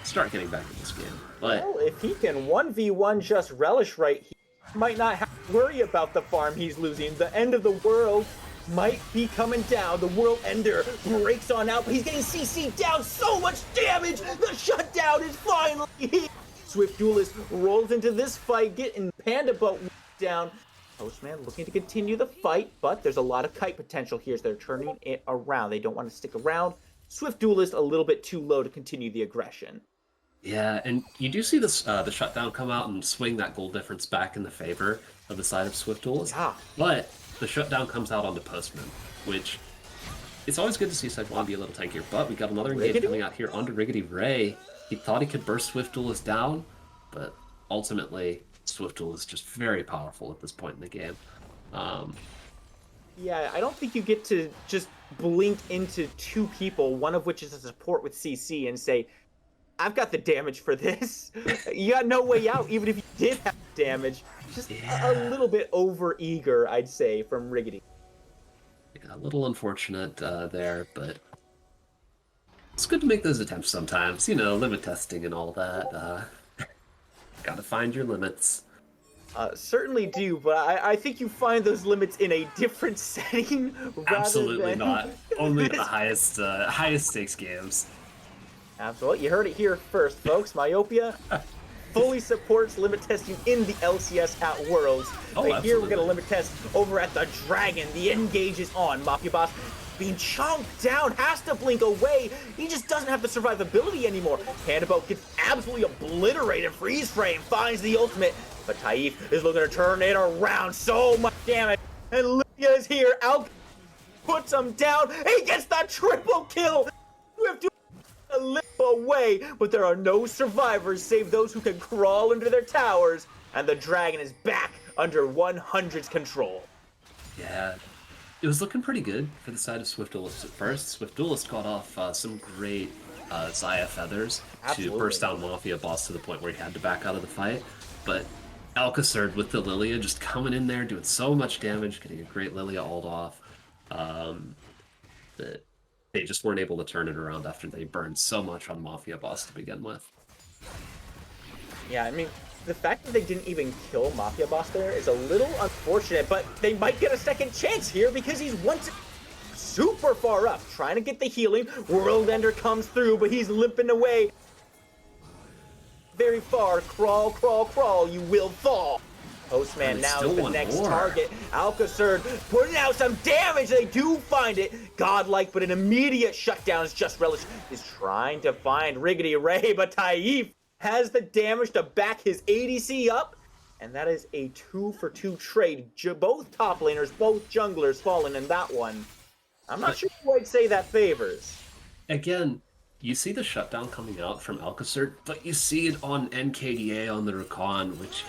start getting back in this game. But well, if he can 1v1 just Relish right, he might not have to worry about the farm he's losing. The end of the world might be coming down. The World Ender breaks on out, but he's getting CC'd down. So much damage! The shutdown is finally here! SwiftDuelist rolls into this fight, getting Panda Boat down. Postman looking to continue the fight, but there's a lot of kite potential here as they're turning it around. They don't want to stick around. SwiftDuelist a little bit too low to continue the aggression. yeah, and you do see this the shutdown come out and swing that gold difference back in the favor of the side of SwiftDuelist. Yeah. But the shutdown comes out onto Postman, which it's always good to see Side 1 be a little tankier, but we got another engage coming out here onto Riggedy Ray. He thought he could burst SwiftDuelist down, but ultimately SwiftDuelist is just very powerful at this point in the game. Yeah, I don't think you get to just blink into two people, one of which is a support with CC, and say, I've got the damage for this. You got no way out, even if you did have damage. Just a little bit over-eager, I'd say, from Riggedy. A little unfortunate there, but it's good to make those attempts sometimes. You know, limit testing and all that. Gotta find your limits. Certainly do, but I think you find those limits in a different setting. Absolutely than not. Only the highest stakes games. Absolutely. You heard it here first, folks. Myopia fully supports limit testing in the LCS at Worlds. Oh, but here we're going to absolutely. limit test over at the Dragon. The engage is on. Mafia Boss being chomped down, has to blink away. He just doesn't have the survivability anymore. Panda Boat gets absolutely obliterated. Freeze frame finds the ultimate. But Taif is looking to turn it around. So much damage. And Lydia is here. Al puts him down. He gets the triple kill. We have to live away, but there are no survivors save those who can crawl into their towers. And the Dragon is back under 100's control. Yeah, it was looking pretty good for the side of SwiftDuelist at first. SwiftDuelist got off some great Xayah feathers Absolutely. to burst down Mafia Boss to the point where he had to back out of the fight. But Alcacer with the Lilia just coming in there, doing so much damage, getting a great Lilia ult off. That they just weren't able to turn it around after they burned so much on Mafia Boss to begin with. Yeah, I mean, the fact that they didn't even kill Mafia Boss there is a little unfortunate, but they might get a second chance here because he's once super far up, trying to get the healing. World Ender comes through, but he's limping away. Very far. Crawl, crawl, crawl. You will fall. Postman And they now still is the want next more. target. Alcacer putting out some damage. They do find it. Godlike, but an immediate shutdown is just Relish is trying to find Riggedy Ray, but Taif has the damage to back his ADC up. And that is a 2-for-2 trade. Both top laners, both junglers falling in that one. I'm not sure who I'd say that favors. Again, you see the shutdown coming out from Alcacer, but you see it on NKDA on the Rakan, which,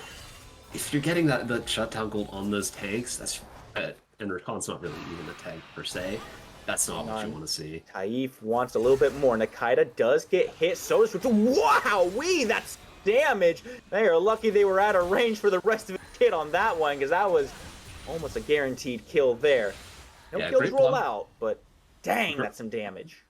if you're getting that shutdown gold on those tanks, that's and Rakan's not really even a tank per se. That's not what you want to see. Taif wants a little bit more. Nakaida does get hit. So does Wow-wee, that's damage. They are lucky they were out of range for the rest of the kit on that one, because that was almost a guaranteed kill there. No kills roll out, but dang, that's some damage.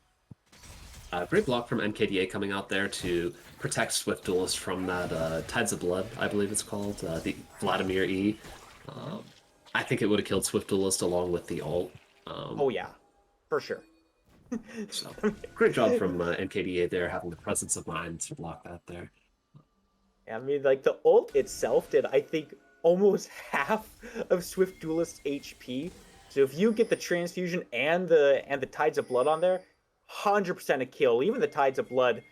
Great block from NKDA coming out there to protect SwiftDuelist from that Tides of Blood, I believe it's called, the Vladimir E. I think it would have killed SwiftDuelist along with the ult. Oh yeah, for sure. So, great job from NKDA there, having the presence of mind to block that there. I mean, like, the ult itself did, I think, almost half of SwiftDuelist's HP. So if you get the transfusion and the Tides of Blood on there, 100% a kill. Even the Tides of Blood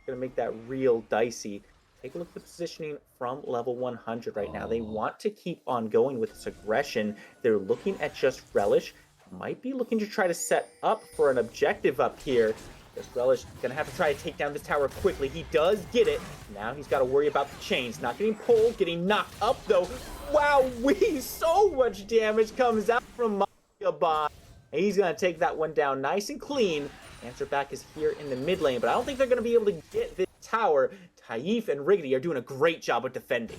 gonna make that real dicey. Take a look at the positioning from level 100 right now. They want to keep on going with this aggression. They're looking at Just Relish. Might be looking to try to set up for an objective up here. Just Relish gonna have to try to take down this tower quickly. He does get it. Now he's got to worry about the chains. Not getting pulled, getting knocked up though. Wow-wee, so much damage comes out from Mafia Boss. And he's gonna take that one down nice and clean. Answer back is here in the mid lane, but I don't think they're gonna be able to get this tower. Taif and Riggedy are doing a great job of defending.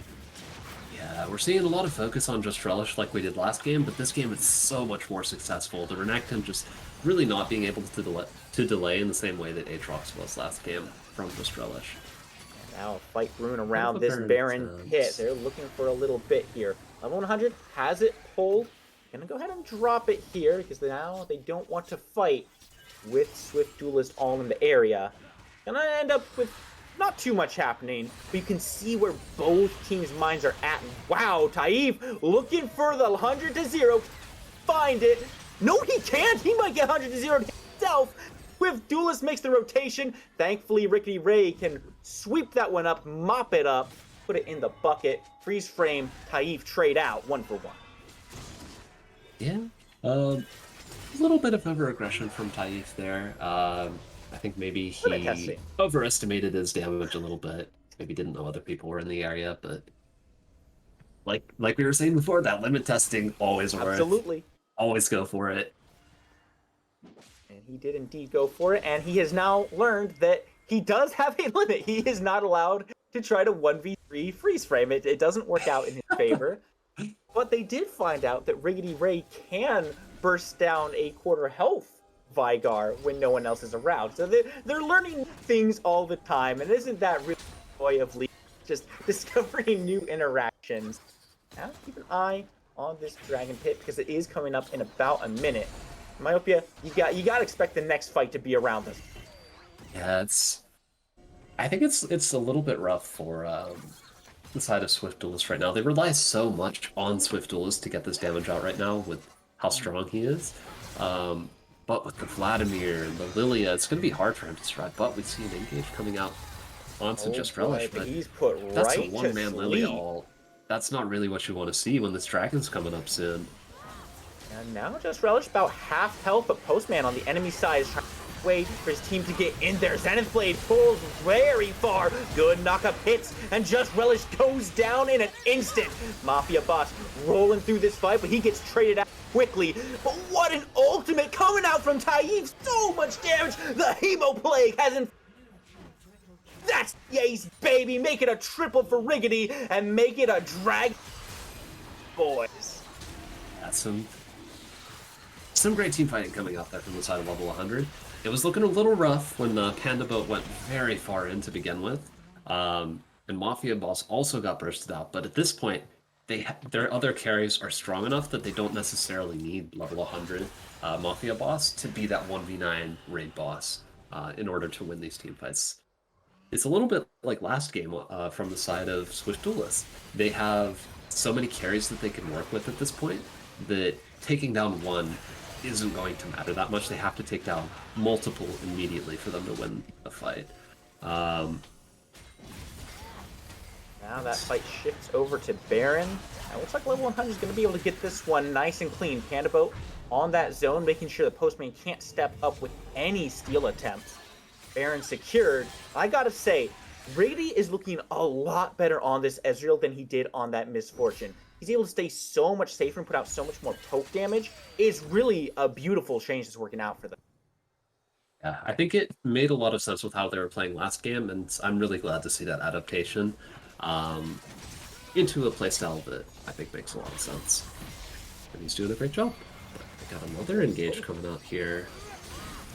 Yeah, we're seeing a lot of focus on Just Relish like we did last game, but this game is so much more successful. The Renekton just really not being able to delay in the same way that Aatrox was last game from Just Relish. Now a fight brewing around this Baron pit. They're looking for a little bit here. Level 100 has it pulled. Gonna go ahead and drop it here because now they don't want to fight with SwiftDuelist all in the area. Gonna end up with not too much happening, but you can see where both teams' minds are at. Wow, Taif looking for the 100 to 0. Find it. No, he can't. He might get 100 to 0 himself. SwiftDuelist makes the rotation. Thankfully, Rickety Ray can sweep that one up, mop it up, put it in the bucket. Freeze frame, Taif trade out 1-for-1. Yeah. A little bit of over-aggression from Taif there. I think maybe he overestimated his damage a little bit. Maybe didn't know other people were in the area, but like we were saying before, that limit testing always works. Absolutely. Always go for it. And he did indeed go for it, and he has now learned that he does have a limit. He is not allowed to try to 1v3 freeze frame. It doesn't work out in his favor. But they did find out that Riggedy Ray can burst down a quarter health Vigar when no one else is around. So they're learning things all the time, and isn't that really the joy of League? Just discovering new interactions. Now keep an eye on this Dragon Pit because it is coming up in about a minute. Myopia, you got to expect the next fight to be around us. Yeah, I think it's a little bit rough for the side of SwiftDuelist right now. They rely so much on SwiftDuelist to get this damage out right now with how strong he is. But with the Vladimir and the Lilia, it's going to be hard for him to survive. But we see an engage coming out onto Just Relish, but he's put that's right a one-man Lilia ult. That's not really what you want to see when this Dragon's coming up soon. And now Just Relish about half health, but Postman on the enemy side is trying to wait for his team to get in there. Zenith Blade pulls very far. Good knock-up hits, and Just Relish goes down in an instant. Mafia Boss rolling through this fight, but he gets traded out quickly. But what an ultimate coming out from Taif! So much damage! The Hemo Plague hasn't... That's the ace, baby! Make it a triple for Riggedy, and make it a drag... Boys. That's some great team fighting coming out there from the side of level 100. It was looking a little rough when the Panda Boat went very far in to begin with. And Mafia Boss also got bursted out, but at this point, their other carries are strong enough that they don't necessarily need level 100 Mafia Boss to be that 1v9 raid boss in order to win these team fights. It's a little bit like last game from the side of SwiftDuelist. They have so many carries that they can work with at this point that taking down one isn't going to matter that much. They have to take down multiple immediately for them to win the fight. Now that fight shifts over to Baron. It looks like level 100 is going to be able to get this one nice and clean. Panda Boat on that zone, making sure the Postman can't step up with any steal attempts. Baron secured. I gotta say, Riggedy is looking a lot better on this Ezreal than he did on that Misfortune. he's able to stay so much safer and put out so much more poke damage. It's really a beautiful change that's working out for them. Yeah, I think it made a lot of sense with how they were playing last game, and I'm really glad to see that adaptation into a playstyle that I think makes a lot of sense. And he's doing a great job. They got another engage coming out here.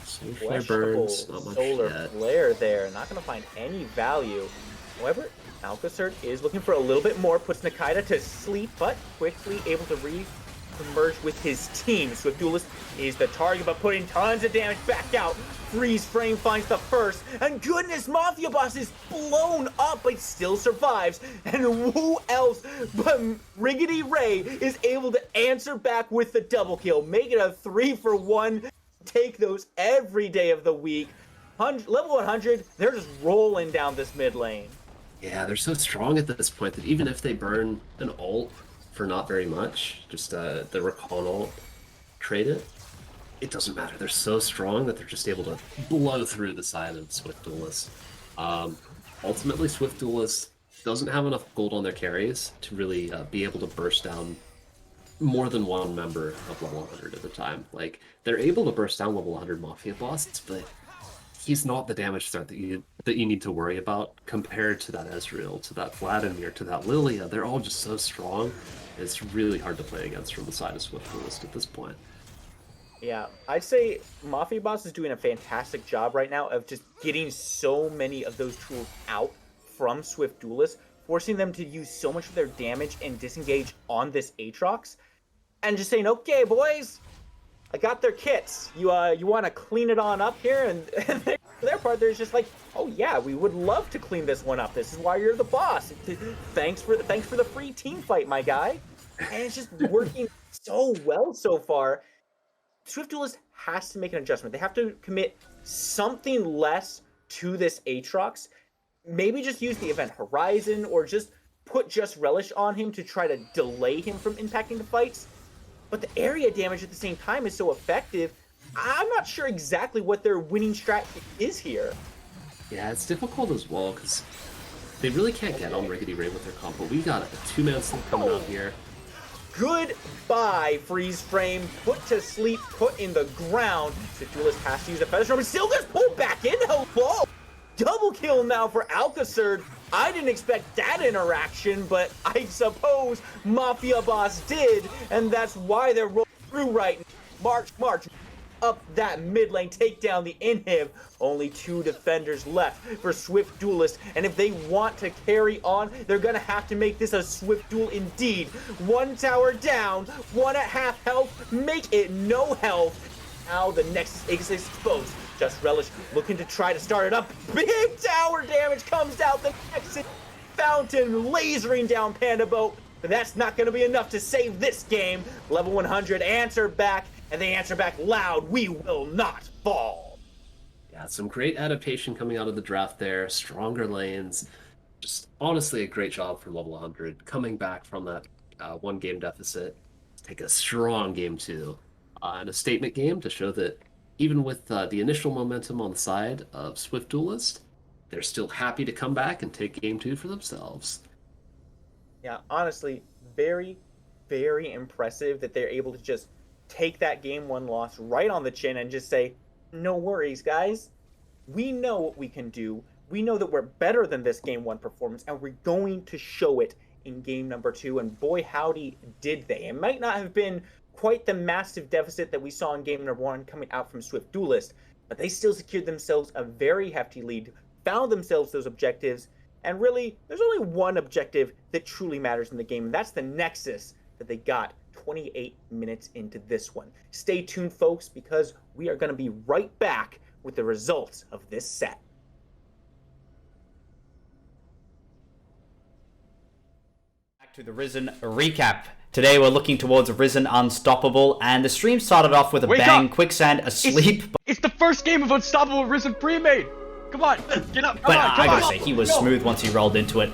Solar Flare burns, not much Solar yet. Flare there, not going to find any value. However, Alcacert is looking for a little bit more, puts Nakaida to sleep, but quickly able to re-emerge with his team. SwiftDuelist is the target, but putting tons of damage back out. Freeze Frame finds the first, and goodness, Mafia Boss is blown up, but still survives. And who else but Riggedy Ray is able to answer back with the double kill, make it a 3-for-1. Take those every day of the week. Level 100, they're just rolling down this mid lane. Yeah, they're so strong at this point that even if they burn an ult for not very much, just the Recon ult, trade it, it doesn't matter. They're so strong that they're just able to blow through the side of SwiftDuelist. Ultimately, SwiftDuelist doesn't have enough gold on their carries to really be able to burst down more than one member of level 100 at a time. Like, they're able to burst down level 100 Mafia Boss, but he's not the damage threat that you need to worry about compared to that Ezreal, to that Vladimir, to that Lilia. They're all just so strong. It's really hard to play against from the side of SwiftDuelist at this point. Yeah, I'd say Mafia Boss is doing a fantastic job right now of just getting so many of those tools out from SwiftDuelist, forcing them to use so much of their damage and disengage on this Aatrox, and just saying, okay, boys, I got their kits. You want to clean it on up here? And for their part, there's just like, oh yeah, we would love to clean this one up. This is why you're the boss. Thanks for the free team fight, my guy. And it's just working so well so far. SwiftDuelist has to make an adjustment. They have to commit something less to this Aatrox. Maybe just use the Event Horizon, or just put Just Relish on him to try to delay him from impacting the fights. But the area damage at the same time is so effective, I'm not sure exactly what their winning strategy is here. Yeah, it's difficult as well, because they really can't get on Riggedy Ray with their comp, but we got a 2-man sleep coming out here. Goodbye, Freeze Frame. Put to sleep, put in the ground. SwiftDuelist has to use the Feather Storm, and still gets pulled back in. Hello! Double kill now for Alcacert. I didn't expect that interaction, but I suppose Mafia Boss did, and that's why they're rolling through right now. March up that mid lane, take down the inhib. Only 2 defenders left for SwiftDuelist, and if they want to carry on, they're gonna have to make this a swift duel indeed. 1 tower down, 1 at half health, make it no health. Now the Nexus is exposed. Just Relish looking to try to start it up. Big tower damage comes out. The Nexus fountain lasering down Panda Boat. But that's not going to be enough to save this game. Level 100 answer back, and they answer back loud. We will not fall. Yeah, some great adaptation coming out of the draft there. Stronger lanes. Just honestly a great job for level 100. Coming back from that 1-game deficit. Take a strong game 2. And a statement game to show that even with the initial momentum on the side of SwiftDuelist, they're still happy to come back and take game 2 for themselves. Yeah, honestly, very, very impressive that they're able to just take that game 1 loss right on the chin and just say, no worries, guys. We know what we can do. We know that we're better than this game 1 performance, and we're going to show it in game number 2. And boy, howdy, did they. It might not have been quite the massive deficit that we saw in game number 1 coming out from SwiftDuelist, but they still secured themselves a very hefty lead, found themselves those objectives, and really, there's only one objective that truly matters in the game, and that's the Nexus that they got 28 minutes into this one. Stay tuned, folks, because we are going to be right back with the results of this set. Back to the Risen recap. Today we're looking towards Risen Unstoppable, and the stream started off with a bang. Quicksand asleep. It's the first game of Unstoppable Risen pre-made. Come on, get up. But I gotta say, he was smooth once he rolled into it.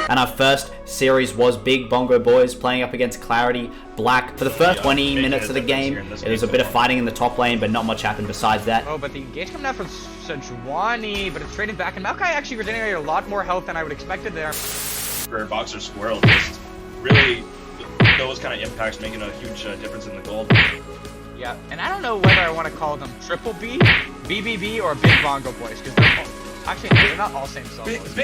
And our first series was Big Bongo Boys playing up against Clarity Black. For the first 20 minutes of the game, it was a bit of fighting in the top lane, but not much happened besides that. Oh, but the engage coming out from Sejuani, but it's trading back, and Maokai actually regenerated a lot more health than I would expected there. For Boxer Squirrel, just really, those kind of impacts making a huge difference in the gold. Yeah, and I don't know whether I want to call them Triple B, BBB, or Big Bongo Boys, because they're not all same solos.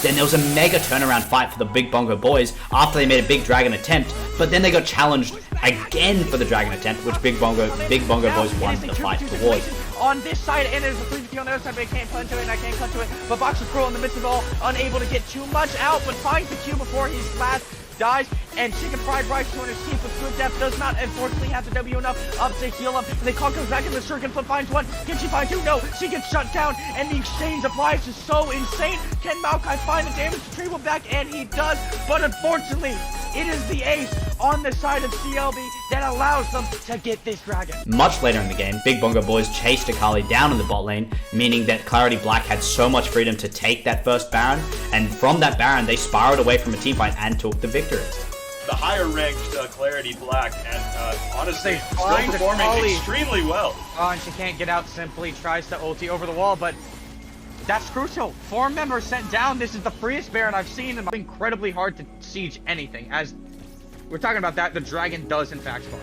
Then there was a mega turnaround fight for the Big Bongo Boys after they made a big dragon attempt, but then they got challenged again for the dragon attempt, which Big Bongo Boys won the fight towards. On this side, and there's a 350 on the other side, but I can't clutch to it, and I can't clutch to it. But Box is Cruel in the midst of it all, unable to get too much out, but finds the Q before he's last. Dies, and Chicken Fried Rice to escape with good depth, does not unfortunately have the W enough up to heal him, and they call comes back in the circuit, flip finds one, can she find two? No, she gets shut down, and the exchange of lives is so insane. Can Maokai find the damage retrieval back? And he does, but unfortunately, it is the ace on the side of CLB that allows them to get this dragon. Much later in the game, Big Bongo Boys chased Akali down in the bot lane, meaning that Clarity Black had so much freedom to take that first Baron, and from that Baron, they spiraled away from a teamfight and took the victory. The higher ranked Clarity Black, and honestly, still find performing Akali extremely well. Oh, and she can't get out, simply tries to ulti over the wall, but that's crucial. 4 members sent down. This is the freest Baron I've seen, and it's incredibly hard to siege anything. As we're talking about that, the dragon does in fact spawn.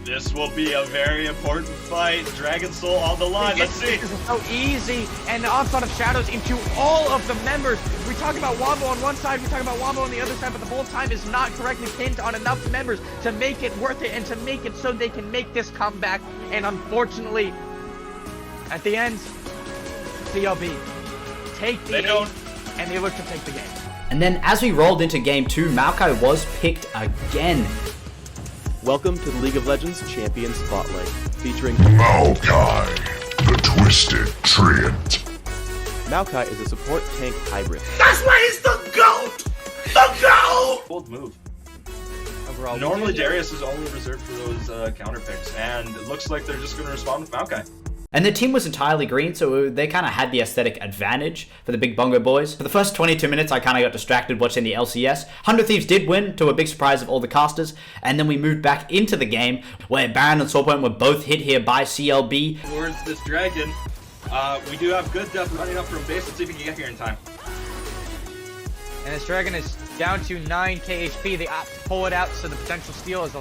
This will be a very important fight. Dragon Soul on the line. Let's see. This is so easy, and the onslaught of shadows into all of the members. We talk about Wombo on one side, we talk about Wombo on the other side, but the whole time is not correctly pinned on enough members to make it worth it and to make it so they can make this comeback. And unfortunately, at the end, CLB take the ace, and they look to take the game. And then as we rolled into game 2, Maokai was picked again. Welcome to the League of Legends Champion Spotlight, featuring Maokai, the Twisted Treant. Maokai is a support tank hybrid. That's why he's the GOAT! The GOAT! Bold move. Overall, Normally Darius is only reserved for those counter picks, and it looks like they're just going to respond with Maokai. And the team was entirely green, so they kind of had the aesthetic advantage for the Big Bongo Boys. For the first 22 minutes, I kind of got distracted watching the LCS. 100 Thieves did win, to a big surprise of all the casters, and then we moved back into the game, where Baron and Soulpoint were both hit here by CLB. Towards this dragon, we do have good depth running up from base. Let's see if we can get here in time. And this dragon is down to 9k HP. They opt to pull it out, so the potential steal is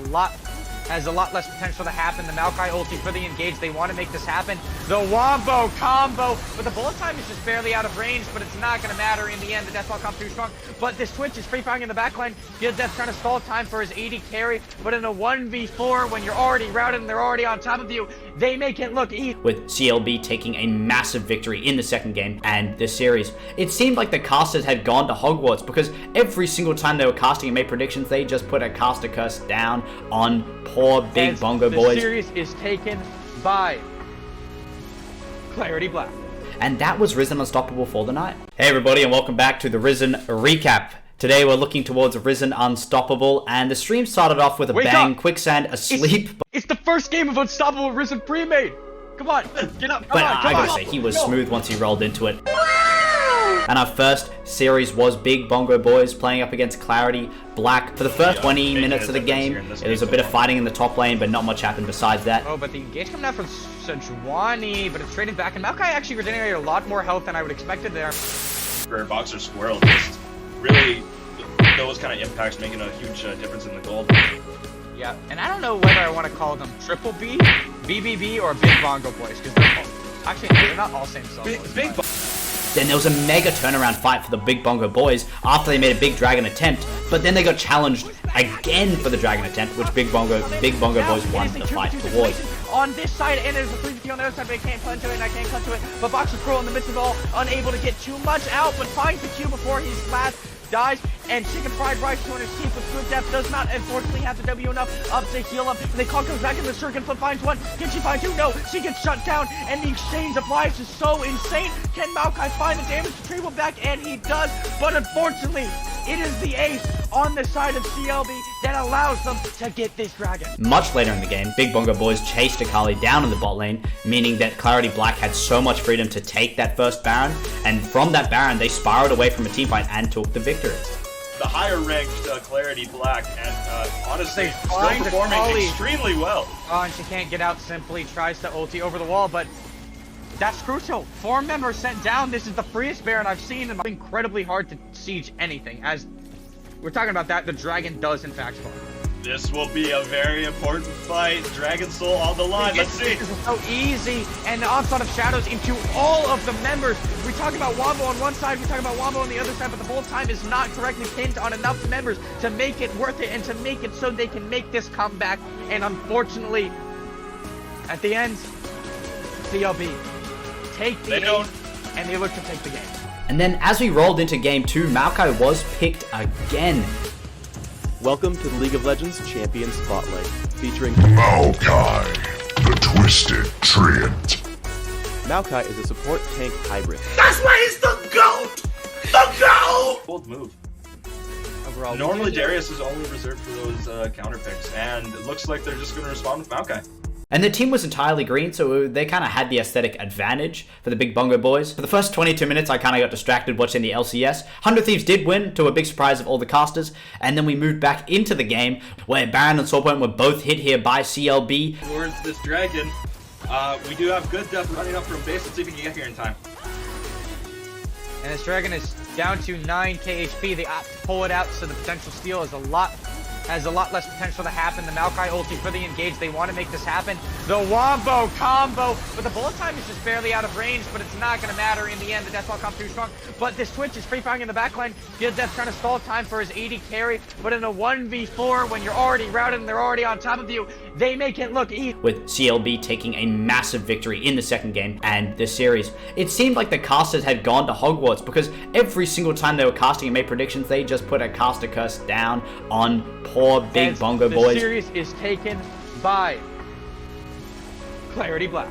has a lot less potential to happen. The Maokai ulti for the engage. They want to make this happen. The Wombo combo, but the bullet time is just barely out of range, but it's not going to matter in the end. The Deathball comes too strong, but this Twitch is free firing in the backline. Good Death trying to stall time for his 80 carry, but in a 1v4, when you're already routed and they're already on top of you, they make it look easy. With CLB taking a massive victory in the second game and this series, it seemed like the casters had gone to Hogwarts, because every single time they were casting and made predictions, they just put a caster curse down on poor Big Bongo Boys. The series is taken by Clarity Black. And that was Risen Unstoppable for the night. Hey everybody, and welcome back to the Risen Recap. Today we're looking towards Risen Unstoppable, and the stream started off with a bang, Quicksand asleep. It's the first game of Unstoppable Risen pre-made. Come on, get up, come But on, I come gotta on. say, he was smooth once he rolled into it. And our first series was Big Bongo Boys playing up against Clarity Black. For the first 20 minutes of the game, it was a bit of fighting in the top lane, but not much happened besides that. Oh, but the engage coming out from Sejuani, but it's trading back, and Maokai actually regenerated a lot more health than I would expected there. For Boxer Squirrel, just really, those kind of impacts making a huge difference in the gold. Yeah, and I don't know whether I want to call them Triple B, BBB, or Big Bongo Boys, because they're not all same solos. Then there was a mega turnaround fight for the Big Bongo Boys after they made a big dragon attempt, but then they got challenged again for the dragon attempt, which Big Bongo Boys won the fight towards. On this side, and there's a 350 on the other side, but I can't clutch to it, and I can't clutch to it. But Box is Cruel in the midst of it all, unable to get too much out, but finds the Q before he's last. Dies, and Chicken Fried Rice to escape with good depth, does not unfortunately have the W enough up to heal him, and they call comes back in the circuit, flip finds one, can she find two? No, she gets shut down, and the exchange of lives is so insane. Can Maokai find the damage retrieval back? And he does, but unfortunately, it is the ace on the side of CLB that allows them to get this dragon. Much later in the game, Big Bongo Boys chased Akali down in the bot lane, meaning that Clarity Black had so much freedom to take that first Baron, and from that Baron, they spiraled away from a teamfight and took the victory. The higher ranked Clarity Black, and honestly, still find performing Akali extremely well. Oh, and she can't get out, simply tries to ulti over the wall, but that's crucial. 4 members sent down. This is the freest Baron I've seen, and it's incredibly hard to siege anything. As we're talking about that. The dragon does in fact spawn. This will be a very important fight. Dragon Soul on the line. Let's see. This is so easy, and the onslaught of shadows into all of the members. We talk about Wombo on one side, we talk about Wombo on the other side, but the whole time is not correctly pinned on enough members to make it worth it and to make it so they can make this comeback. And unfortunately, at the end, CLB take the lead, and they look to take the game. And then as we rolled into game 2, Maokai was picked again. Welcome to the League of Legends Champion Spotlight, featuring Maokai, the Twisted Treant. Maokai is a support tank hybrid. That's why he's the GOAT! The GOAT! Bold move. Overall, Normally Darius is only reserved for those counter picks, and it looks like they're just going to respond with Maokai. And the team was entirely green, so they kind of had the aesthetic advantage for the Big Bongo boys. For the first 22 minutes, I kind of got distracted watching the LCS. 100 Thieves did win, to a big surprise of all the casters, and then we moved back into the game, where Baron and Soulpoint were both hit here by CLB. Towards this dragon, we do have good depth running up from base. Let's see if we can get here in time. And this dragon is down to 9k HP. They opt to pull it out, so the potential steal is has a lot less potential to happen. The Maokai ulti for the engage. They want to make this happen. The Wombo combo, but the bullet time is just barely out of range, but it's not going to matter in the end. The Deathball comes too strong, but this Twitch is free firing in the backline. Good Death trying to stall time for his AD carry, but in a 1v4, when you're already routed and they're already on top of you, they make it look easy. With CLB taking a massive victory in the second game and this series. It seemed like the casters had gone to Hogwarts, because every single time they were casting and made predictions, they just put a caster curse down on poor Big Bongo boys. The series is taken by Clarity Black.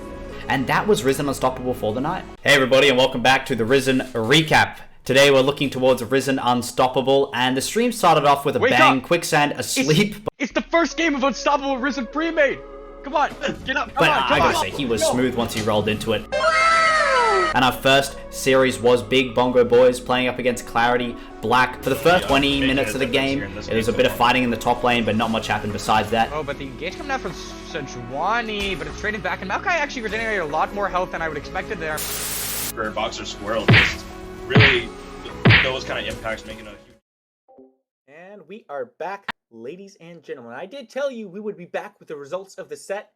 And that was Risen Unstoppable for the night. Hey everybody, and welcome back to the Risen recap. Today we're looking towards Risen Unstoppable, and the stream started off with a bang, Quicksand asleep. It's the first game of Unstoppable Risen pre-made. Come on, get up, But I gotta say, he was smooth once he rolled into it. And our first series was Big Bongo Boys playing up against Clarity Black. For the first 20 minutes of the game, it was a bit of fighting in the top lane, but not much happened besides that. Oh, but the engage coming out from Sejuani, but it's trading back, and Maokai actually regenerated a lot more health than I would expected there. For Boxer Squirrel, just really those kind of impacts making a huge... And we are back, ladies and gentlemen. I did tell you we would be back with the results of the set.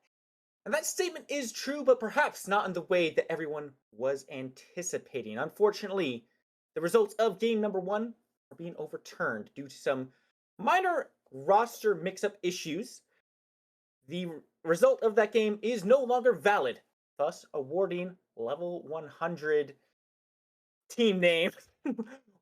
And that statement is true, but perhaps not in the way that everyone was anticipating. Unfortunately, the results of game number 1 are being overturned due to some minor roster mix-up issues. The result of that game is no longer valid, thus awarding level 100 team name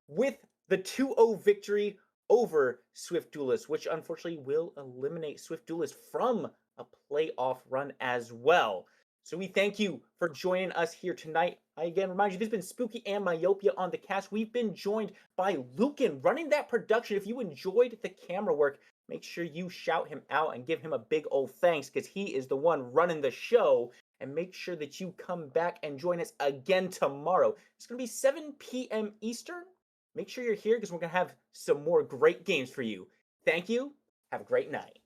with the 2-0 victory over SwiftDuelist, which unfortunately will eliminate SwiftDuelist from a playoff run as well. So we thank you for joining us here tonight. I again remind you, this has been Spooky and Myopia on the cast. We've been joined by Lucan running that production. If you enjoyed the camera work, make sure you shout him out and give him a big old thanks, because he is the one running the show. And make sure that you come back and join us again tomorrow. It's going to be 7 p.m. Eastern. Make sure you're here, because we're going to have some more great games for you. Thank you. Have a great night.